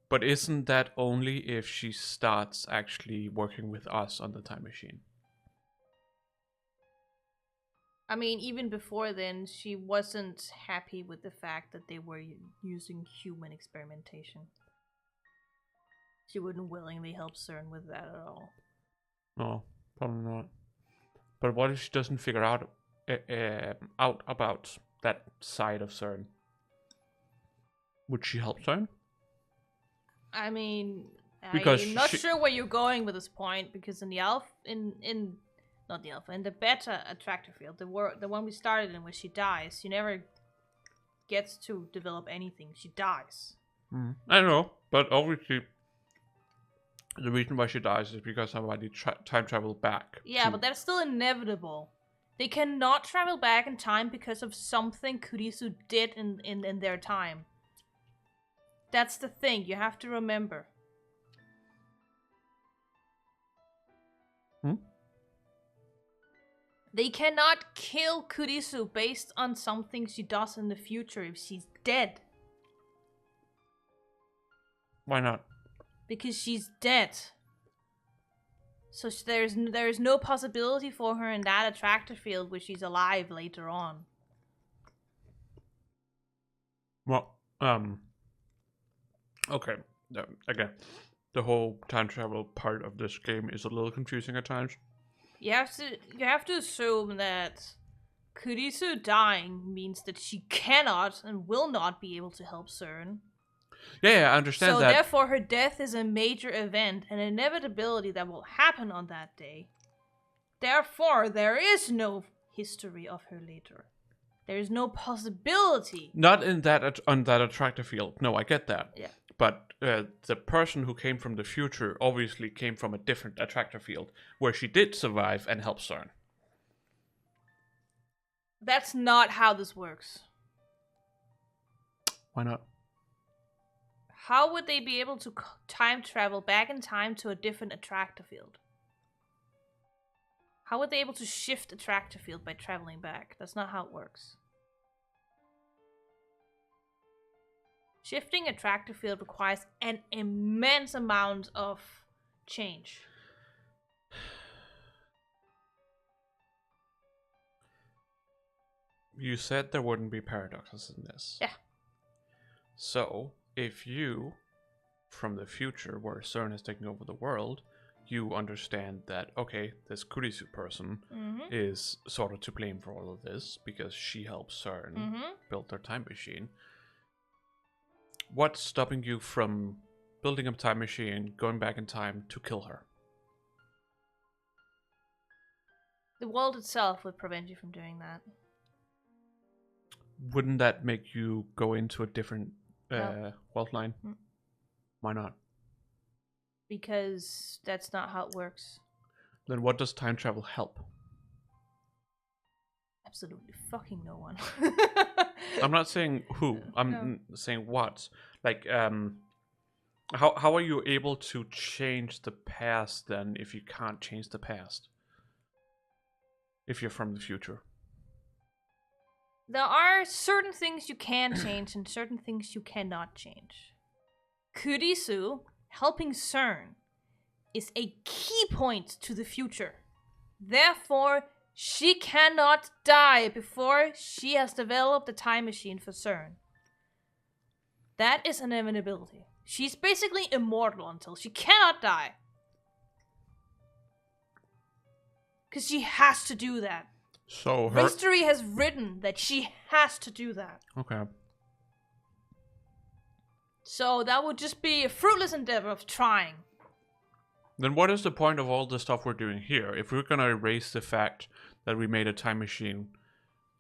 But isn't that only if she starts actually working with us on the time machine? I mean, even before then, she wasn't happy with the fact that they were using human experimentation. She wouldn't willingly help CERN with that at all. No, probably not. But what if she doesn't figure out about that side of CERN? Would she help CERN? I mean, Because I'm not sure where you're going with this point, because in the in the beta attractor field, the one we started in, where she dies, she never gets to develop anything. She dies. I don't know, but obviously the reason why she dies is because somebody time traveled back. Yeah, but that's still inevitable. They cannot travel back in time because of something Kurisu did in their time. That's the thing you have to remember. They cannot kill Kurisu based on something she does in the future if she's dead. Why not? Because she's dead. So there's no possibility for her in that attractor field where she's alive later on. Well, okay. Again, the whole time travel part of this game is a little confusing at times. You have to assume that Kurisu dying means that she cannot and will not be able to help CERN. Yeah, I understand that. So therefore her death is a major event, an inevitability that will happen on that day. Therefore, there is no history of her later. There is no possibility. Not in that on that attractor field. No, I get that. Yeah. But the person who came from the future obviously came from a different attractor field where she did survive and help CERN. That's not how this works. Why not? How would they be able to time travel back in time to a different attractor field? How would they be able to shift attractor field by traveling back? That's not how it works. Shifting attractor field requires an immense amount of change. You said there wouldn't be paradoxes in this. Yeah. So, if you, from the future where CERN has taken over the world, you understand that, okay, this Kurisu person is sort of to blame for all of this because she helped CERN build their time machine. What's stopping you from building a time machine, going back in time to kill her? The world itself would prevent you from doing that. Wouldn't that make you go into a different No. world line? Why not? Because that's not how it works. Then what does time travel help? Absolutely fucking no one. I'm not saying who. I'm saying what. Like, how are you able to change the past then if you can't change the past? If you're from the future. There are certain things you can change and certain things you cannot change. Kurisu helping CERN is a key point to the future. Therefore, she cannot die before she has developed a time machine for CERN. That is an inevitability. She's basically immortal until she cannot die. Because she has to do that. So her... History has written that she has to do that. Okay. So that would just be a fruitless endeavor of trying. Then what is the point of all the stuff we're doing here? If we're gonna erase the fact that we made a time machine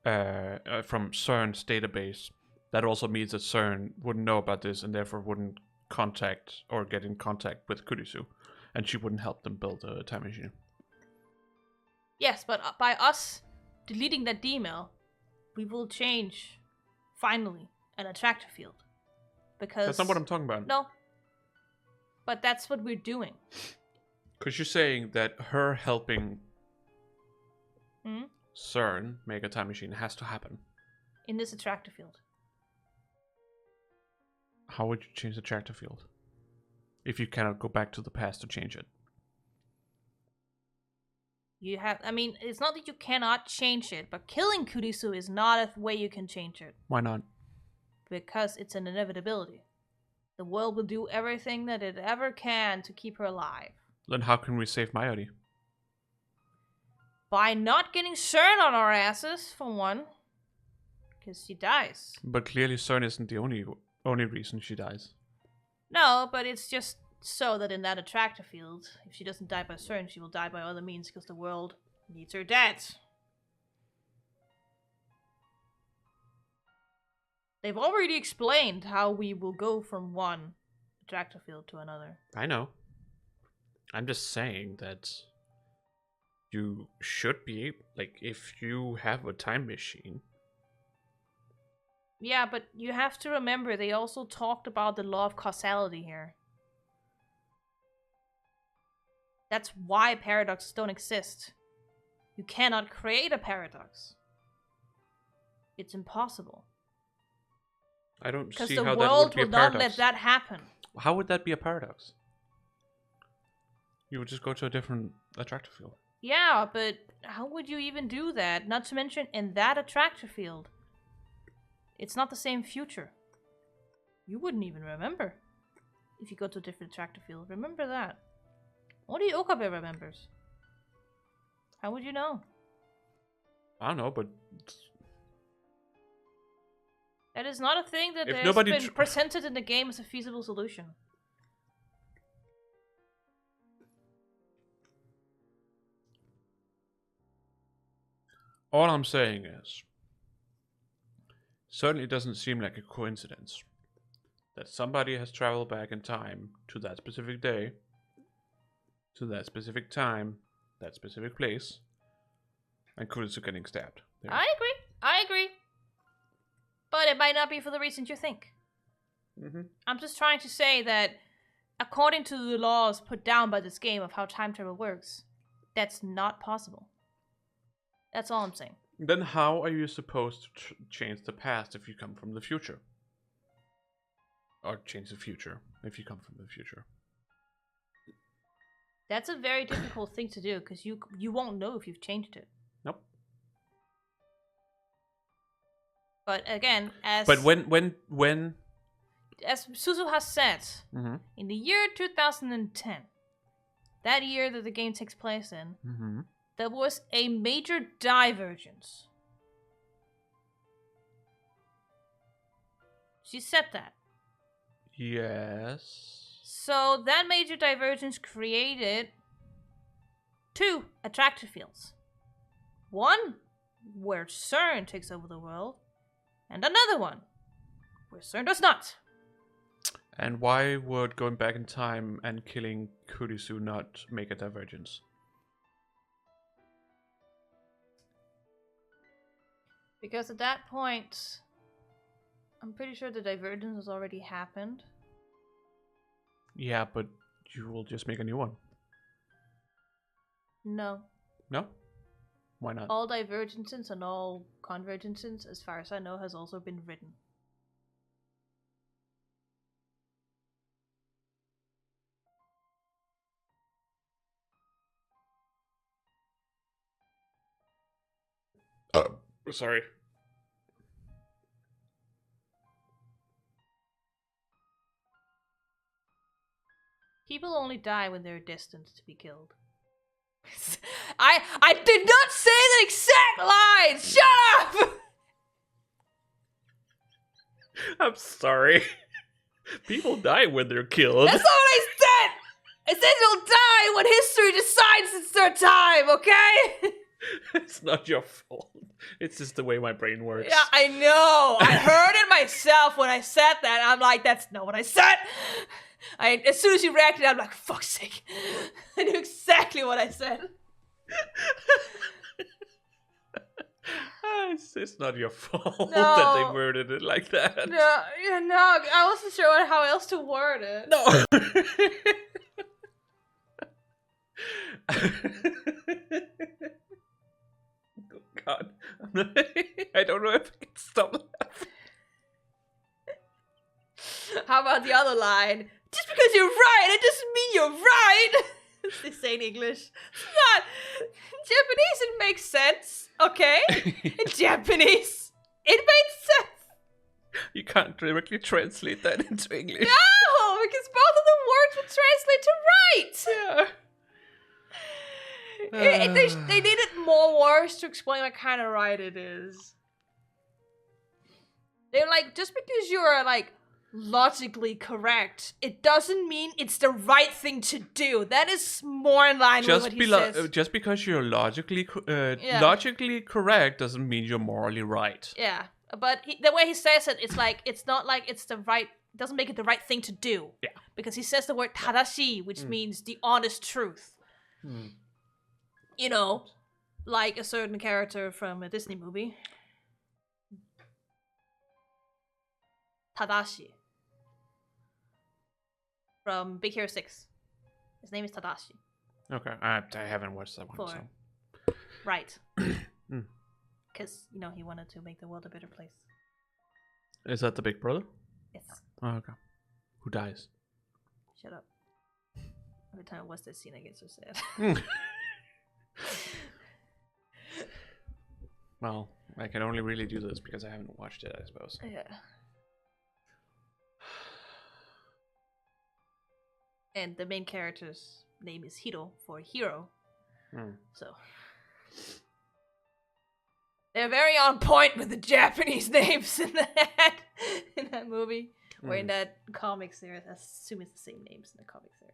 from CERN's database, that also means that CERN wouldn't know about this and therefore wouldn't contact or get in contact with Kurisu, and she wouldn't help them build a time machine. Yes, but by us deleting that email, we will change, finally, an attractor field. Because... That's not what I'm talking about. No. But that's what we're doing. Because you're saying that her helping CERN make a time machine has to happen. In this attractor field. How would you change the attractor field? If you cannot go back to the past to change it. You have... I mean, it's not that you cannot change it, but killing Kurisu is not a way you can change it. Why not? Because it's an inevitability. The world will do everything that it ever can to keep her alive. Then how can we save Mayuri? By not getting CERN on our asses, for one. Because she dies. But clearly CERN isn't the only reason she dies. No, but it's just so that in that attractor field, if she doesn't die by CERN, she will die by other means because the world needs her dead. They've already explained how we will go from one attractor field to another. I know. I'm just saying that you should be, like, if you have a time machine. Yeah, but you have to remember they also talked about the law of causality here. That's why paradoxes don't exist. You cannot create a paradox. It's impossible. I don't Because see the how that would world be a will paradox. not let that happen. How would that be a paradox? You would just go to a different attractor field. Yeah, but how would you even do that? Not to mention, in that attractor field, it's not the same future. You wouldn't even remember if you go to a different attractor field. Remember that. Only Okabe remembers. How would you know? I don't know, but... That is not a thing that If has nobody been presented in the game as a feasible solution. All I'm saying is, certainly it doesn't seem like a coincidence that somebody has traveled back in time to that specific day, to that specific time, that specific place, and Kurisu getting stabbed. There. I agree. But it might not be for the reasons you think. I'm just trying to say that according to the laws put down by this game of how time travel works, that's not possible. That's all I'm saying. Then how are you supposed to change the past if you come from the future? Or change the future if you come from the future? That's a very difficult thing to do because you won't know if you've changed it. Nope. But again, as Suzu has said, in the year 2010, that year that the game takes place in, Mm-hmm. there was a major divergence. She said that. Yes. So that major divergence created 2 attractor fields. One where CERN takes over the world, and another one where CERN does not. And why would going back in time and killing Kurisu not make a divergence? Because at that point, I'm pretty sure the divergence has already happened. Yeah, but you will just make a new one. No. No? Why not? All divergences and all convergences, as far as I know, has also been written. Sorry. People only die when they're destined to be killed. I did not say the exact line! Shut up! I'm sorry. People die when they're killed. That's not what I said! I said you'll die when history decides it's their time, okay? It's not your fault. It's just the way my brain works. Yeah, I know. I heard it myself when I said that. I'm like, that's not what I said. As soon as you reacted, I'm like, fuck's sake. I knew exactly what I said. It's not your fault No. that they worded it like that. No, I wasn't sure how else to word it. No. Oh God. I don't know if I can stop laughing. How about the other line? Just because you're right, it doesn't mean you're right. This ain't English. It's not. Japanese, it makes sense. Okay? In Japanese, it makes sense. You can't directly translate that into English. No, because both of the words would translate to right. Yeah. They needed more words to explain what kind of right it is. They're like, just because you're like logically correct, it doesn't mean it's the right thing to do. That is more in line with what he says. Just because you're logically Yeah. logically correct doesn't mean you're morally right. Yeah, but the way he says it, it's like it's not like it's the right. Doesn't make it the right thing to do. Yeah. Because he says the word tadashi, which means the honest truth. You know, like a certain character from a Disney movie. Tadashi. From Big Hero 6. His name is Tadashi. Okay, I haven't watched that one. For- So. Right. Mm. Because, you know, he wanted to make the world a better place. Is that the big brother? Yes. Oh, okay. Who dies? Shut up. Every time I watch this scene, I get so sad. Well, I can only really do this because I haven't watched it, I suppose. Yeah. And the main character's name is Hiro for hero. So they're very on point with the Japanese names in that movie. Or in that comic series. I assume it's the same names in the comic series.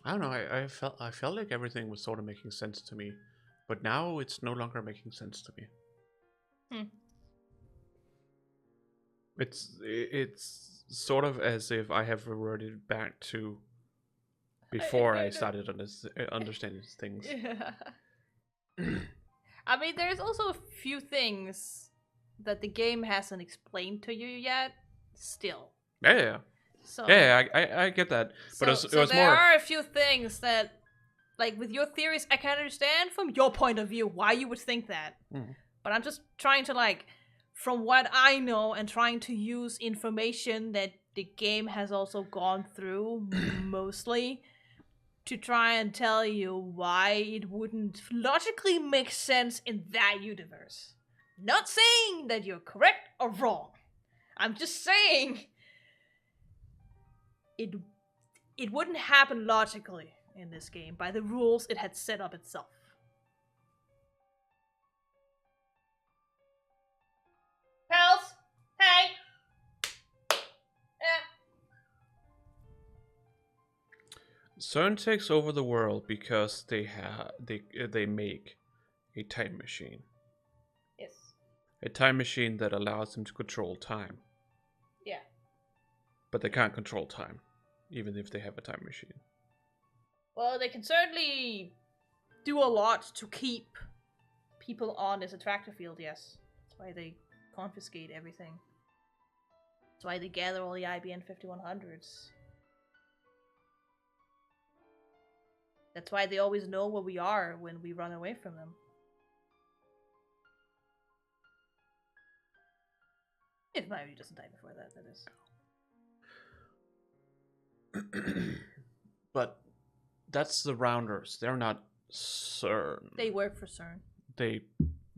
I don't know. I felt like everything was sort of making sense to me, but now it's no longer making sense to me. It's sort of as if I have reverted back to before I started understanding things. Yeah. I mean, there's also a few things that the game hasn't explained to you yet. Still. Yeah. So Yeah, I get that, but it was there more. are a few things that, like with your theories, I can understand from your point of view why you would think that. But I'm just trying to like from what I know, and trying to use information that the game has also gone through mostly to try and tell you why it wouldn't logically make sense in that universe. Not saying that you're correct or wrong. I'm just saying it wouldn't happen logically in this game by the rules it had set up itself. Pals, hey. CERN takes over the world because they make a time machine. Yes. A time machine that allows them to control time. Yeah. But they can't control time, even if they have a time machine. Well, they can certainly do a lot to keep people on this attractor field, yes. That's why they confiscate everything. That's why they gather all the IBM 5100s. That's why they always know where we are when we run away from them. If Myri doesn't die before that, that is. But that's the Rounders. They're not CERN. They work for CERN.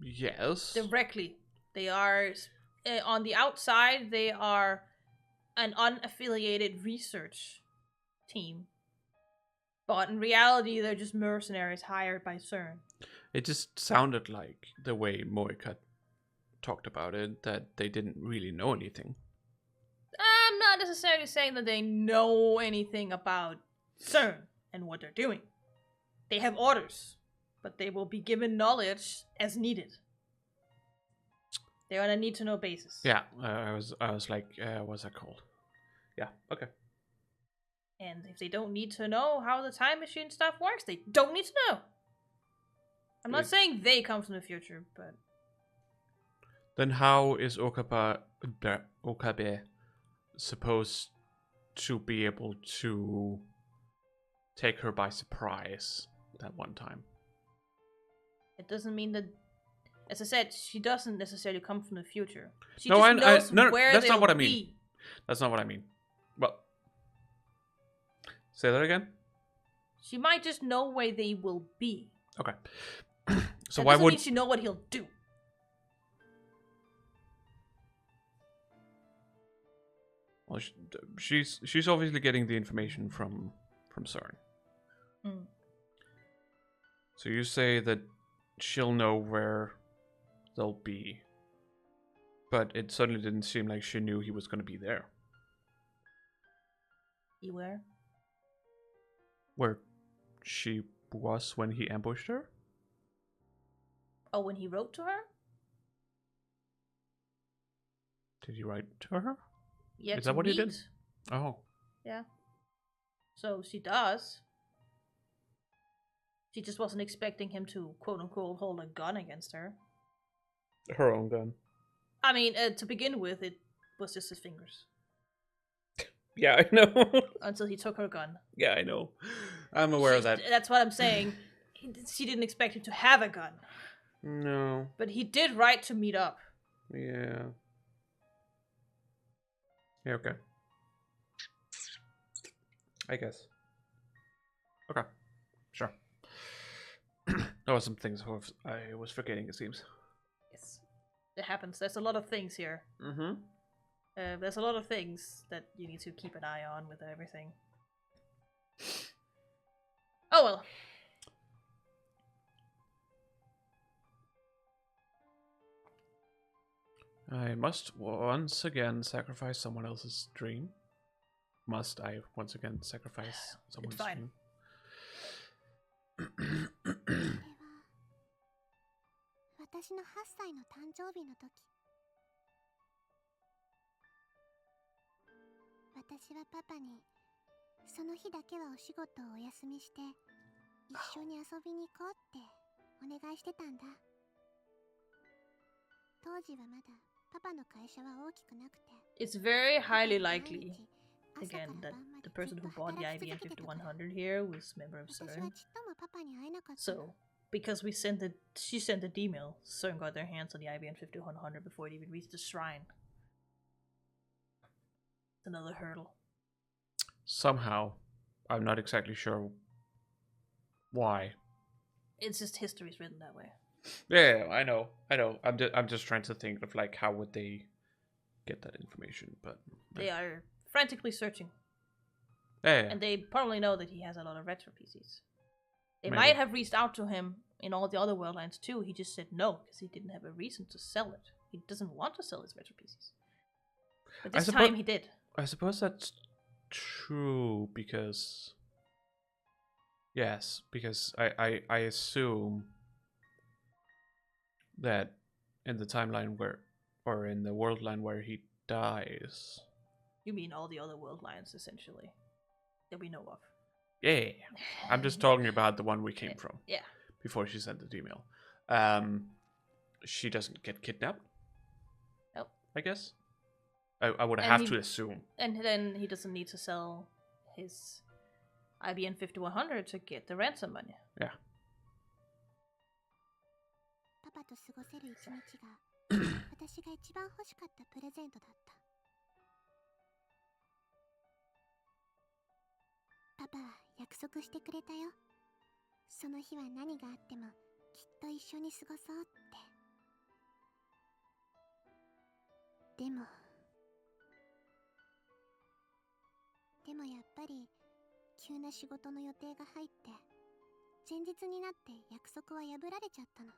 Yes. Directly. They are, on the outside, they are an unaffiliated research team. But in reality, they're just mercenaries hired by CERN. It just sounded like the way Moika talked about it, that they didn't really know anything. I'm not necessarily saying that they know anything about CERN and what they're doing. They have orders, but they will be given knowledge as needed. They're on a need-to-know basis. Yeah, I was like, what's that called? Yeah, okay. And if they don't need to know how the time machine stuff works, they don't need to know. I'm not saying they come from the future, but... Then how is Okabe supposed to be able to take her by surprise that one time? It doesn't mean that... As I said, she doesn't necessarily come from the future. She No, just knows where that's not they'll what I mean. be. That's not what I mean. Well, say that again? She might just know where they will be. Okay. So that why doesn't would mean she know what he'll do? Well, she's obviously getting the information from CERN. Mm. So you say that she'll know where they'll be, but it suddenly didn't seem like she knew he was going to be there. Where? Where she was when he ambushed her? Oh, when he wrote to her? Did he write to her? Yeah, Is that what he did? meet. Oh. Yeah. So she does. She just wasn't expecting him to, quote-unquote, hold a gun against her. Her own gun. I mean, to begin with, it was just his fingers. Yeah, I know. Until he took her gun. Yeah, I know. I'm aware of that. That's what I'm saying. She didn't expect him to have a gun. No. But he did write to meet up. Yeah. Yeah, okay. I guess. Okay. Sure. There were some things I was forgetting, it seems. Yes. It happens. There's a lot of things here. Mm-hmm. There's a lot of things that you need to keep an eye on with everything. Oh well. I must once again sacrifice someone else's dream. Must I once again sacrifice someone's It's fine. dream? 私の8歳の誕生日の時、私はパパにその日だけはお仕事をお休みして一緒に遊びに行こうってお願いしてたんだ。当時はまだパパの会社は大きくなくて。 It's very highly likely, again, that the person who bought the IBM 5100 here was a member of CERN. So, because she sent the email, CERN got their hands on the IBM 5100 before it even reached the shrine. It's another hurdle. Somehow, I'm not exactly sure why. It's just history's written that way. Yeah, I know. I'm just trying to think of like how would they get that information, but They are frantically searching. yeah. And they probably know that he has a lot of retro PCs. They Maybe. might have reached out to him in all the other world lines too. He just said no because he didn't have a reason to sell it. He doesn't want to sell his retro PCs. But this time he did. I suppose that's true because I assume that in the timeline or in the world line where he dies. You mean all the other world lines, essentially, that we know of. Yeah. I'm just talking about the one we came from. Yeah. Before she sent the email. She doesn't get kidnapped. Nope. I guess. I would And have he- to assume. And then he doesn't need to sell his IBM 5100 to get the ransom money. Yeah. パパと過ごせる一日が私が一番欲しかったプレゼントだった。パパは約束してくれたよ。その日は何があってもきっと一緒に過ごそうって。でもやっぱり急な仕事の予定が入って前日になって約束は破られちゃったの。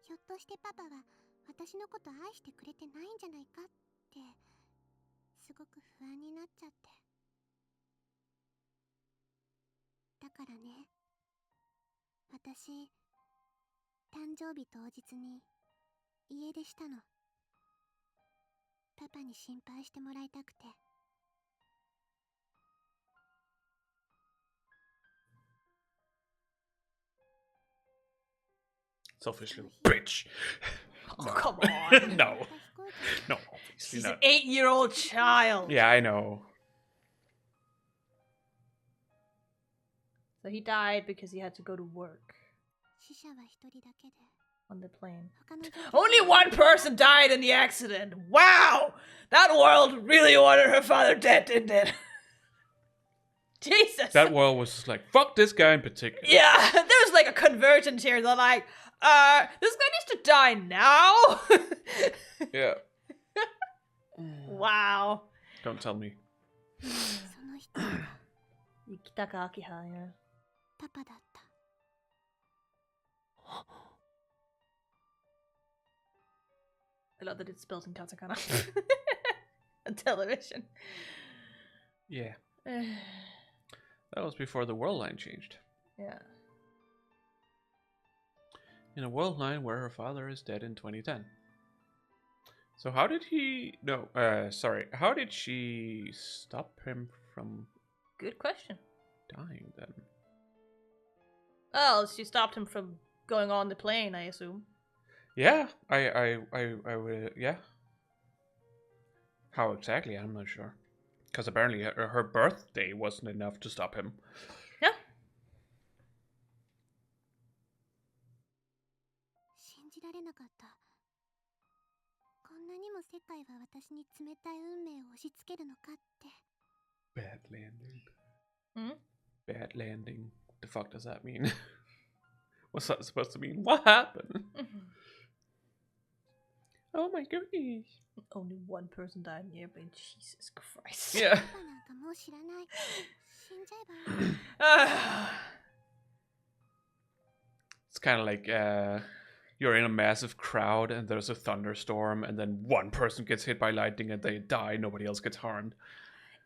ひょっとしてパパは私のこと愛してくれてないんじゃないかってすごく不安になっちゃって。だからね、私誕生日当日に家出したの。パパに心配してもらいたくて。Selfish little bitch. Oh, No. come on. No. No, obviously She's an not. 8-year-old child. Yeah, I know. So he died because he had to go to work 死者は一人だけで on the plane. 他の乗客 Only one person died in the accident. Wow! That world really wanted her father dead, didn't it? Jesus. That world was just like, fuck this guy in particular. Yeah, there's like a convergence here. They're like, this guy needs to die now? Yeah. Wow. Don't tell me. その人が Yukitaka Akiha, yeah. パパだった。 I love that it's spelled in katakana. On television. Yeah. That was before the world line changed. Yeah. In a world line where her father is dead in 2010. So how did he... No, sorry. How did she stop him from Good question. dying then? Well, she stopped him from going on the plane, I assume. Yeah, I would... Yeah. How exactly? I'm not sure. Because apparently her birthday wasn't enough to stop him. Yeah. 信じられなかった。こんなにも世界は私に冷たい運命を押し付けるのかって。 Bad landing. Hmm? Bad landing. What the fuck does that mean? What's that supposed to mean? What happened? Oh my goodness. Only one person died in the airplane. Jesus Christ. Yeah. パパなんかもう知らない。死んじゃえばいい。 It's kind of like you're in a massive crowd and there's a thunderstorm and then one person gets hit by lightning and they die, nobody else gets harmed.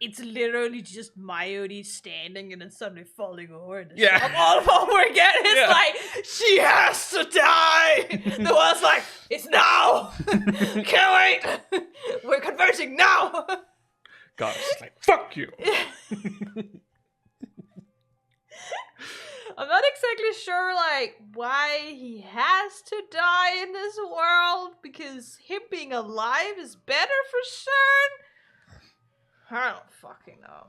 It's literally just Mayuri standing and then suddenly falling over and Yeah. stop all over again. It's Yeah. like, she has to die! The one's like, it's now! Can't wait! We're conversing now! God, it's just like, fuck you! I'm not exactly sure, like, why he has to die in this world, because him being alive is better for CERN? I don't fucking know.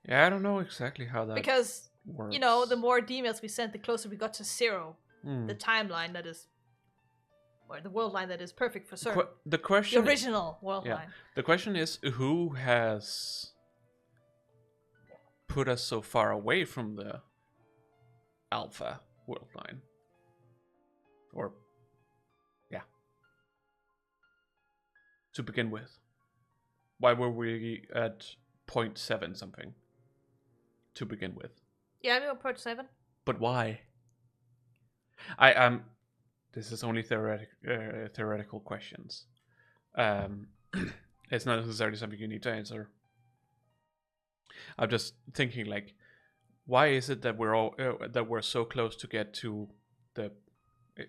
Yeah, I don't know exactly how that Because, works. you know, the more D-mails we sent, the closer we got to 0. Hmm. The timeline that is, or the world line that is perfect for CERN. The The question original world yeah. line. The question is, who has put us so far away from the alpha world line? Or, yeah. To begin with. Why were we at 0.7 something? To begin with. Yeah, I'm approach 7. But why? This is only theoretical questions. It's not necessarily something you need to answer. I'm just thinking, like, why is it that we're so close to get to the?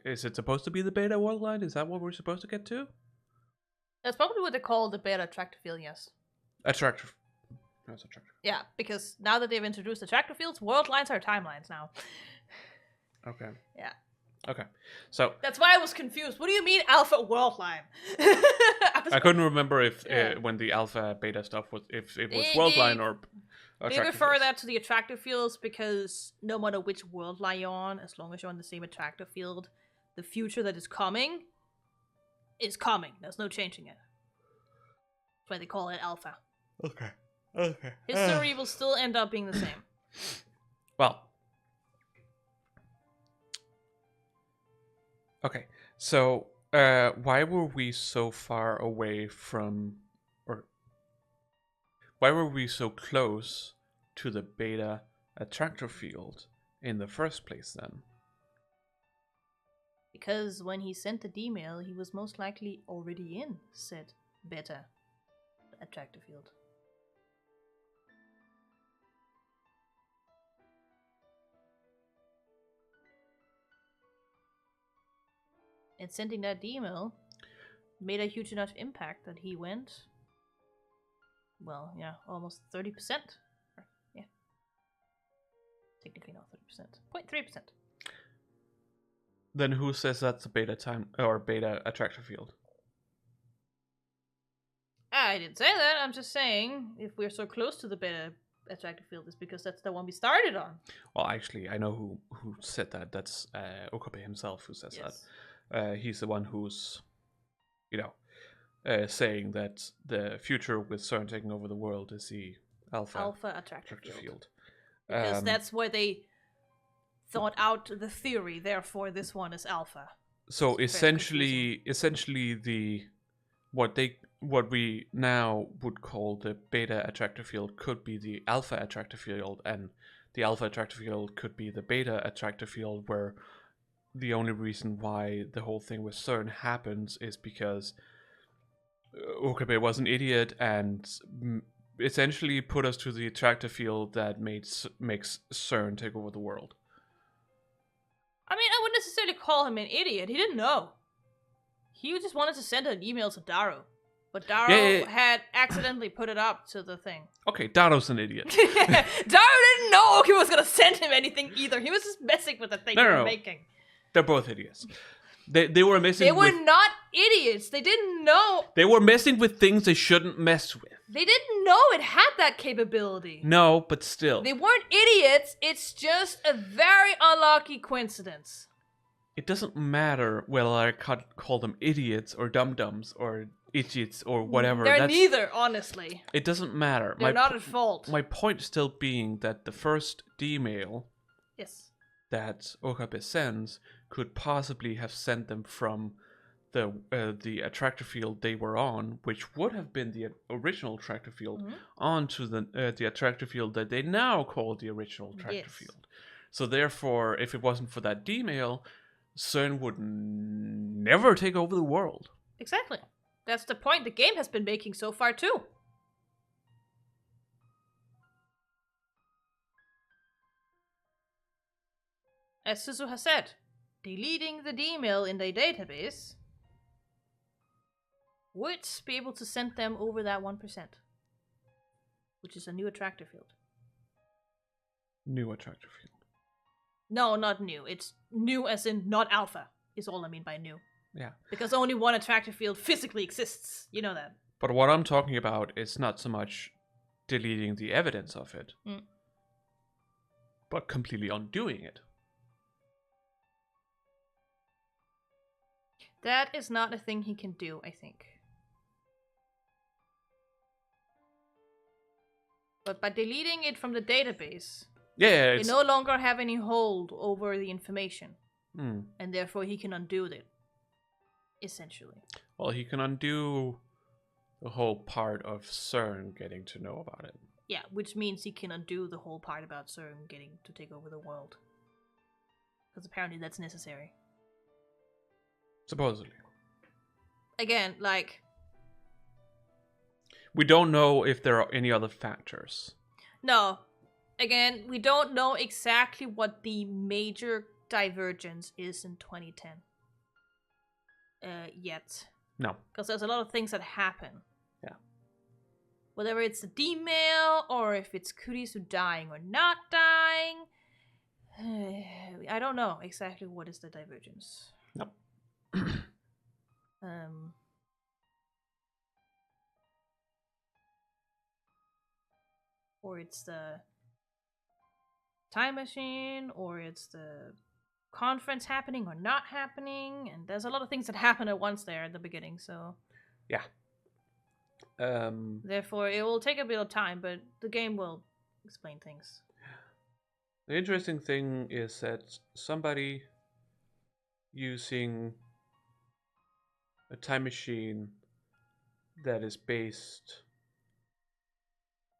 Is it supposed to be the beta world line? Is that what we're supposed to get to? That's probably what they call the beta attractor field, yes. Attractive. That's attractive. Yeah, because now that they've introduced attractor fields, world lines are timelines now. Okay. Yeah. Okay. So That's why I was confused. What do you mean alpha world line? I couldn't remember if Yeah. when the alpha beta stuff was if it was They- world they- line or They attractive refer fields. that to the attractor fields because no matter which world line you're on, as long as you're on the same attractor field, the future that is coming is coming. There's no changing it. That's why they call it alpha. Okay. Okay. History will still end up being the same. Well. Okay. So, why were we so far away from, or why were we so close to the beta attractor field in the first place then? Because when he sent the D-mail, he was most likely already in said beta attractor field. And sending that email made a huge enough impact that he went, well, yeah, almost 30%. Yeah. Technically not 30%. 0.3%. Then who says that's a beta time or beta attractor field? I didn't say that. I'm just saying if we're so close to the beta attractor field, it's because that's the one we started on. Well, actually, I know who said that. That's Okabe himself who says Yes. that. He's the one who's, saying that the future with CERN taking over the world is the alpha Attractor attractor field. field. Because that's where they thought out the theory. Therefore, this one is alpha. So It's very essentially the what we now would call the beta attractor field could be the alpha attractor field, and the alpha attractor field could be the beta attractor field, where the only reason why the whole thing with CERN happens is because Okabe was an idiot and essentially put us to the attractor field that makes CERN take over the world. I mean, I wouldn't necessarily call him an idiot. He didn't know. He just wanted to send an email to Daro. But Daro had accidentally put it up to the thing. Okay, Daro's an idiot. Daro didn't know Oki was going to send him anything either. He was just messing with the thing they were making. They're both idiots. They were messing They were not idiots. They didn't know. They were messing with things they shouldn't mess with. They didn't know it had that capability. No, but still. They weren't idiots. It's just a very unlucky coincidence. It doesn't matter whether I call them idiots or dum-dums or idiots or whatever. They're neither, honestly. It doesn't matter. They're not at fault. My point still being that the first D-mail that Okabe sends could possibly have sent them from the attractor field they were on, which would have been the original attractor field, onto the attractor field that they now call the original attractor field. So therefore, if it wasn't for that D-mail, CERN would never take over the world. Exactly. That's the point the game has been making so far too. As Suzu has said, deleting the D-mail in their database would be able to send them over that 1%, which is a new attractor field. New attractor field. No, not new. It's new as in not alpha, is all I mean by new. Yeah. Because only one attractor field physically exists. You know that. But what I'm talking about is not so much deleting the evidence of it, Mm. but completely undoing it. That is not a thing he can do, I think. But by deleting it from the database, Yeah, they it's no longer have any hold over the information, Hmm. and therefore he can undo it. Essentially. Well, he can undo the whole part of CERN getting to know about it. Yeah, which means he can undo the whole part about CERN getting to take over the world. Because apparently that's necessary. Supposedly. Again, like, We don't know if there are any other factors. no. Again, we don't know exactly what the major divergence is in 2010. Yet. No. Because there's a lot of things that happen. Yeah. Whether it's the D-mail, or if it's Kurisu dying or not dying. I don't know exactly what is the divergence. No. Or it's the time machine, or it's the conference happening or not happening, and there's a lot of things that happen at once there at the beginning, so Yeah. therefore it will take a bit of time, but the game will explain things. The interesting thing is that somebody using a time machine that is based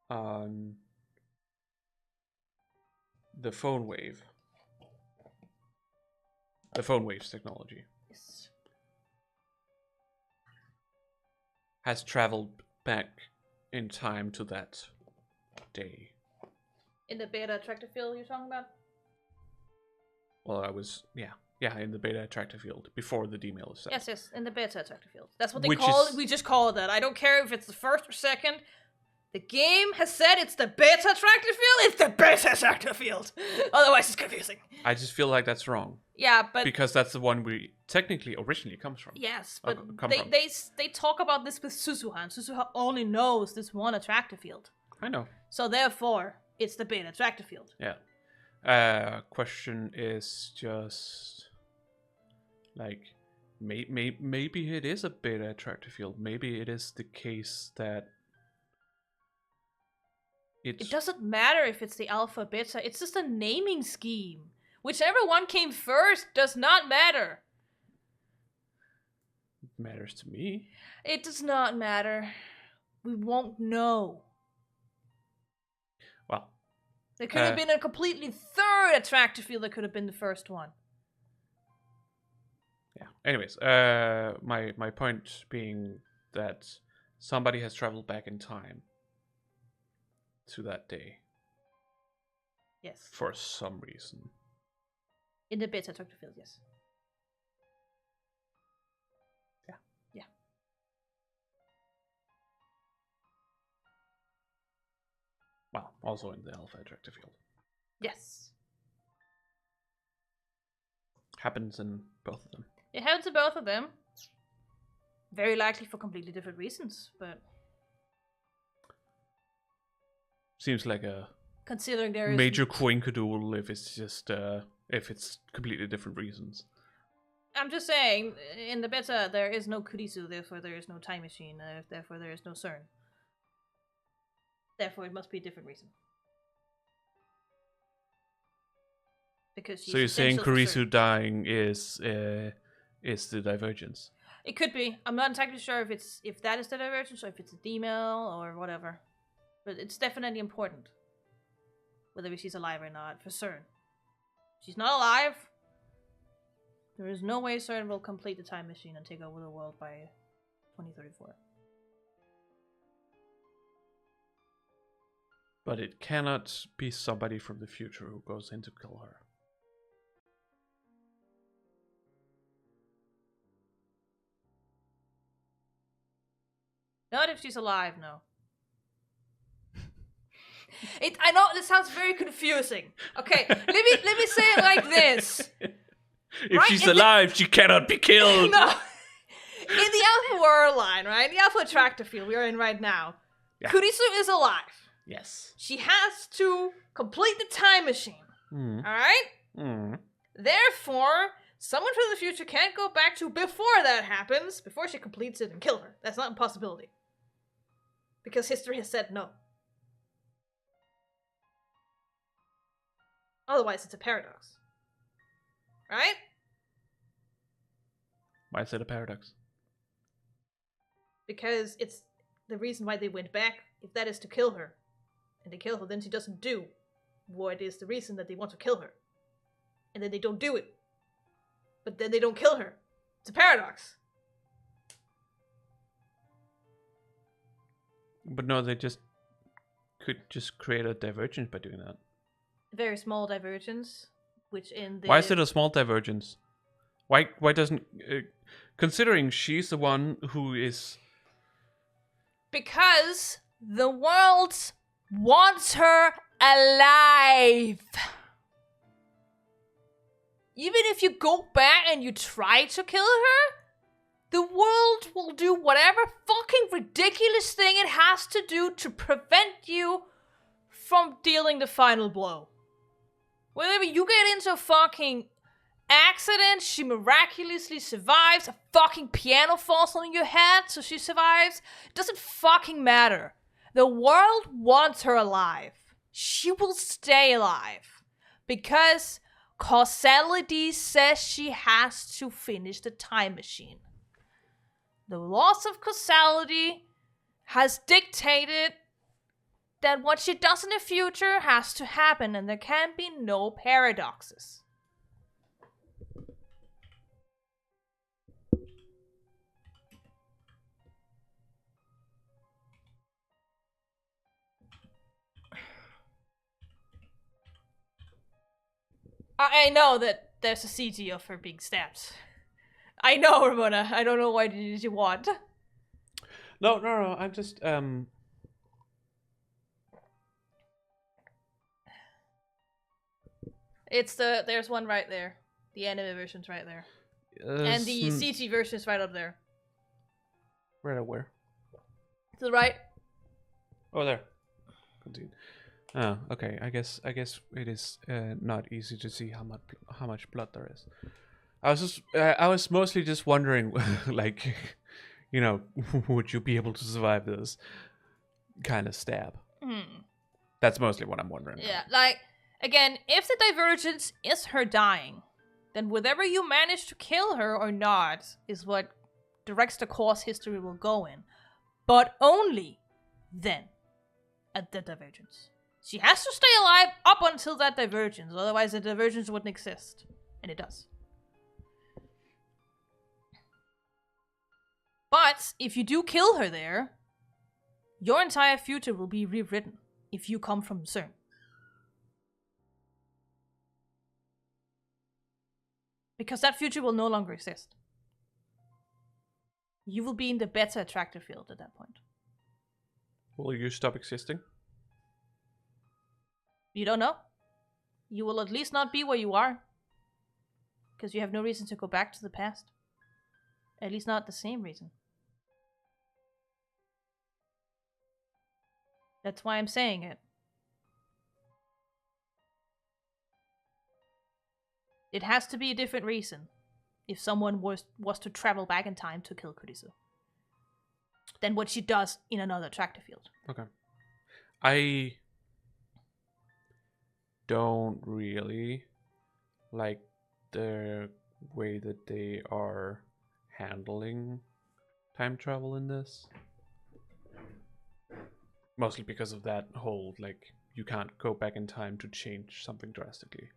on the phone waves technology, Yes. has traveled back in time to that day. In the beta attractor field you're talking about? Well, in the beta attractor field before the D-mail is set. Yes, in the beta attractor field. That's what they Which call is- it. We just call it that. I don't care if it's the first or second. The game has said it's the beta attractor field. It's the beta attractor field. Otherwise, it's confusing. I just feel like that's wrong Yeah, but because that's the one we technically originally comes from. yes, but come they, from. they talk about this with Suzuha, and Suzuha only knows this one attractor field. I know. So therefore, it's the beta attractor field. Yeah. Question is just like maybe it is a beta attractor field. Maybe it is the case that it's It doesn't matter if it's the alpha, beta. It's just a naming scheme. Whichever one came first does not matter. matters to me. It does not matter. We won't know. Well, There could have been a completely third attractor field that could have been the first one. yeah. Anyways, my point being that somebody has traveled back in time to that day Yes. for some reason. In the beta attractor field, yes. Well, also in the alpha attractor field. Yes. Happens in both of them. It happens to both of them. Very likely for completely different reasons, but Seems like a considering there is major coinkadoodle if it's just if it's completely different reasons. I'm just saying, in the beta there is no Kurisu, therefore there is no time machine, therefore there is no CERN. Therefore it must be a different reason. Because she's So you're saying essential for Kurisu CERN. dying is the divergence? It could be. I'm not entirely sure if that is the divergence or if it's a D-mail or whatever. But it's definitely important. Whether she's alive or not, for CERN. She's not alive. There is no way CERN will complete the time machine and take over the world by 2034. But it cannot be somebody from the future who goes in to kill her. Not if she's alive, no. I know this sounds very confusing. Okay, let me say it like this. If Right, she's in the- alive, she cannot be killed. No. In the Alpha World line, right? The Alpha Attractor field we are in right now. Yeah. Kurisu is alive. Yes. She has to complete the time machine. Alright? Therefore, someone from the future can't go back to before that happens, before she completes it and kill her. That's not a possibility. Because history has said no. Otherwise, it's a paradox. Right? Why is it a paradox? Because it's the reason why they went back, if that is to kill her. And they kill her, then she doesn't do what is the reason that they want to kill her. And then they don't do it. But then they don't kill her. It's a paradox. But no, they could just create a divergence by doing that. Very small divergence, which in the... Why is it a small divergence? Why doesn't... considering she's the one who is... Because the world wants her alive. Even if you go back and you try to kill her, the world will do whatever fucking ridiculous thing it has to do to prevent you from dealing the final blow. Whenever you get into a fucking accident, she miraculously survives, a fucking piano falls on your head so she survives. It doesn't fucking matter. The world wants her alive. She will stay alive. Because causality says she has to finish the time machine. The laws of causality has dictated that what she does in the future has to happen and there can be no paradoxes. I know that there's a CG of her being stabbed. I know, Ramona. I don't know why did you want. No. I'm just It's there's one right there. The anime version's right there. And the CG version's right up there. Right up where? To the right. Oh, there. Continue. Oh, okay. I guess it is not easy to see how much blood there is. I was mostly just wondering, like, you know, would you be able to survive this kind of stab? That's mostly what I'm wondering. Yeah, like, again, if the divergence is her dying, then whatever you manage to kill her or not is what directs the course history will go in. But only then, at the divergence. She has to stay alive up until that divergence, otherwise the divergence wouldn't exist. And it does. But if you do kill her there, your entire future will be rewritten if you come from CERN. Because that future will no longer exist. You will be in the beta attractor field at that point. Will you stop existing? You don't know. You will at least not be where you are. Because you have no reason to go back to the past. At least not the same reason. That's why I'm saying it. It has to be a different reason if someone was to travel back in time to kill Kurisu than what she does in another attractor field. Okay. I don't really like the way that they are handling time travel in this. Mostly because of that whole, like, you can't go back in time to change something drastically.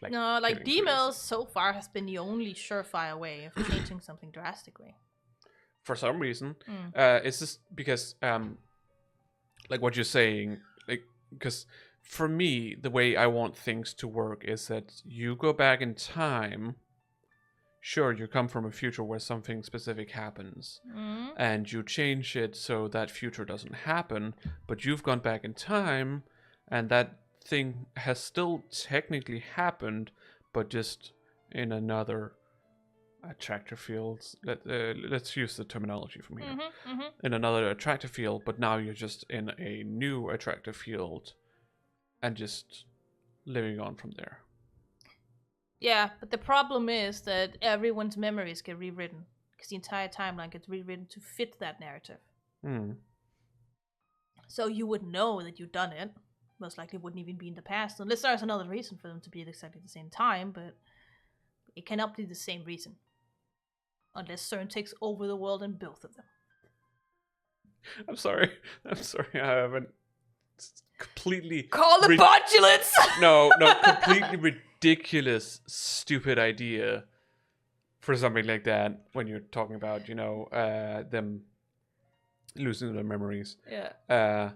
Like, no, like killing D-mails so far has been the only surefire way of changing something drastically. For some reason. It's just because, like what you're saying, like, because for me, the way I want things to work is that you go back in time. Sure, you come from a future where something specific happens, and you change it so that future doesn't happen, but you've gone back in time, and that thing has still technically happened, but just in another attractor fields. Let's use the terminology from here. Mm-hmm. In another attractor field, but now you're just in a new attractor field and just living on from there. Yeah, but the problem is that everyone's memories get rewritten because the entire timeline gets rewritten to fit that narrative. So you would know that you've done it. Most likely wouldn't even be in the past, unless there's another reason for them to be at exactly the same time, but it cannot be the same reason. Unless CERN takes over the world in both of them. I'm sorry, I haven't completely... Call the postulates! No, completely ridiculous, stupid idea for something like that when you're talking about, them losing their memories. Yeah.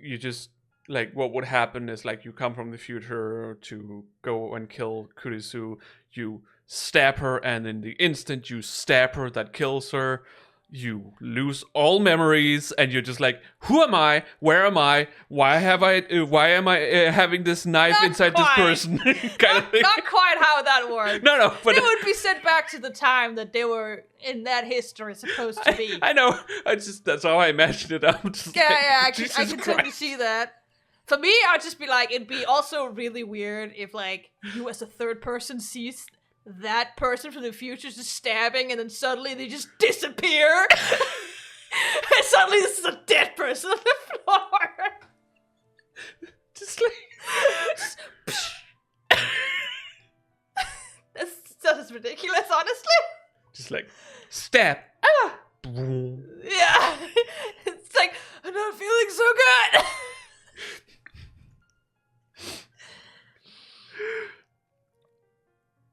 You just, like, what would happen is, like, you come from the future to go and kill Kurisu, you stab her, and in the instant you stab her, that kills her, you lose all memories, and you're just like, who am I? Where am I? Why am I having this knife Not inside quite. this person? kind of thing. Not quite how that works. No, but they would be sent back to the time that they were in that history supposed to be. I know. That's how I imagined it. I'm just I Jesus can totally Christ. see that. For me, I'd just be like, it'd be also really weird if, like, you as a third person sees that person from the future just stabbing, and then suddenly they just disappear. And suddenly this is a dead person on the floor. Just like... That's ridiculous, honestly. Just like, stab. Ah! Yeah. It's like, I'm not feeling so good.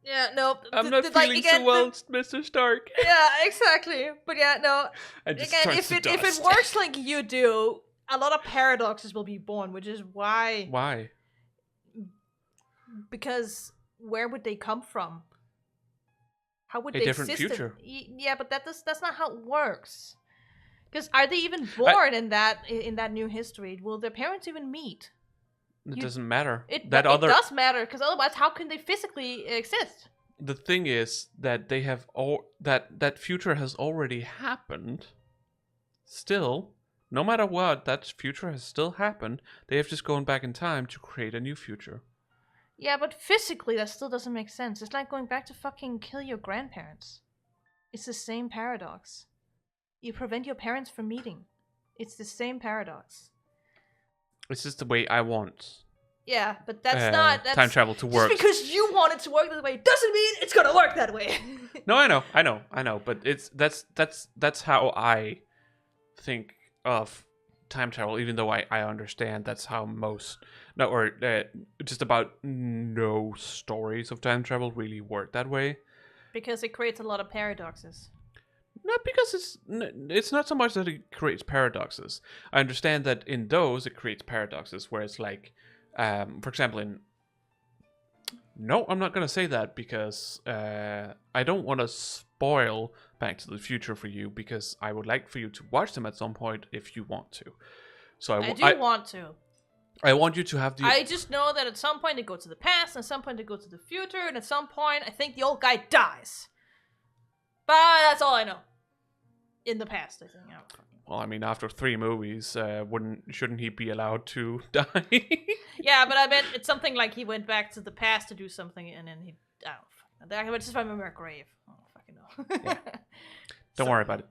Yeah, no. I'm not feeling so well, Mr. Stark. Yeah, exactly. But yeah, no. And just Again, turns if to it dust. works like you do, a lot of paradoxes will be born, which is why. Why? Because where would they come from? How would A they different exist? future. Yeah, but that's not how it works. Because are they even born in that new history? Will their parents even meet? It doesn't matter. It does matter, because otherwise, how can they physically exist? The thing is that they have that future has already happened. Still, no matter what, that future has still happened. They have just gone back in time to create a new future. Yeah, but physically, that still doesn't make sense. It's like going back to fucking kill your grandparents. It's the same paradox. You prevent your parents from meeting. It's the same paradox. It's just the way I want. Yeah, but that's not time travel to work. Just because you want it to work that way doesn't mean it's gonna work that way. No, I know, but that's how I think of time travel. Even though I understand that's how just about no stories of time travel really work that way. Because it creates a lot of paradoxes. Not because it's not so much that it creates paradoxes. I understand that in those it creates paradoxes, where it's like, for example, no, I'm not gonna say that because I don't want to spoil Back to the Future for you, because I would like for you to watch them at some point if you want to. So I want to. I want you to have the. I just know that at some point they go to the past, and at some point they go to the future, and at some point I think the old guy dies. But that's all I know. In the past, I think. Well, I mean, after 3 movies, shouldn't he be allowed to die? Yeah, but I meant it's something like he went back to the past to do something, and then he. I don't fucking know. I just remember a grave. I don't fucking know. Yeah. Don't worry about it.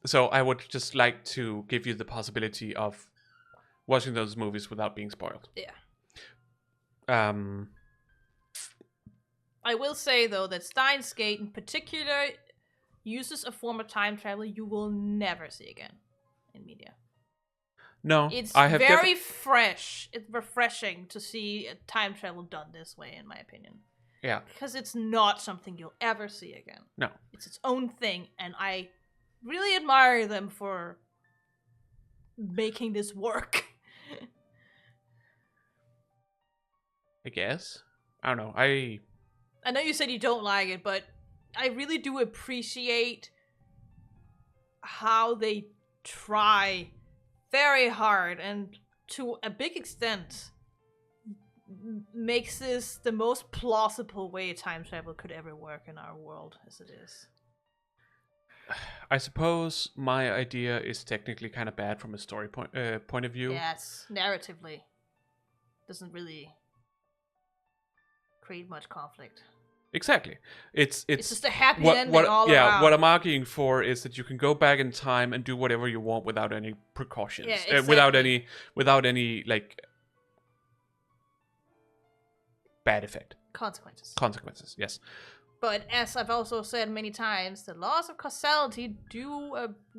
So I would just like to give you the possibility of watching those movies without being spoiled. Yeah. I will say though that Steins Gate in particular uses a form of time travel you will never see again in media. No, It's I have very fresh. It's refreshing to see time travel done this way, in my opinion. Yeah. Because it's not something you'll ever see again. No. It's its own thing, and I really admire them for making this work. I guess. I don't know. I know you said you don't like it, but I really do appreciate how they try very hard and to a big extent makes this the most plausible way time travel could ever work in our world as it is. I suppose my idea is technically kind of bad from a story point of view. Yes, narratively. Doesn't really create much conflict. Exactly. It's just a happy ending all around. What I'm arguing for is that you can go back in time and do whatever you want without any precautions. Yeah, exactly. Without any like bad effect. Consequences, yes. But as I've also said many times, the laws of causality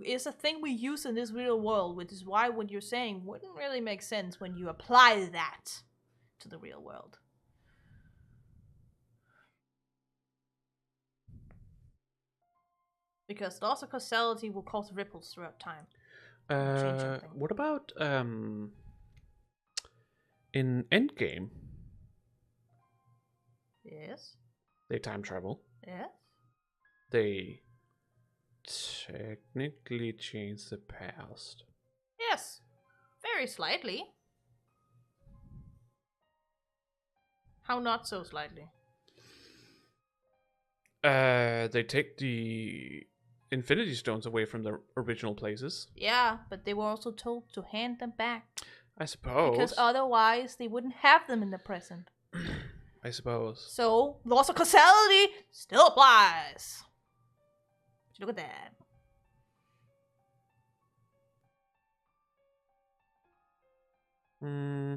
is a thing we use in this real world, which is why what you're saying wouldn't really make sense when you apply that to the real world. Because laws of causality will cause ripples throughout time. What about in Endgame? Yes. They time travel. Yes. They technically change the past. Yes. Very slightly. How not so slightly? They take the Infinity Stones away from the original places. Yeah, but they were also told to hand them back. I suppose. Because otherwise they wouldn't have them in the present. I suppose. So, laws of causality still applies. Look at that. Hmm.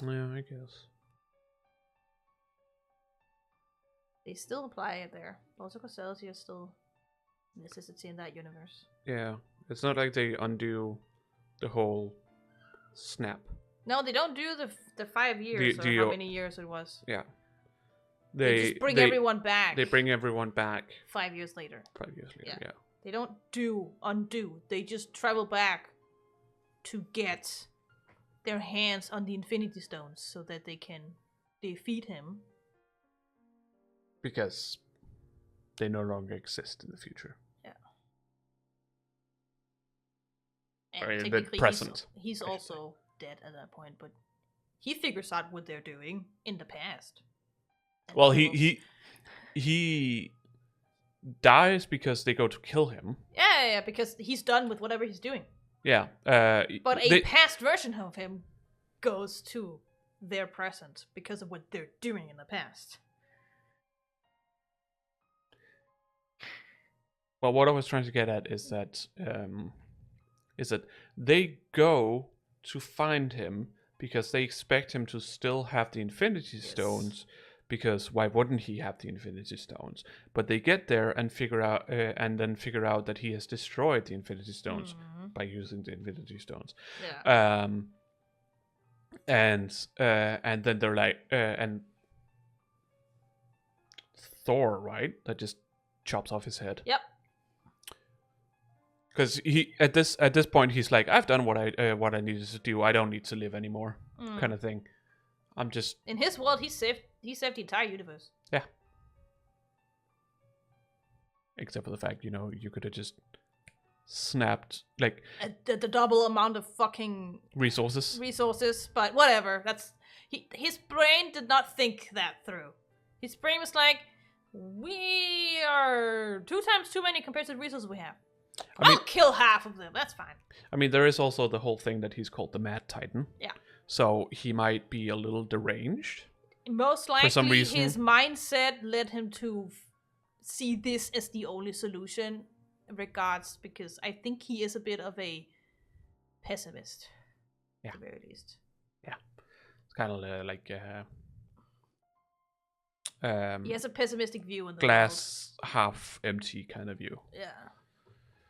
Yeah, I guess. They still apply it there. Laws of causality are still a necessity in that universe. Yeah, it's not like they undo the whole snap. No, they don't do the 5 years or how many years it was. Yeah. They just bring everyone back. They bring everyone back 5 years later. 5 years later, yeah. They don't undo. They just travel back to get their hands on the Infinity Stones so that they can defeat him. Because they no longer exist in the future. Yeah. Or And in the present. He's also dead at that point, but he figures out what they're doing in the past. Well, he dies because they go to kill him. Yeah, because he's done with whatever he's doing. Yeah. But a past version of him goes to their present because of what they're doing in the past. Well, what I was trying to get at is that they go to find him because they expect him to still have the Infinity Stones. Because why wouldn't he have the Infinity Stones? But they get there and figure out that he has destroyed the Infinity Stones by using the Infinity Stones. Yeah. And then they're like, and Thor, right? That just chops off his head. Yep. Because he at this point he's like, I've done what I needed to do. I don't need to live anymore, kind of thing. I'm just in his world. He saved the entire universe. Yeah. Except for the fact, you could have just snapped like the double amount of fucking resources, but whatever. His brain did not think that through. His brain was like, we are 2 times too many compared to the resources we have. I'll kill half of them. That's fine. I mean, there is also the whole thing that he's called the Mad Titan. Yeah. So he might be a little deranged. Most likely, for some reason. His mindset led him to see this as the only solution. Regards, because I think he is a bit of a pessimist. Yeah. At the very least. Yeah. It's kind of like he has a pessimistic view in the glass world. Half empty kind of view. Yeah.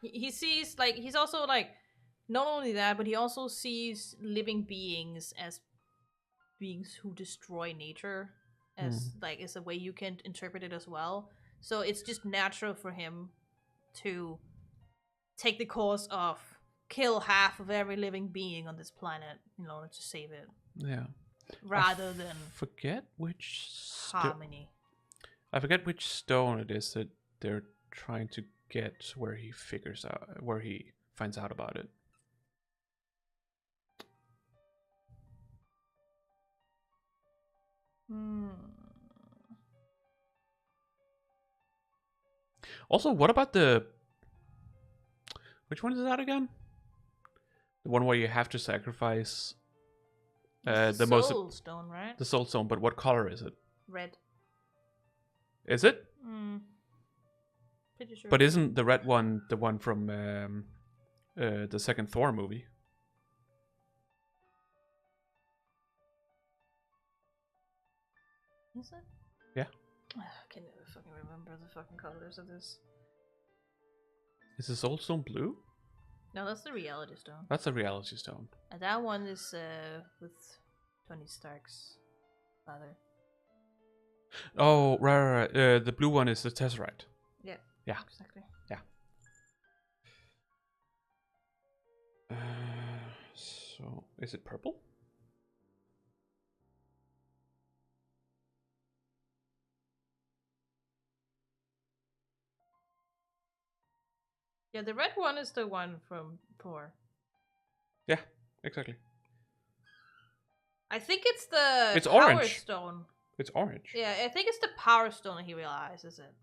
He sees, like, he's also, like, not only that, but he also sees living beings as beings who destroy nature as, like, is a way you can interpret it as well. So it's just natural for him to take the course of kill half of every living being on this planet in order to save it. Yeah. rather than Forget which harmony. I forget which stone it is that they're trying to get where he finds out about it. Also, what about which one is that again? The one where you have to sacrifice the soul stone, right? The soul stone, but what color is it? Red. Is it? Pretty sure. But isn't the red one the one from the second Thor movie? Is it? Yeah. I can never fucking remember the fucking colors of this. Is the soul stone blue? No, that's the reality stone. That's the reality stone. And that one is with Tony Stark's father. Oh, right. The blue one is the Tesseract. Yeah. Yeah. Exactly. Yeah. So, is it purple? Yeah, the red one is the one from Thor. Yeah, exactly. I think it's the It's Power orange. Stone. It's orange. Yeah, I think it's the Power Stone he realizes it.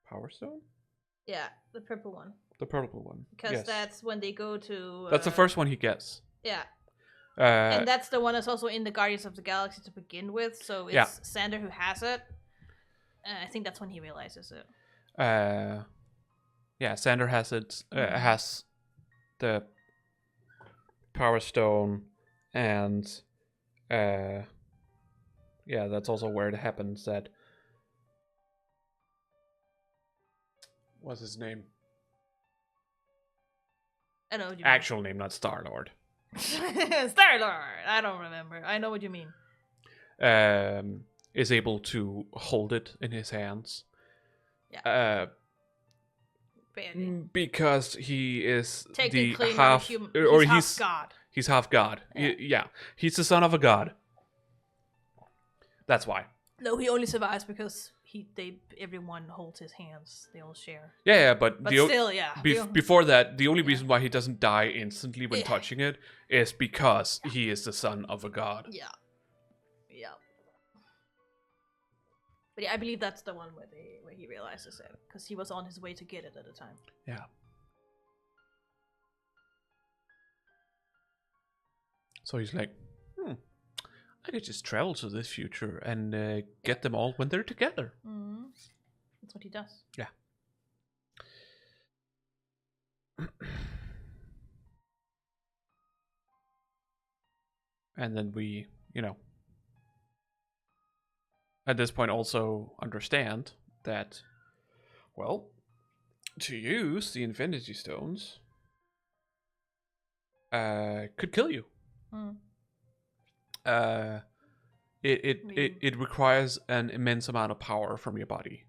Power stone? Yeah, the purple one. The purple one. Because yes. that's when they go to... That's the first one he gets. Yeah. And And that's the one that's also in the Guardians of the Galaxy to begin with, so it's Sander who has it. I think that's when he realizes it. yeah, Sander has it. Has the Power Stone, and yeah, that's also where it happens. That what's his name? I know what you Actual name, not Star-Lord. mean. Star-Lord! I don't remember. I know what you mean. Is able to hold it in his hands. Yeah. Barely. Because he is Technically the not a half, human. or He's half god. He's half god. Yeah, he's the son of a god. That's why. No, he only survives because everyone holds his hands. They all share. Yeah, but Still, yeah. Before that, the only reason why he doesn't die instantly when touching it is because he is the son of a god. Yeah. Yeah. But yeah, I believe that's the one where he realizes it, because he was on his way to get it at the time. Yeah. So he's like, I could just travel to this future and get them all when they're together. Mm-hmm. That's what he does. Yeah. And then we, at this point also understand that, well, to use the Infinity Stones could kill you. It requires an immense amount of power from your body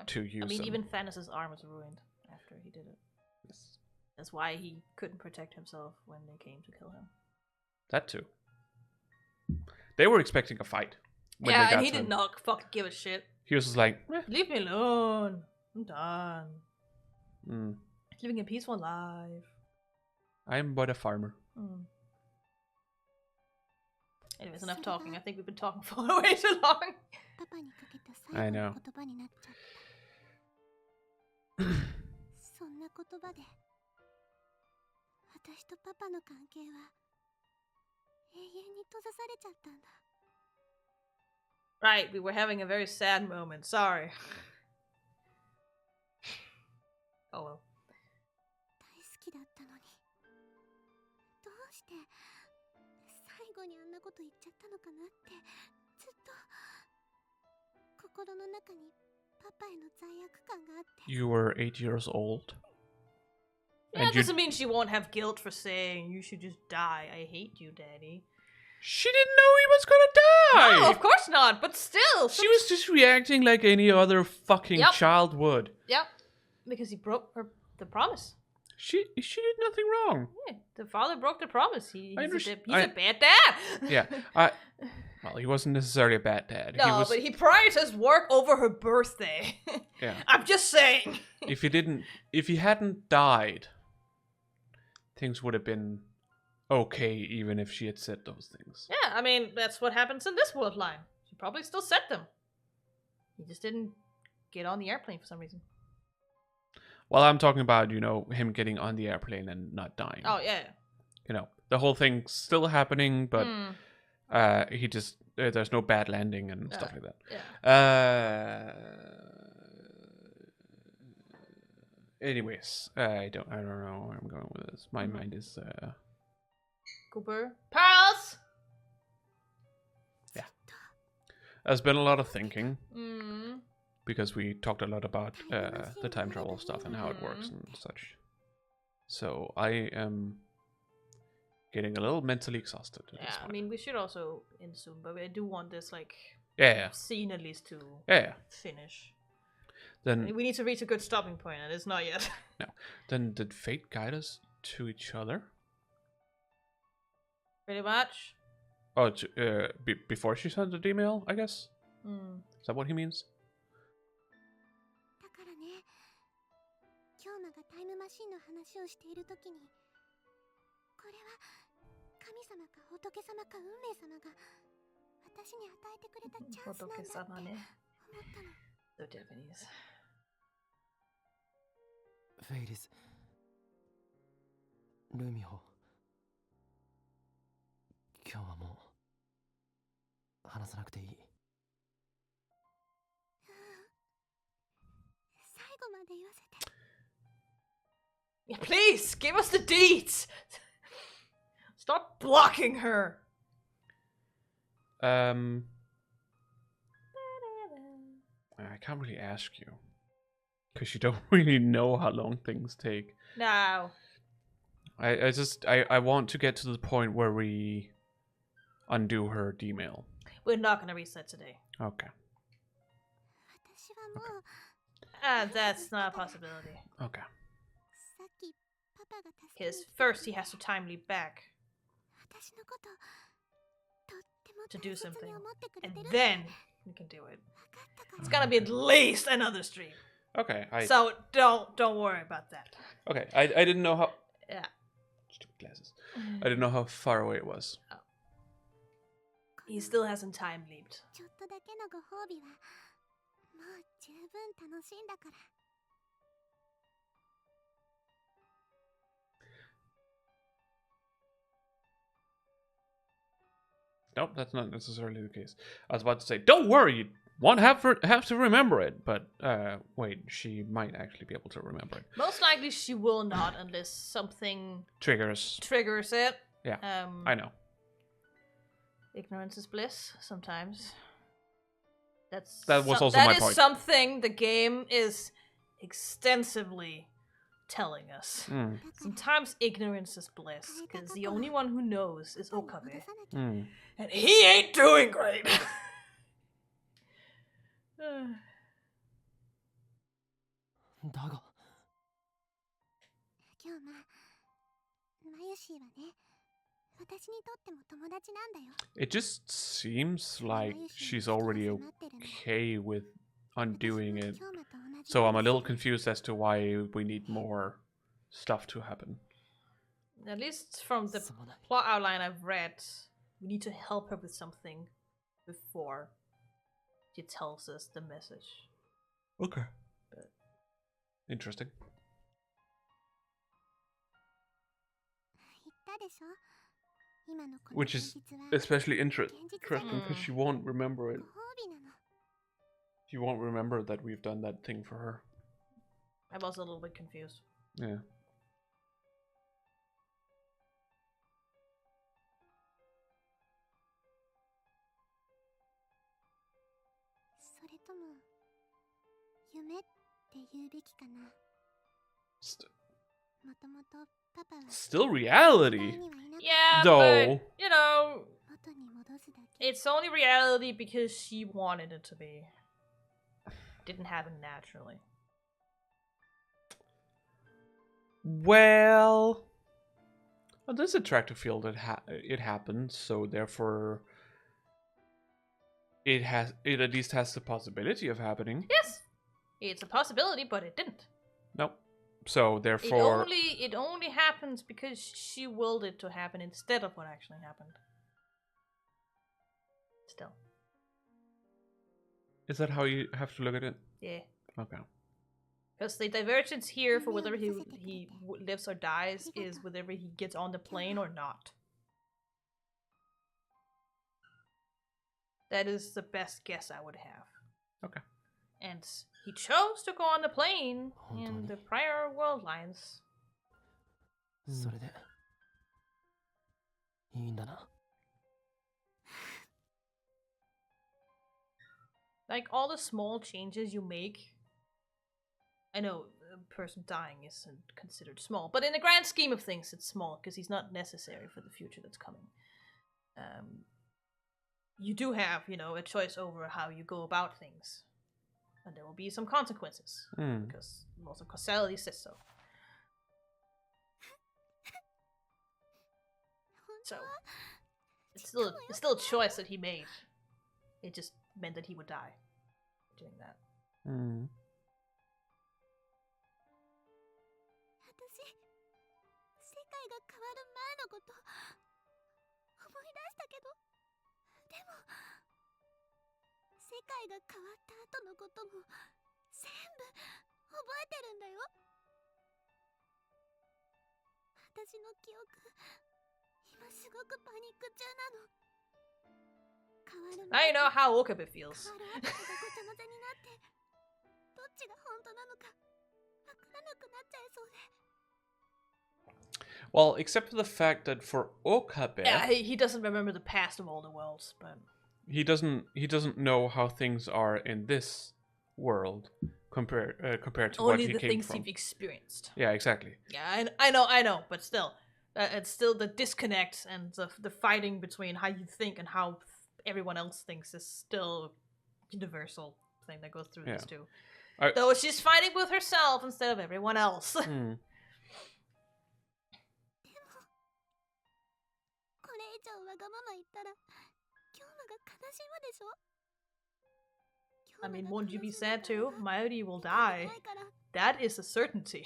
to use them. Even Thanos' arm was ruined after he did it. Yes. That's why he couldn't protect himself when they came to kill him. That too. They were expecting a fight. And he did not fucking give a shit. He was just like, leave me alone. I'm done. Living a peaceful life. I'm but a farmer. Anyways, enough talking. I think we've been talking for way too long. I know. Right, we were having a very sad moment. Sorry. Oh well. You were 8 years old. Yeah, that doesn't mean she won't have guilt for saying you should just die. I hate you, Daddy. She didn't know he was gonna die! No, of course not, but still. She was just reacting like any other fucking child would. Yep. Because he broke the promise. She did nothing wrong. Yeah, the father broke the promise. He's I a bad dad. Yeah, well, he wasn't necessarily a bad dad. No, but he prioritized work over her birthday. Yeah. I'm just saying. If he hadn't died, things would have been okay, even if she had said those things. Yeah, I mean, that's what happens in this world line. She probably still said them. He just didn't get on the airplane for some reason. Well, I'm talking about, him getting on the airplane and not dying. Oh, yeah. The whole thing's still happening, but he just, there's no bad landing and stuff like that. Yeah. Anyways, I don't know where I'm going with this. My mind is, Cooper. Pearls! Yeah. There's been a lot of thinking. Mm. Because we talked a lot about the time travel stuff and how it works and such. So I am getting a little mentally exhausted. Yeah, I mean, we should also end soon, but I do want this, yeah. scene at least to finish. Then we need to reach a good stopping point, and it's not yet. No. Then did fate guide us to each other? Pretty much. Oh, before she sent the email, I guess? Is that what he means? だからね、京馬がタイムマシンの話をしているときに、これは神様か仏様か運命様が私に与えてくれたチャンスなんだって思ったの。The Japanese. フェイリス、ルミホ、今日はもう話さなくていい。最後まで言わせて。Yeah, please give us the deeds. Stop blocking her. I can't really ask you because you don't really know how long things take. No. I want to get to the point where we undo her D-mail. We're not gonna reset today. Okay. 私はもう That's not a possibility. Okay. さっきパパが助けに Because first he has to time leap back 私のこととっても to 大 do 切 something. に思ってくれ And てる then we can do it. 分かったか It's ら gonna be at least another stream. Okay. So don't worry about that. Okay. I didn't know how. Yeah. Stupid glasses. I didn't know how far away it was. He still hasn't time leaped. ちょっとだけのご褒美はもう十分楽しんだから Nope, that's not necessarily the case. I was about to say, don't worry, you won't have to remember it. But wait, she might actually be able to remember it. Most likely she will not unless something Triggers. triggers it. Yeah, I know. Ignorance is bliss sometimes. That was also my That is point. something the game is extensively telling us. Sometimes ignorance is bliss, because the only one who knows is 戻 Okabe. さなきゃ And he ain't doing great! だが、今日マユシーはね私にとっても友達なんだよ It just seems like she's already okay with undoing it. So I'm a little confused as to why we need more stuff to happen. At least from the plot outline I've read, we need to help her with something before she tells us the message. Okay. Interesting. 言ったでしょ今のこの Which 現 is 実は especially 現実じゃ interesting because she won't remember it. ご褒美なの She won't remember that we've done that thing for her. I was a little bit confused. Yeah. それとも夢って言うべきかな もともとパパは Still 絶 reality. 対にはいなかった Yeah, No. but, you know, 元に戻すだけ it's only reality because she wanted it to be. Didn't happen naturally. Well, this attractive field, it happens, so therefore it at least has the possibility of happening. Yes, it's a possibility, but it didn't. Nope. So therefore, It only happens because she willed it to happen instead of what actually happened. Still. is that how you have to look at it? Yeah. Okay. Because the divergence here for whether he lives or dies is whether he gets on the plane or not. That is the best guess I would have. Okay. And he chose to go on the plane in the prior world lines. それでいいんだな。 Like all the small changes you make. I know a person dying isn't considered small, but in the grand scheme of things, it's small because he's not necessary for the future that's coming. You do have, a choice over how you go about things, and there will be some consequences because laws of causality says so. So it's still a choice that he made. It just meant that he would die doing that. 世界が変わる前のこと思い出したけど、でも世界が変わった後のことも全部覚えてるんだよ。私の記憶、今すごくパニック中なの。 Now you know how Okabe feels. Well, except for the fact that for Okabe, yeah, he doesn't remember the past of all the worlds, but he doesn't know how things are in this world compared to what he came from. only the things you've experienced. Yeah, exactly. Yeah, I know, but still, it's still the disconnect and the fighting between how you think and how everyone else thinks is still a universal thing that goes through these two. Though she's fighting with herself instead of everyone else. I mean, won't you be sad too? Mayuri will die. That is a certainty.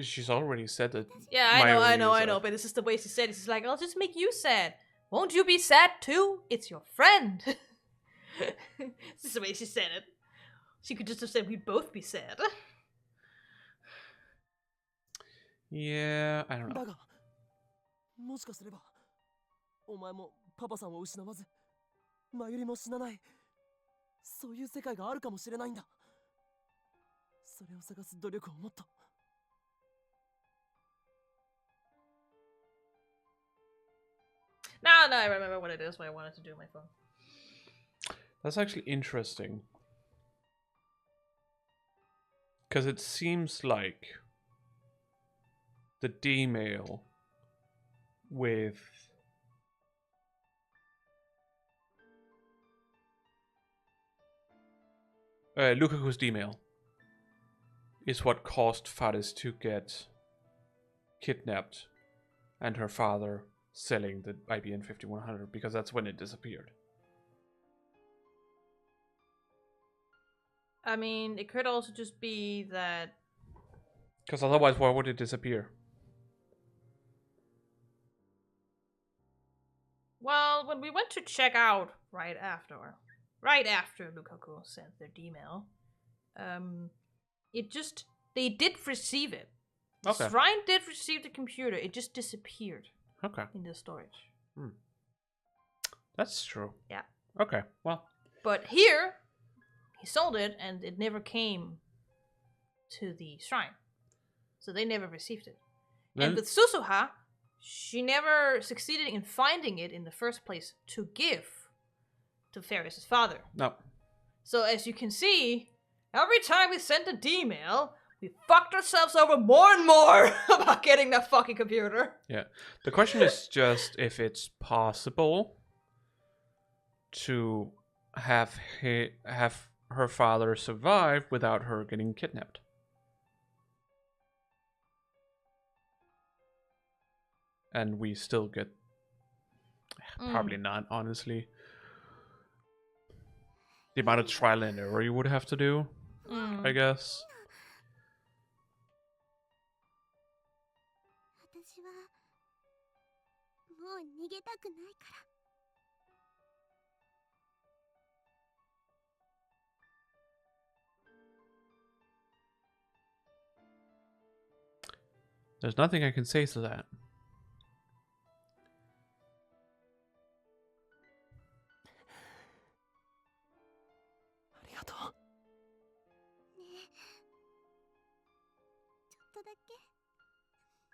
She's already said that. Yeah, I know, but this is the way she said it. She's like, I'll just make you sad. Won't you be sad too? It's your friend. This is the way she said it. She could just have said we'd both be sad. Yeah, I don't know. だが、もしかすれば、お前もパパさんを失わず、マユリも死なない、そういう世界があるかもしれないんだ。それを探す努力をもっと。 No, I remember what it is, what I wanted to do on my phone. That's actually interesting. Because it seems like the D-mail with Lukaku's D-mail is what caused Faris to get kidnapped and her father selling the IBM 5100, because that's when it disappeared. I mean, it could also just be that... Because otherwise, why would it disappear? Well, when we went to check out right after Lukaku sent their D-mail, they did receive it. Okay. The Shrine did receive the computer, it just disappeared. Okay. In the storage. That's true. Yeah. Okay, well. But here, he sold it and it never came to the shrine. So they never received it. Then... And with Susuha, she never succeeded in finding it in the first place to give to Faris' father. No. So as you can see, every time we sent a D-mail, we fucked ourselves over more and more about getting that fucking computer. Yeah. The question is just if it's possible to have her father survive without her getting kidnapped. and we still get... Probably not, honestly. The amount of trial and error you would have to do, I guess. 私はもう逃げたくないから。 There's nothing I can say to that. ありがとう。ねえ、ちょっとだけ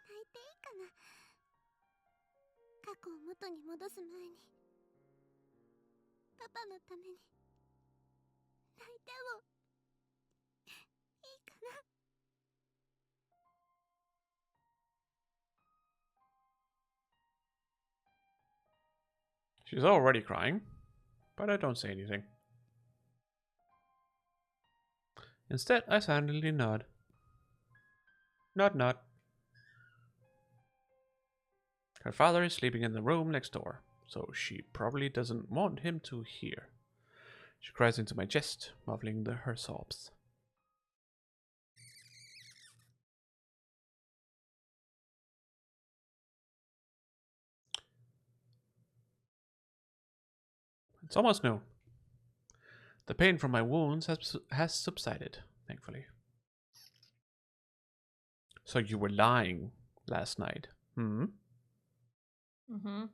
泣いていいかな。過去を元に戻す前にパパのために泣いてもいいかな。 She's already crying, but I don't say anything. Instead, I silently nod. Nod, nod. Her father is sleeping in the room next door, so she probably doesn't want him to hear. She cries into my chest, muffling her sobs. It's almost noon. The pain from my wounds has subsided, thankfully. So you were lying last night, hmm? Mm-hmm.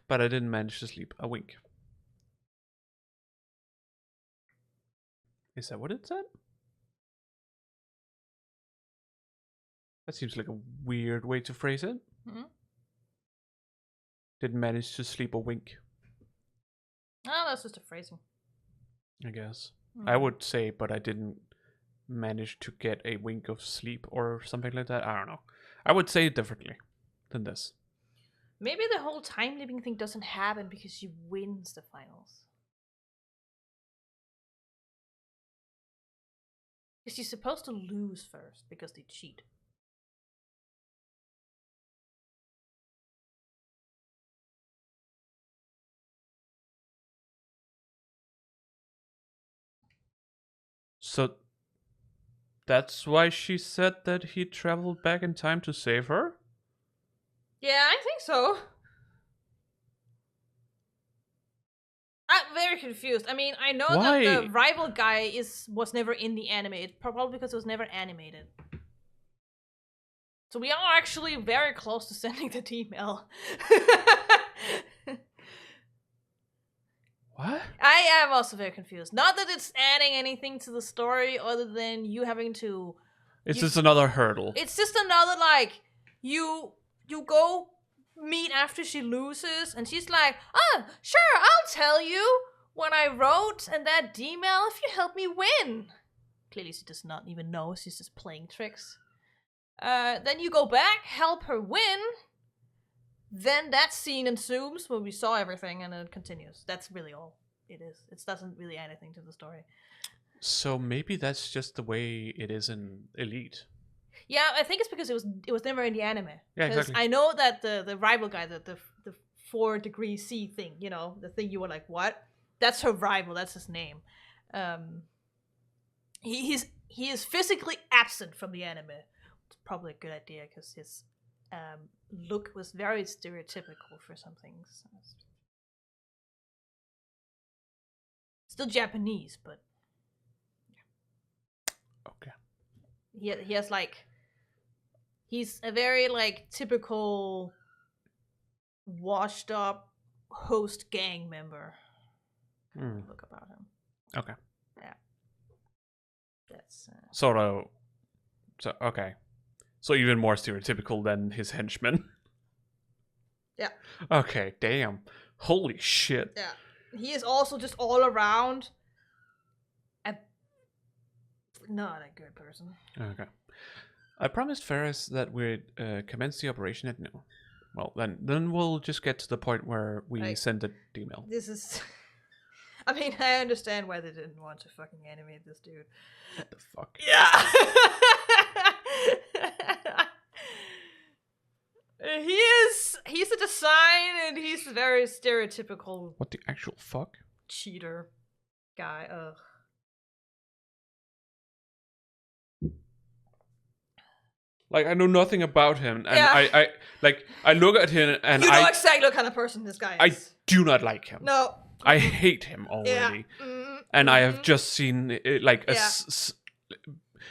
But I didn't manage to sleep a wink. Is that what it said? That seems like a weird way to phrase it. Mm-hmm. Didn't manage to sleep a wink. Oh, that's just a phrasing. I guess. I would say, but I didn't manage to get a wink of sleep or something like that. I don't know. I would say it differently than this. Maybe the whole time living thing doesn't happen because she wins the finals. Because she's supposed to lose first because they cheat. So that's why she said that he traveled back in time to save her? Yeah, I think so. I'm very confused. I mean, I know Why? that the rival guy was never in the anime. It's probably because it was never animated. So we are actually very close to sending that email. What? I am also very confused. Not that it's adding anything to the story other than you having to... It's just another hurdle. It's just another, like, you go meet after she loses, and she's like, oh, sure, I'll tell you when I wrote and that email if you help me win. Clearly she does not even know, she's just playing tricks. Then you go back, help her win. Then that scene ensues where we saw everything and it continues. That's really all it is. It doesn't really add anything to the story. So maybe that's just the way it is in Elite. Yeah, I think it's because it was never in the anime. Yeah, exactly. I know that the rival guy, the 4 degree C thing, you know, the thing you were like, what? That's her rival. That's his name. He is physically absent from the anime. It's probably a good idea because his look was very stereotypical for some things. Still Japanese, but Okay. he has like, he's a very like typical washed up host gang member. Look about him. Okay. Yeah. That's So okay. So even more stereotypical than his henchmen. yeah. Okay, damn. Holy shit. Yeah. He is also just all around not a good person. Okay. I promised Faris that we'd commence the operation at noon. Well, then we'll just get to the point where we send the email. This is... I mean, I understand why they didn't want to fucking animate this dude. What the fuck? Yeah! He sign, and he's very stereotypical What the actual fuck? cheater guy. Ugh. Like, I know nothing about him, and Yeah. I look at him, and You know exactly what kind of person this guy is. I do not like him. No. I hate him already. Yeah. And I have just seen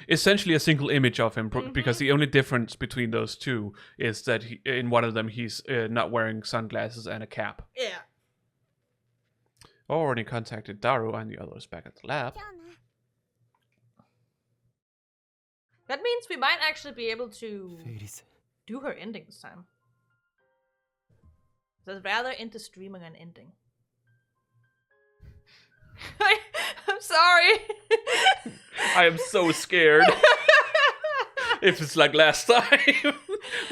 essentially a single image of him, because the only difference between those two is that in one of them he's not wearing sunglasses and a cap. Yeah. Already contacted Daru and the others back at the lab. じゃあね That means we might actually be able to フェイリス do her ending this time. So it's rather into streaming an ending. I'm sorry. I am so scared. If it's like last time,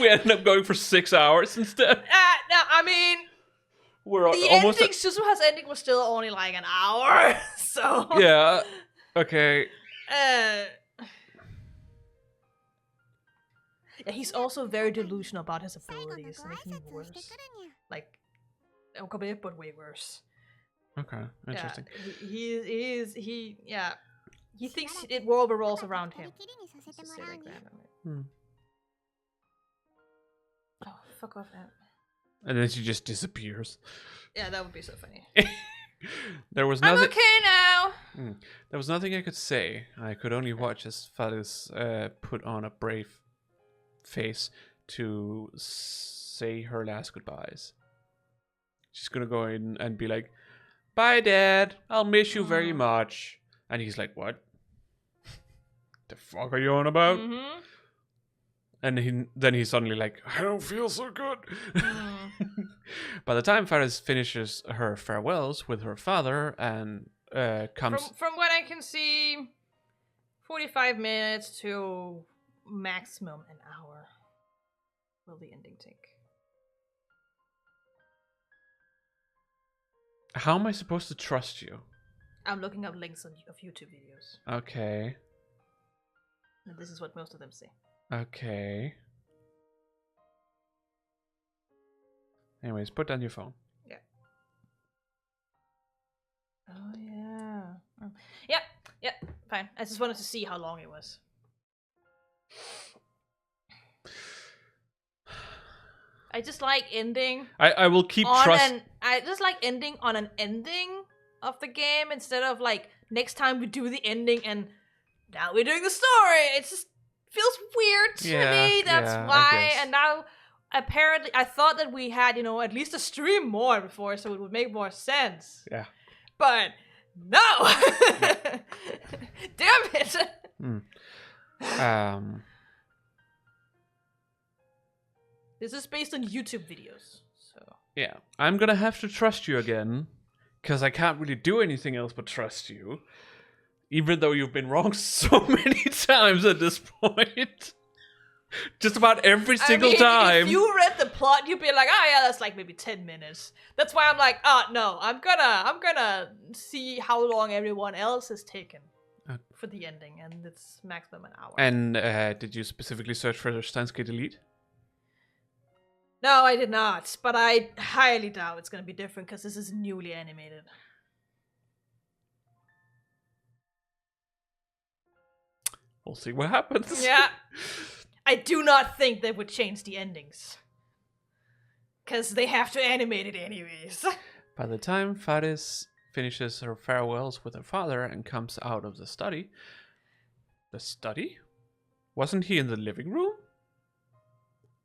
we ended up going for 6 hours instead. No, I mean, We're the almost ending, Suzuha's ending was still only like an hour, so... Yeah. Okay. Yeah, he's also very delusional about his 最後のご挨 abilities, making it 拶を worse. してくるにゃ Like, okay, but way worse. Okay. Interesting. Yeah, he thinks it world revolves around him. 二人きりにさせ Let's て just も say らう like にゃ that. Hmm. Oh, fuck off, man. And then she just disappears. Yeah, that would be so funny. There was I'm nothing. okay now. There was nothing I could say. I could only watch as Faris put on a brave face to say her last goodbyes. She's gonna go in and be like, "Bye, Dad. I'll miss you very much." And he's like, "What? The fuck are you on about?" Mm-hmm. And then he's suddenly like, "I don't feel so good." By the time Faris finishes her farewells with her father and comes... From what I can see, 45 minutes to maximum an hour will the ending take. How am I supposed to trust you? I'm looking up links of YouTube videos. Okay. And this is what most of them say. Okay. Anyways, put down your phone. Yeah. Oh, yeah. Yeah, fine. I just wanted to see how long it was. I just like ending. I will keep trust. I just like ending on an ending of the game instead of like next time we do the ending and now we're doing the story. It just feels weird to me. That's I why. guess. And now apparently I thought that we had, at least a stream more before, so it would make more sense. Yeah. But no. Damn it. This is based on YouTube videos, so Yeah. I'm gonna have to trust you again, because I can't really do anything else but trust you. Even though you've been wrong so many times at this point. Just about every single time. If you read the plot, you'd be like, "Oh yeah, that's like maybe 10 minutes." That's why I'm like, "Oh no, I'm gonna see how long everyone else has taken for the ending, and it's maximum an hour." And did you specifically search for the Steins delete? No, I did not, but I highly doubt it's gonna be different because this is newly animated. We'll see what happens. Yeah. I do not think they would change the endings. Because they have to animate it anyways. By the time Faris finishes her farewells with her father and comes out of the study... The study? Wasn't he in the living room?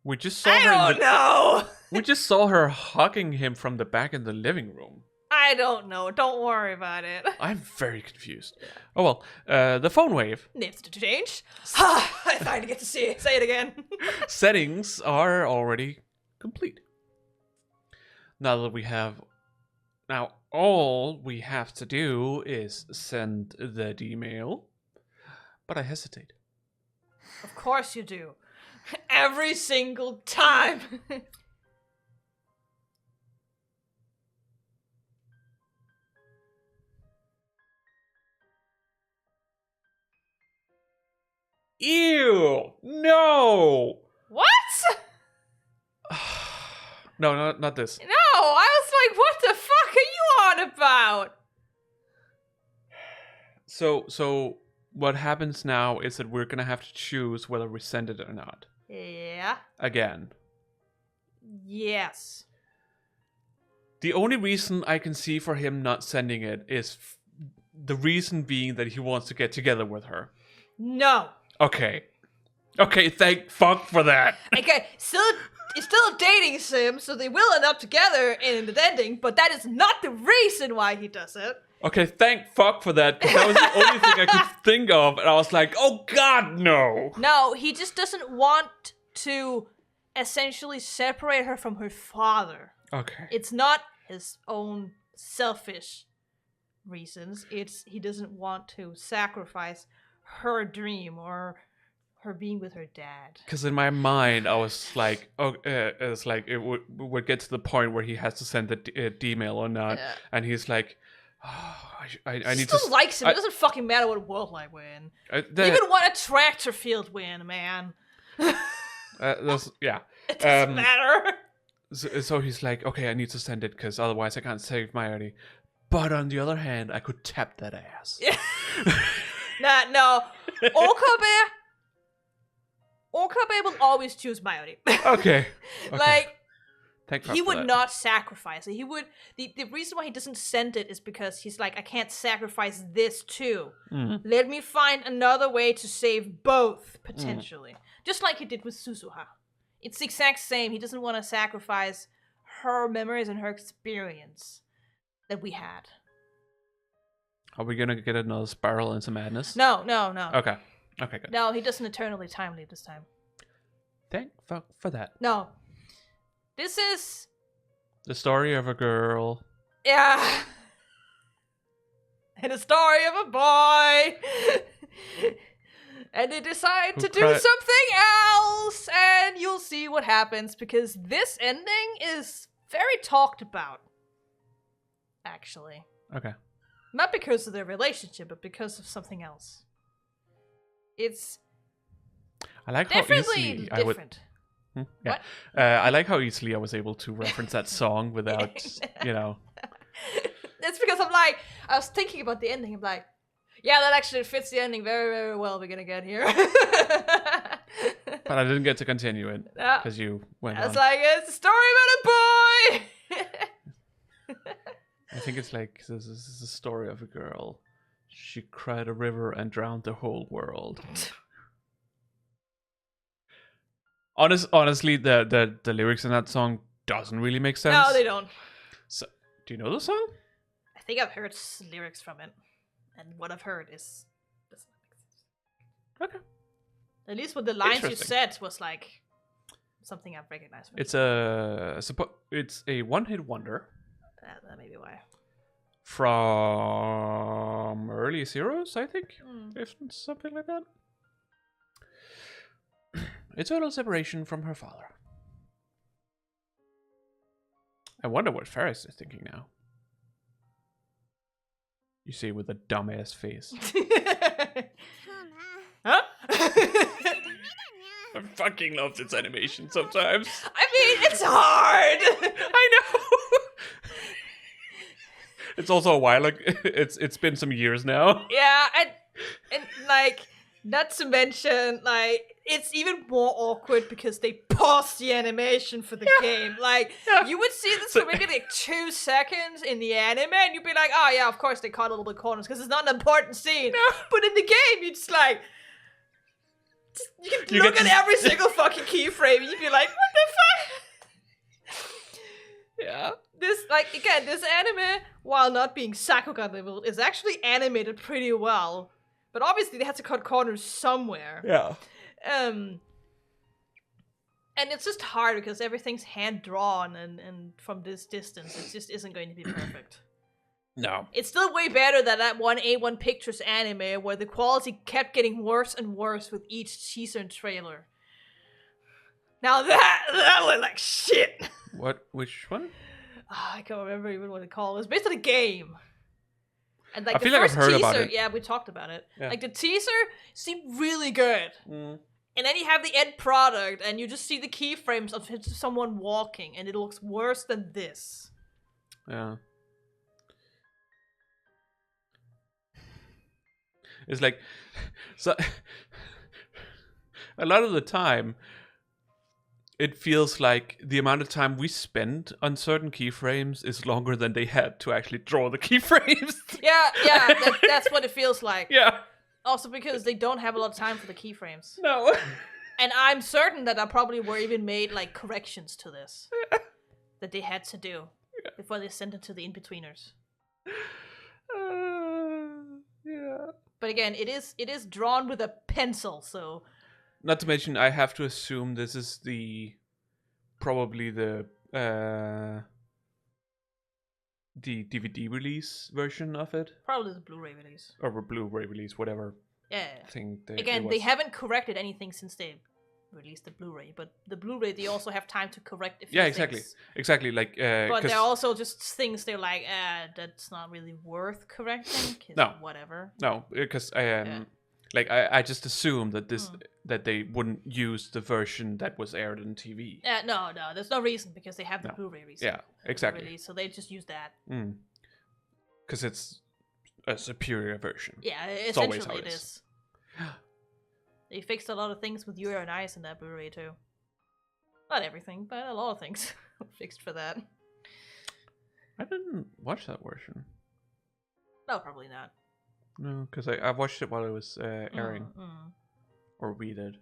We just saw I don't know! We just saw her hugging him from the back in the living room. I don't know. Don't worry about it. I'm very confused. Oh well, the phone wave. Needs to change. I finally get to say it again. Settings are already complete. Now that we have... Now, all we have to do is send the email. But I hesitate. Of course you do. Every single time. Ew! No! What? No, not this. No, I was like, what the fuck are you on about? So what happens now is that we're gonna have to choose whether we send it or not. Yeah. Again. Yes. The only reason I can see for him not sending it is the reason being that he wants to get together with her. No. Okay, thank fuck for that. Okay, it's still a dating sim, so they will end up together in the ending, but that is not the reason why he does it. Okay, thank fuck for that, because that was the only thing I could think of, and I was like, oh god, no. No, he just doesn't want to essentially separate her from her father. Okay. It's not his own selfish reasons. It's he doesn't want to sacrifice her dream or her being with her dad. Because in my mind, I was like, it's like it would get to the point where he has to send the D-mail or not, and he's like, oh, I need to. He still likes him. It doesn't fucking matter what world I win. Even what a tractor field win, man. Yeah. It doesn't matter. So he's like, okay, I need to send it because otherwise I can't save my ID. But on the other hand, I could tap that ass. No. Okabe will always choose Mayuri. Okay. Like, Thank he would not sacrifice it. He would. The reason why he doesn't send it is because he's like, I can't sacrifice this too. Let me find another way to save both, potentially. Just like he did with Suzuha. It's the exact same. He doesn't want to sacrifice her memories and her experience that we had. Are we gonna get another spiral into madness? No. Okay, good. No, he doesn't eternally time leap this time. Thank fuck for that. No. This is... The story of a girl. Yeah. And a story of a boy. And they decide to do something else. And you'll see what happens. Because this ending is very talked about. Actually. Okay. Not because of their relationship, but because of something else. It's I like how easily I would. Yeah. What? I like how easily I was able to reference that song without, It's because I was thinking about the ending. I'm like, yeah, that actually fits the ending very, very well. We're gonna get here. But I didn't get to continue it because you went on. It's like, it's a story about a boy. I think it's like, this is a story of a girl. She cried a river and drowned the whole world. Honestly, the lyrics in that song doesn't really make sense. No, they don't. So, do you know the song? I think I've heard lyrics from it, and what I've heard doesn't make sense. Okay. At least with the lines you said was like something I've recognized. It's a one-hit wonder. That may be why. From early Zeros, I think, if something like that. A total separation from her father. I wonder what Faris is thinking now. You see, with a dumbass face. Huh? I fucking love this animation sometimes. I mean, it's hard. I know. It's also a while. Like it's been some years now. Yeah, and like, not to mention, like, it's even more awkward because they pause the animation for the game. Like, you would see this for maybe like 2 seconds in the anime, and you'd be like, oh yeah, of course they cut all the corners because it's not an important scene. No. But in the game, you're just like, you can look at every single fucking keyframe, and you'd be like, what the fuck? Yeah. This anime, while not being Sakuga leveled, is actually animated pretty well. But obviously they had to cut corners somewhere. Yeah. And it's just hard because everything's hand-drawn and from this distance, it just isn't going to be perfect. No. It's still way better than that one A1 Pictures anime where the quality kept getting worse and worse with each teaser and trailer. Now that looked like shit. Which one? I can't remember even what it called. It was based on a game. And like I the feel like first I've heard teaser, about it. yeah, we talked about it. Yeah. Like the teaser seemed really good. And then you have the end product, and you just see the keyframes of someone walking, and it looks worse than this. Yeah. It's like, so a lot of the time, it feels like the amount of time we spend on certain keyframes is longer than they had to actually draw the keyframes. Yeah, that's what it feels like. Yeah. Also because they don't have a lot of time for the keyframes. No. And I'm certain that there probably were even made like corrections to this that they had to do before they sent it to the in-betweeners. Yeah. But again, it is drawn with a pencil, so. Not to mention, I have to assume this is probably the DVD release version of it, Probably the Blu-ray release. or a Blu-ray release, whatever Yeah. thing. Again, they haven't corrected anything since they released the Blu-ray, but the Blu-ray they also have time to correct a few Yeah, things. exactly. Like, But 'cause- they're also just things they're like, that's not really worth correcting. 'Cause No. whatever. no, because Yeah. like I just assumed that that they wouldn't use the version that was aired on TV. No, there's no reason because they have the No. Blu-ray release. Yeah, exactly. Release, so they just use that. Because it's a superior version. Yeah, It's always essentially how it it is. They fixed a lot of things with Yuri and Ice in that Blu-ray too. Not everything, but a lot of things were fixed for that. I didn't watch that version. No, probably not. No, because I watched it while it was airing, Mm. or we did.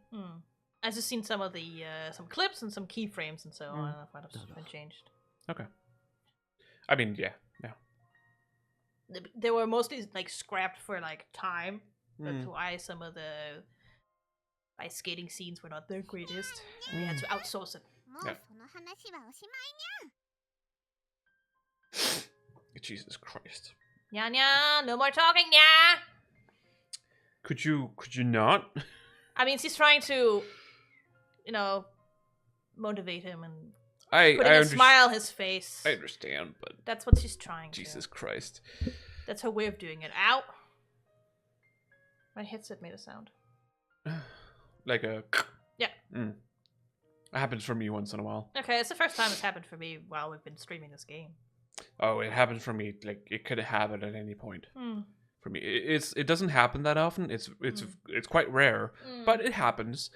I've just seen some of the some clips and some keyframes and so on. That might have been changed. Okay. I mean, yeah. They were mostly like scrapped for like time. That's Mm. why some of the ice skating scenes were not the greatest. We had to outsource it. もう Yeah. その話はおしまい Jesus Christ. Nya nya, no more talking, nya. Could you not? I mean, she's trying to, motivate him and I putting a smile on his face. I understand, but That's what she's trying Jesus to. Christ. That's her way of doing it. Ow! My headset made a sound. Like a. Yeah. It happens for me once in a while. Okay, it's the first time it's happened for me while we've been streaming this game. Oh, it happens for me. Like it could happen at any point. Hmm. For me, it doesn't happen that often. It's quite rare, but it happens,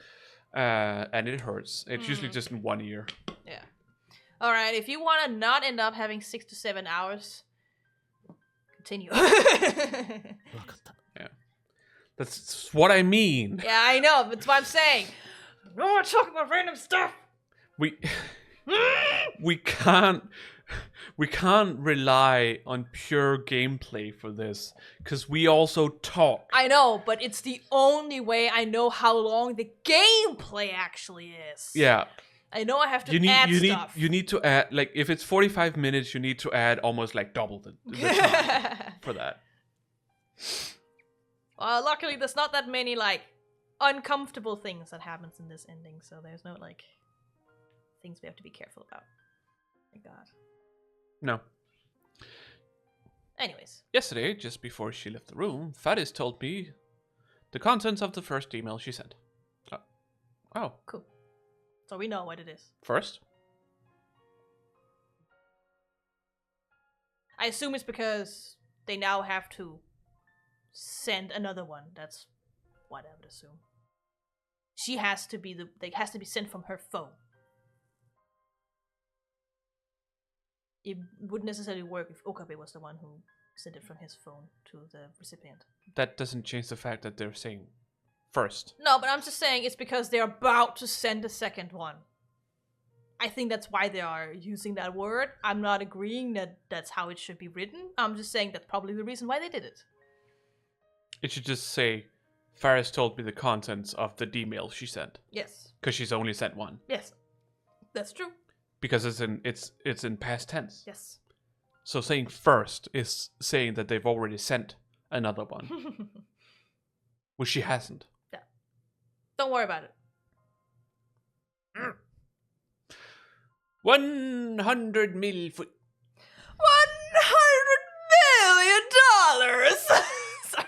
and it hurts. It's usually just in 1 year. Yeah. All right. If you want to not end up having 6 to 7 hours, continue. わかった That's what I mean. Yeah, I know. That's what I'm saying. No more talking about random stuff. We can't rely on pure gameplay for this, because we also talk. I know, but it's the only way I know how long the gameplay actually is. Yeah. I know I have to You add need stuff. you need to add, like, if it's 45 minutes, you need to add almost like double the time for that. Well, luckily there's not that many like uncomfortable things that happens in this ending, so there's no like things we have to be careful about. Thank God. No. Anyways. Yesterday, just before she left the room, Faris told me the contents of the first email she sent. Oh. Cool. So we know what it is. First? I assume it's because they now have to send another one. That's what I would assume. She has to be they has to be sent from her phone. It wouldn't necessarily work if Okabe was the one who sent it from his phone to the recipient. That doesn't change the fact that they're saying first. No, but I'm just saying it's because they're about to send a second one. I think that's why they are using that word. I'm not agreeing that that's how it should be written. I'm just saying that's probably the reason why they did it. It should just say, Faris told me the contents of the email she sent. Yes. Because she's only sent one. Yes. That's true. Because it's in past tense. Yes. So saying first is saying that they've already sent another one. Which she hasn't. Yeah. Don't worry about it. 100 mil foot. $100 million! Sorry.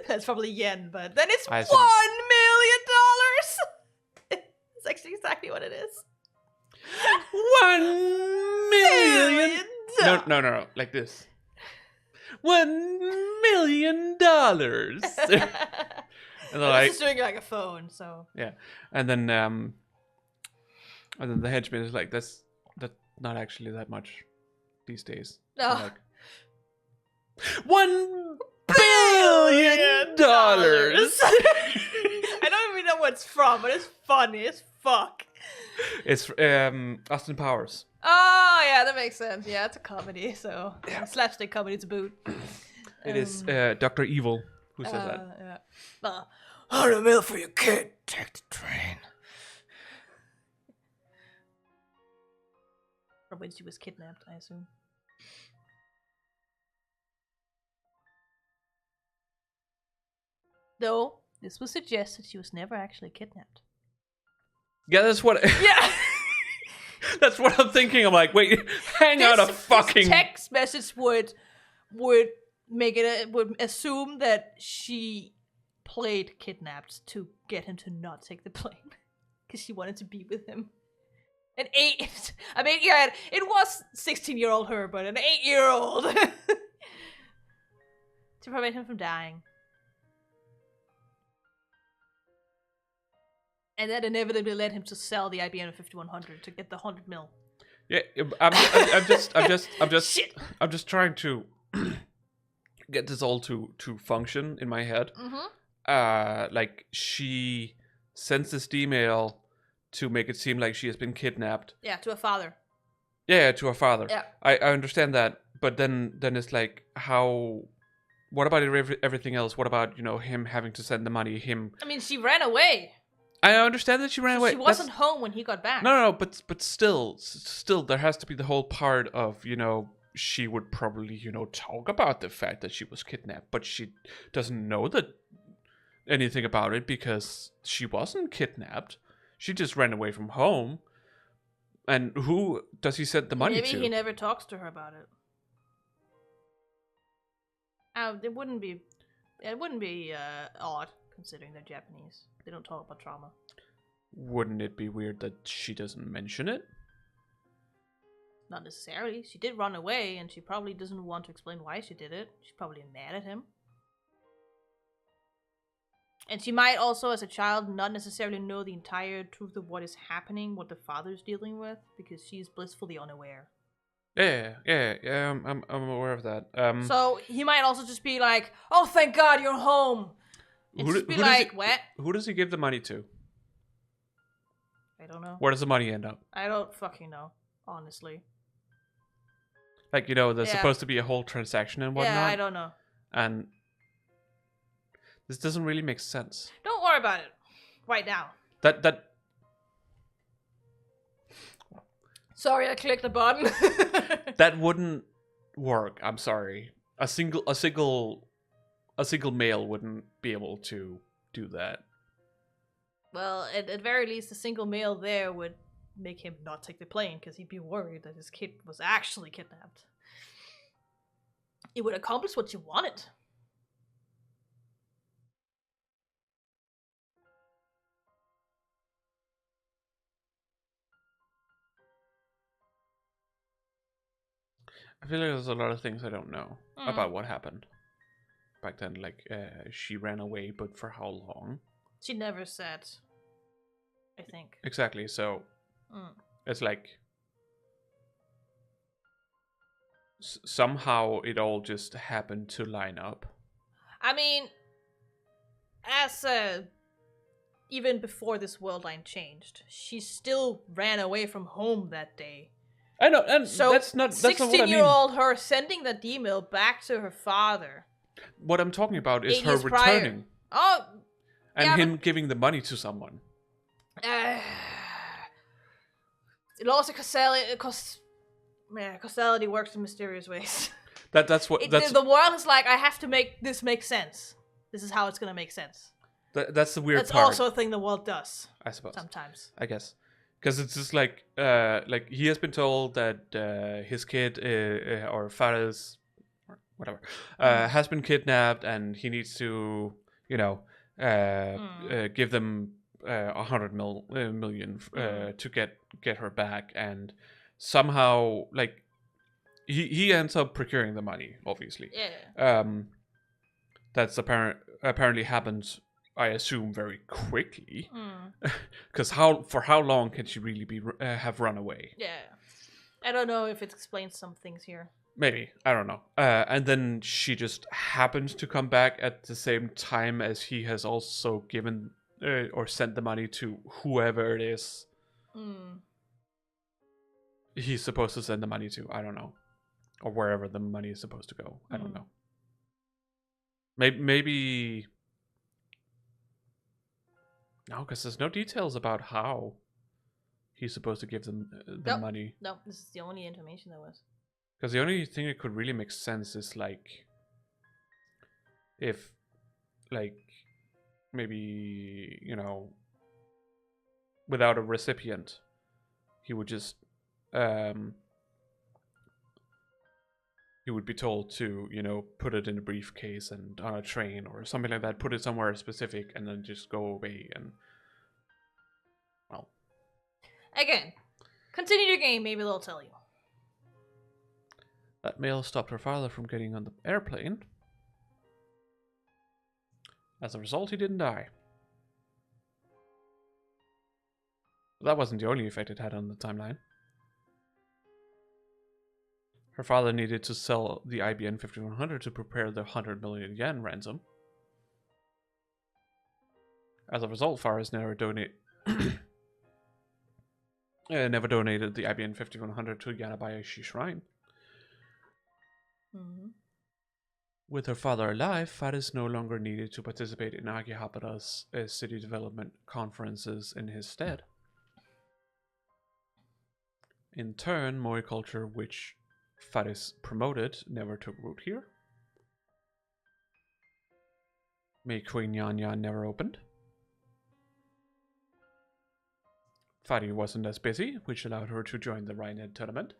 That's probably yen, but then it's I $1 see. million! what it is. $1 million. No. Like this. $1 million. And they're like, just doing it like a phone, so. yeah. And then the henchman is like, that's not actually that much these days. No. So like, $1 billion. I don't even know what it's from, but it's funny as fuck. It's Austin Powers. Oh yeah, that makes sense. Yeah, it's a comedy, so slapstick comedy to boot. It is Dr. Evil who says that. Yeah. 100 mil for your kid. Take the train. From when she was kidnapped, I assume. Though, this would suggest that she was never actually kidnapped. Yeah, that's what. Yeah. That's what I'm thinking. I'm like, wait, hang on a fucking. This text message would make it would assume that she played kidnapped to get him to not take the plane because she wanted to be with him. An 8. I mean, yeah, it was 16-year-old her, but an 8-year-old to prevent him from dying. And that inevitably led him to sell the IBM 5100 to get the 100 mil. Yeah, I'm just trying to get this all to function in my head. Mm-hmm. Like she sends this email to make it seem like she has been kidnapped. Yeah, to a father. Yeah, to her father. Yeah. I understand that, but then it's like how. What about everything else? What about him having to send the money? I mean, she ran away. I understand that she ran away. She wasn't home when he got back. No, but still, there has to be the whole part of she would probably talk about the fact that she was kidnapped, but she doesn't know anything about it because she wasn't kidnapped. She just ran away from home. And who does he send the money to? Maybe he never talks to her about it. It wouldn't be odd considering they're Japanese. They don't talk about trauma. Wouldn't it be weird that she doesn't mention it? Not necessarily. She did run away, and she probably doesn't want to explain why she did it. She's probably mad at him. And she might also, as a child, not necessarily know the entire truth of what is happening, what the father's dealing with, because she's blissfully unaware. Yeah, I'm aware of that. So he might also just be like, "Oh, thank God you're home," and just be like, "What?" Who does he give the money to? I don't know. Where does the money end up? I don't fucking know, honestly. Like, there's supposed to be a whole transaction and whatnot. Yeah, I don't know. And this doesn't really make sense. Don't worry about it right now. That Sorry, I clicked the button. that wouldn't work. I'm sorry. A single male wouldn't be able to do that. Well, at very least, a single male there would make him not take the plane because he'd be worried that his kid was actually kidnapped. It would accomplish what you wanted. I feel like there's a lot of things I don't know about what happened back then. Like, she ran away, but for how long? She never said, I think. Exactly, so it's like somehow it all just happened to line up. I mean, even before this world line changed, she still ran away from home that day. I know, and so that's not what I mean. 16-year-old her sending that email back to her father. What I'm talking about is her returning. Prior. Oh, and yeah, him giving the money to someone. Laws of causality works in mysterious ways. That's what the world is like. I have to make this make sense. This is how it's gonna make sense. That's the weird part. That's also a thing the world does. I suppose. Sometimes. I guess. Because it's just like he has been told that his kid or Faris or whatever has been kidnapped, and he needs to give them million to get her back, and somehow like he ends up procuring the money, obviously. Yeah. That's apparently happens, I assume, very quickly. Because how long can she really be have run away? Yeah. I don't know if it explains some things here. Maybe, I don't know. And then she just happens to come back at the same time as he has also given or sent the money to whoever it is he's supposed to send the money to. I don't know, or wherever the money is supposed to go. I don't know. Maybe no, because there's no details about how he's supposed to give them the money. No, this is the only information there was. Because the only thing that could really make sense is like if like maybe, you know, without a recipient, he would just he would be told to, you know, put it in a briefcase and on a train or something like that, put it somewhere specific and then just go away. And well, again, continue your game, maybe they'll tell you. That mail stopped her father from getting on the airplane. As a result, he didn't die. That wasn't the only effect it had on the timeline. Her father needed to sell the IBN 5100 to prepare the 100 million yen ransom. As a result, Faris never donated the IBN 5100 to Yanabayashi Shrine. With her father alive, Faris no longer needed to participate in Akihabara's city development conferences in his stead. In turn, Moi culture, which Faris promoted, never took root here. Mei Queen Yan Yan never opened. Fari wasn't as busy, which allowed her to join the Rhinehead tournament.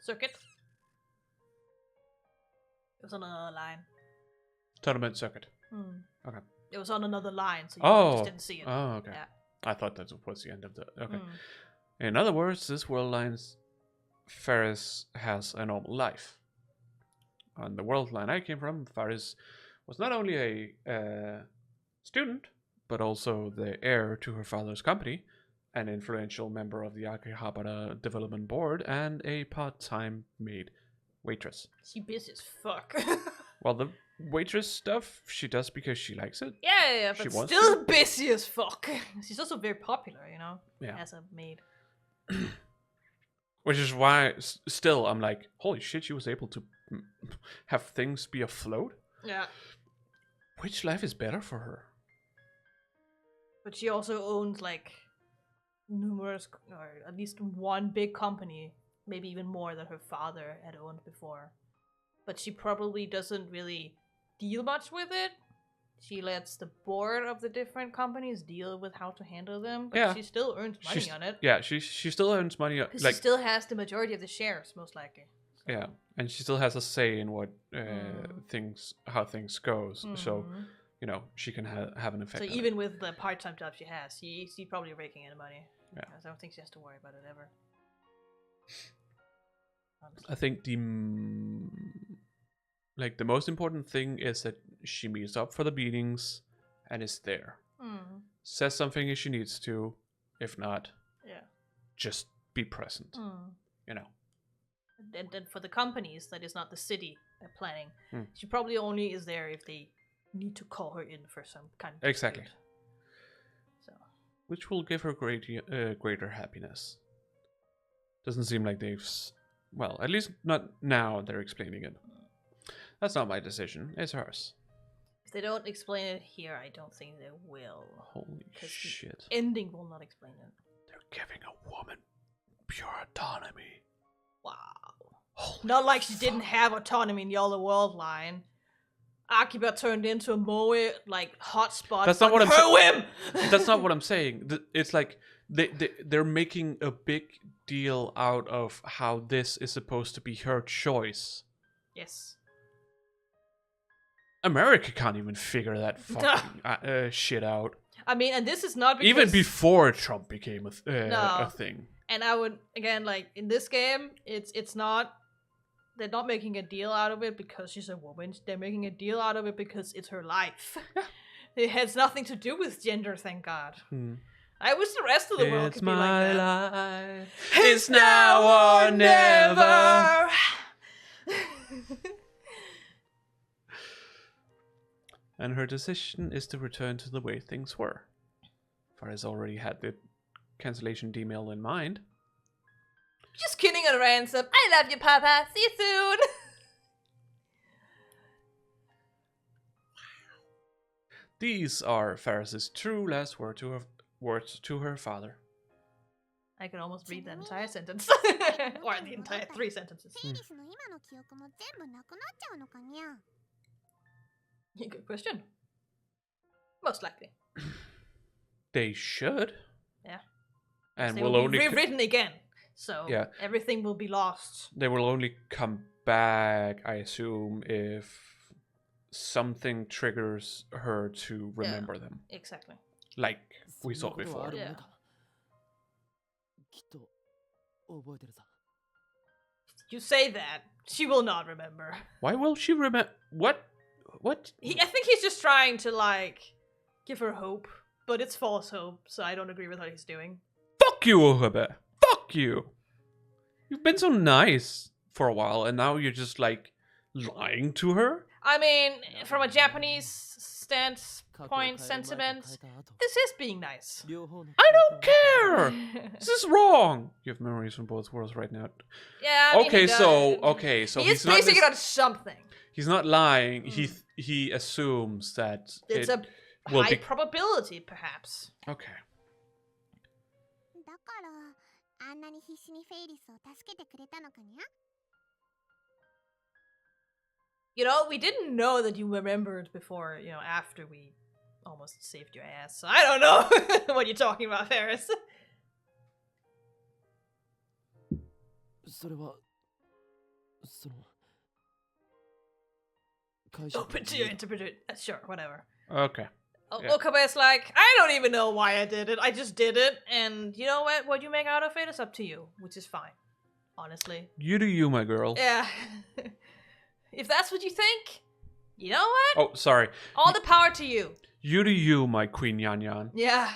Circuit. It was on another line. Tournament circuit. Okay. It was on another line, so you just didn't see it. Oh, okay. Yeah. I thought that was the end of the... Okay. In other words, this world line's Faris has a normal life. On the world line I came from, Faris was not only a student, but also the heir to her father's company, an influential member of the Akihabara Development Board, and a part-time maid waitress. She busy as fuck. Well, the waitress stuff she does because she likes it. Yeah, but still busy as fuck. She's also very popular, you know, as a maid. Which is why, still, I'm like, holy shit, she was able to have things be afloat? Yeah. Which life is better for her? But she also owns, like, numerous, or at least one big company, maybe even more than her father had owned before. But she probably doesn't really deal much with it. She lets the board of the different companies deal with how to handle them, but she still earns money on it. Yeah, she still earns money. Because she still has the majority of the shares, most likely. So. Yeah, and she still has a say in what how things goes. So, you know, she can have an effect. So even with the part-time job she has, she's probably raking in money. Yeah, I don't think she has to worry about it ever. I think the most important thing is that she meets up for the meetings and is there. Says something if she needs to. If not, just be present. You know. And then for the companies that is not the city planning, she probably only is there if they need to call her in for some kind of exactly. dispute. So, which will give her greater happiness. Doesn't seem like they've. Well, at least not now they're explaining it. That's not my decision. It's hers. If they don't explain it here, I don't think they will. Holy shit. The ending will not explain it. They're giving a woman pure autonomy. Wow. Holy not like she didn't have autonomy in the other world line. Akiba turned into a Moe, like, hotspot. That's not what I'm saying. That's not what I'm saying. It's like they're making a big deal out of how this is supposed to be her choice. Yes. America can't even figure that fucking shit out. I mean, and this is not because... Even before Trump became a No. thing. And I would, again, like, in this game, it's not... They're not making a deal out of it because she's a woman. They're making a deal out of it because it's her life. It has nothing to do with gender, thank God. I wish the rest of the world could be like that. Life. It's now or never. And her decision is to return to the way things were. Faris already had the cancellation email in mind. Just kidding on ransom. I love you, Papa. See you soon. These are Faris's true last words to her father. I can almost read that entire sentence. Or the entire 3 sentences. セイリスの今の記憶も全部なくなっちゃうのかにゃ。 Good question. Most likely. They should. Yeah. And They will will only be rewritten again. So Yeah. everything will be lost. they will only come back, I assume, if something triggers her to remember them. Exactly. Like we そん saw なことはあ before. るものかきっと覚えてるさ You say that. She will not remember. Why will she remember? What? What? I think he's just trying to, like, give her hope. But it's false hope, so I don't agree with what he's doing. Fuck you, Ohabe. Fuck you. You've been so nice for a while, and now you're just like lying to her? I mean, from a Japanese standpoint, sentiment, this is being nice. 両方の I don't care! This is wrong! You have memories from both worlds right now. Yeah, I mean, Okay, he so does. so He is he's not basing it on something. he's not lying. He assumes that It's it a will high be probability, perhaps. okay. だからあんなに必死にフェイリスを助けてくれたのかにゃ。 You know, we didn't know that you remembered before, after we almost saved your ass. So I don't know what you're talking about, Faris. それはその会社 Open to your interpreter. Sure, whatever. Okay. Yeah. Okabe's like, I don't even know why I did it. I just did it. And you know what you make out of it is up to you, which is fine. Honestly. You do you, my girl. Yeah. If that's what you think, you know what? Oh, sorry. All the power to you. You do you, my queen Yan Yan. Yeah.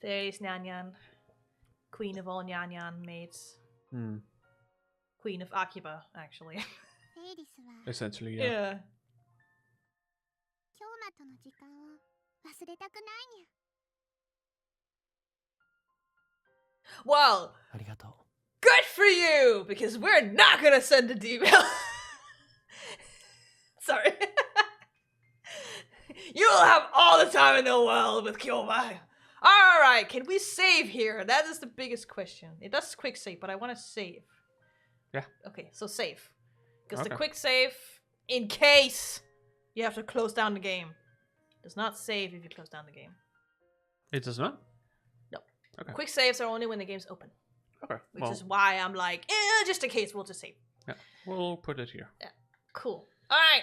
There's Nyan Yan. Queen of all Nyan Yan mates. Queen of Akiba, actually. フェイリスは Essentially, yeah. Yeah. 京馬との時間を忘れたくないにゃ。 Well, ありがとう good for you! Because we're not gonna send an email. Sorry. You'll have all the time in the world with Kyoma. Alright, can we save here? That is the biggest question. It does quick save, but I want to save. Yeah. Okay, so save. Because the Okay. quick save, in case you have to close down the game, does not save if you close down the game. It does not? No. Okay. Quick saves are only when the game's open. Okay. Which Well, is why I'm like, just in case, we'll just save. yeah, we'll put it here. Cool. Alright.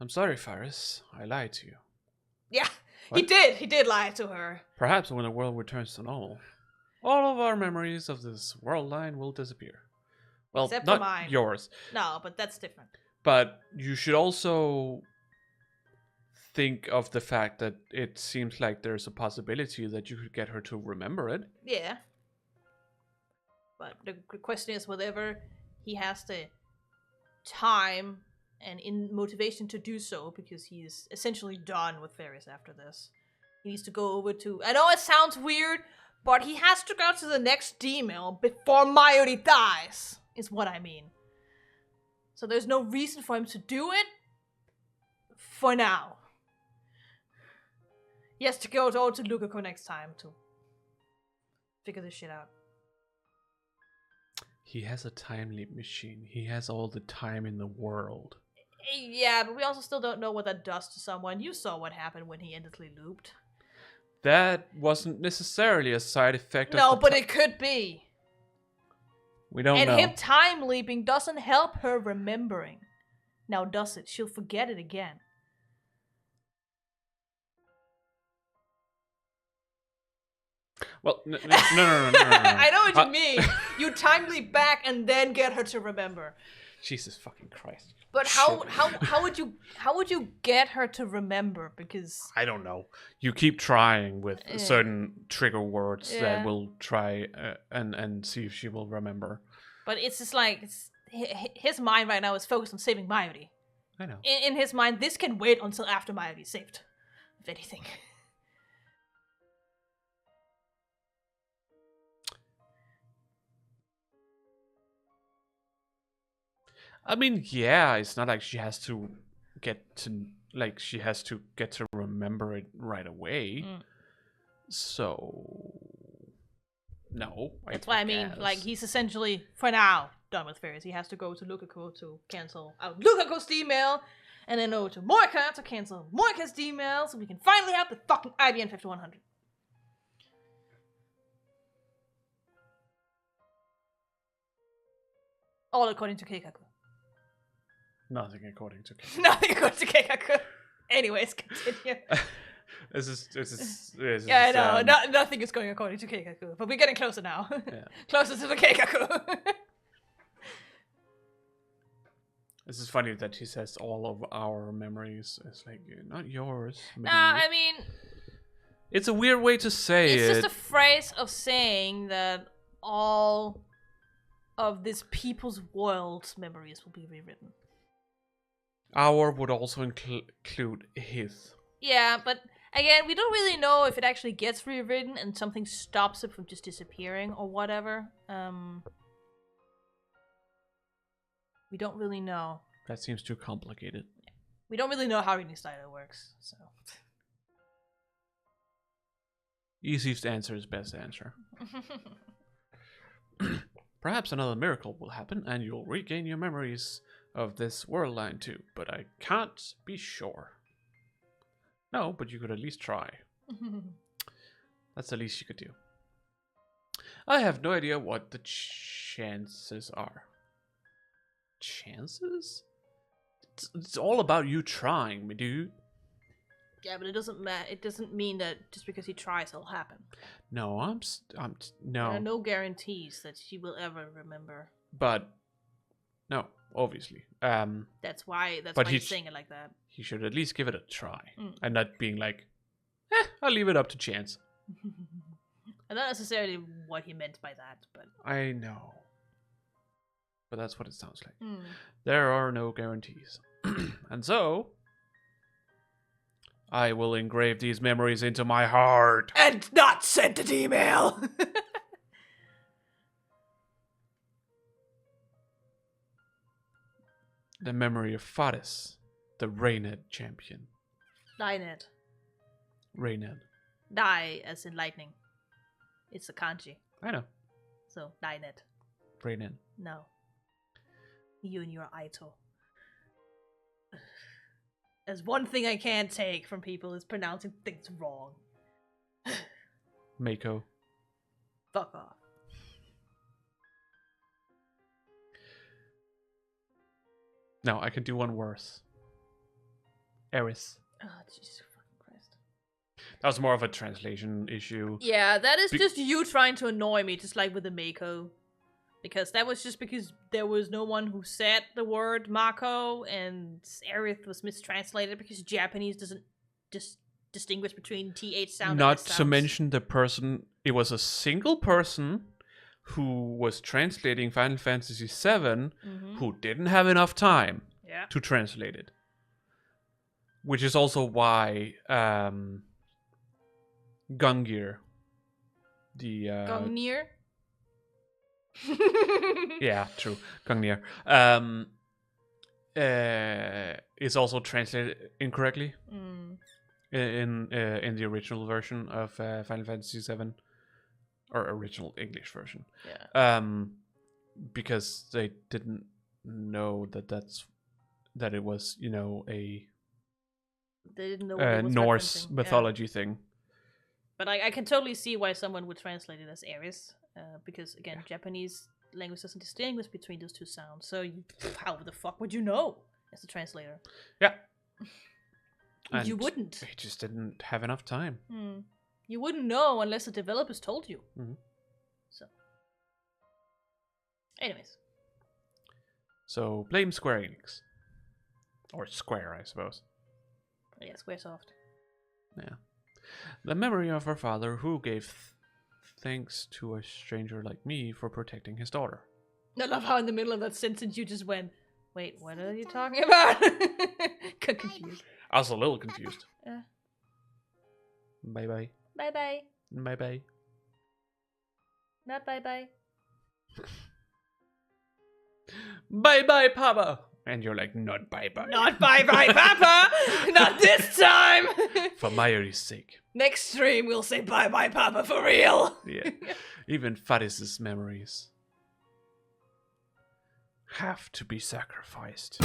I'm sorry, Faris. I lied to you. Yeah, What? he did lie to her. Perhaps when the world returns to normal, all of our memories of this world line will disappear. Well, Except for not mine. yours. No, but that's different. But you should also think of the fact that it seems like there's a possibility that you could get her to remember it. Yeah. But the question is whether he has the time and motivation to do so, because he's essentially done with Faris after this. He needs to go over to... I know it sounds weird, but he has to go to the next email before Mayuri dies, is what I mean. So there's no reason for him to do it for now. He has to go to Lukako next time to figure this shit out. He has a time leap machine. He has all the time in the world. Yeah, but we also still don't know what that does to someone. You saw what happened when he endlessly looped. That wasn't necessarily a side effect of No, the but it could be. We don't And know. him time leaping doesn't help her remembering. Now does it? She'll forget it again. Well, no. I know what you mean. You time leap back and then get her to remember. Jesus fucking Christ. But how would you get her to remember? Because I don't know. You keep trying with certain trigger words that will try and see if she will remember. But it's just like his mind right now is focused on saving Mayuri. I know. In his mind, this can wait until after Mayuri is saved, if anything. I mean, yeah, it's not like she has to get to remember it right away. So no. That's why I mean, like, he's essentially, for now, done with Faris. He has to go to Lukaku to cancel out Lukaku's email, and then over to Morika to cancel Morika's email, so we can finally have the fucking IBN 5100. All according to Keikaku. Nothing according to Keikaku. Nothing according to Keikaku. Anyways, continue. This is yeah, I know. Nothing is going according to Keikaku, but we're getting closer now. Yeah. Closer to the Keikaku. This is funny that he says all of our memories. It's like, not yours. Nah, I mean, it's a weird way to say it. It's just a phrase of saying that all of this people's world's memories will be rewritten. Our would also include his. Yeah, but again, we don't really know if it actually gets rewritten and something stops it from just disappearing or whatever. We don't really know. That seems too complicated. Yeah. We don't really know how reading style works, so. Easiest answer is best answer. Perhaps another miracle will happen and you'll regain your memories of this world line too, but I can't be sure. No, but you could at least try. That's the least you could do. I have no idea what the chances are. Chances? It's all about you trying, my dude. Yeah, but it doesn't matter. It doesn't mean that just because he tries, it'll happen. No, no. There are no guarantees that she will ever remember. But no, obviously. That's why he's saying it like that. He should at least give it a try, and not being like, I'll leave it up to chance. And not necessarily what he meant by that, but I know. But that's what it sounds like. There are no guarantees. And so I will engrave these memories into my heart. And not send an email! The memory of Faris, the Rayned champion. Rayned. Rayned. Dai as in lightning. It's a kanji. I know. So, Rayned. Rayned. No. You and your Aito. There's one thing I can't take from people is pronouncing things wrong. Mako. Fuck off. No, I can do one worse. Eris. Oh, Jesus fucking Christ. That was more of a translation issue. Yeah, that is just you trying to annoy me, just like with the Mako. Because that was just because there was no one who said the word Mako, and Aerith was mistranslated because Japanese doesn't distinguish between TH sound and Not S to sounds. mention the person, it was a single person who was translating Final Fantasy VII who didn't have enough time to translate it. Which is also why Gungnir, the... Gungnir? Yeah, true. Gungnir. Is also translated incorrectly in the original version of Final Fantasy VII, or original English version. Yeah. Because they didn't know that it was, you know, a they didn't know what it was Norse referencing. mythology thing. But I can totally see why someone would translate it as Aries, because again, Japanese language doesn't distinguish between those two sounds. So how the fuck would you know as a translator? Yeah. You wouldn't. He just didn't have enough time. You wouldn't know unless the developers told you. Mhm. So. Anyways. So blame Square Enix. Or Square, I suppose. Yeah, Squaresoft. Yeah. The memory of her father who gave thanks to a stranger like me for protecting his daughter. I love how in the middle of that sentence you just went, wait, what are you talking about? Got confused. I was a little confused. Yeah. Bye bye. Bye bye. Bye bye. Not bye bye. Bye bye, Papa. And you're like, not bye bye. Not bye bye, Papa! Not this time! For Mayuri's sake. Next stream we'll say bye bye, Papa, for real! Yeah. Even Faris' memories have to be sacrificed.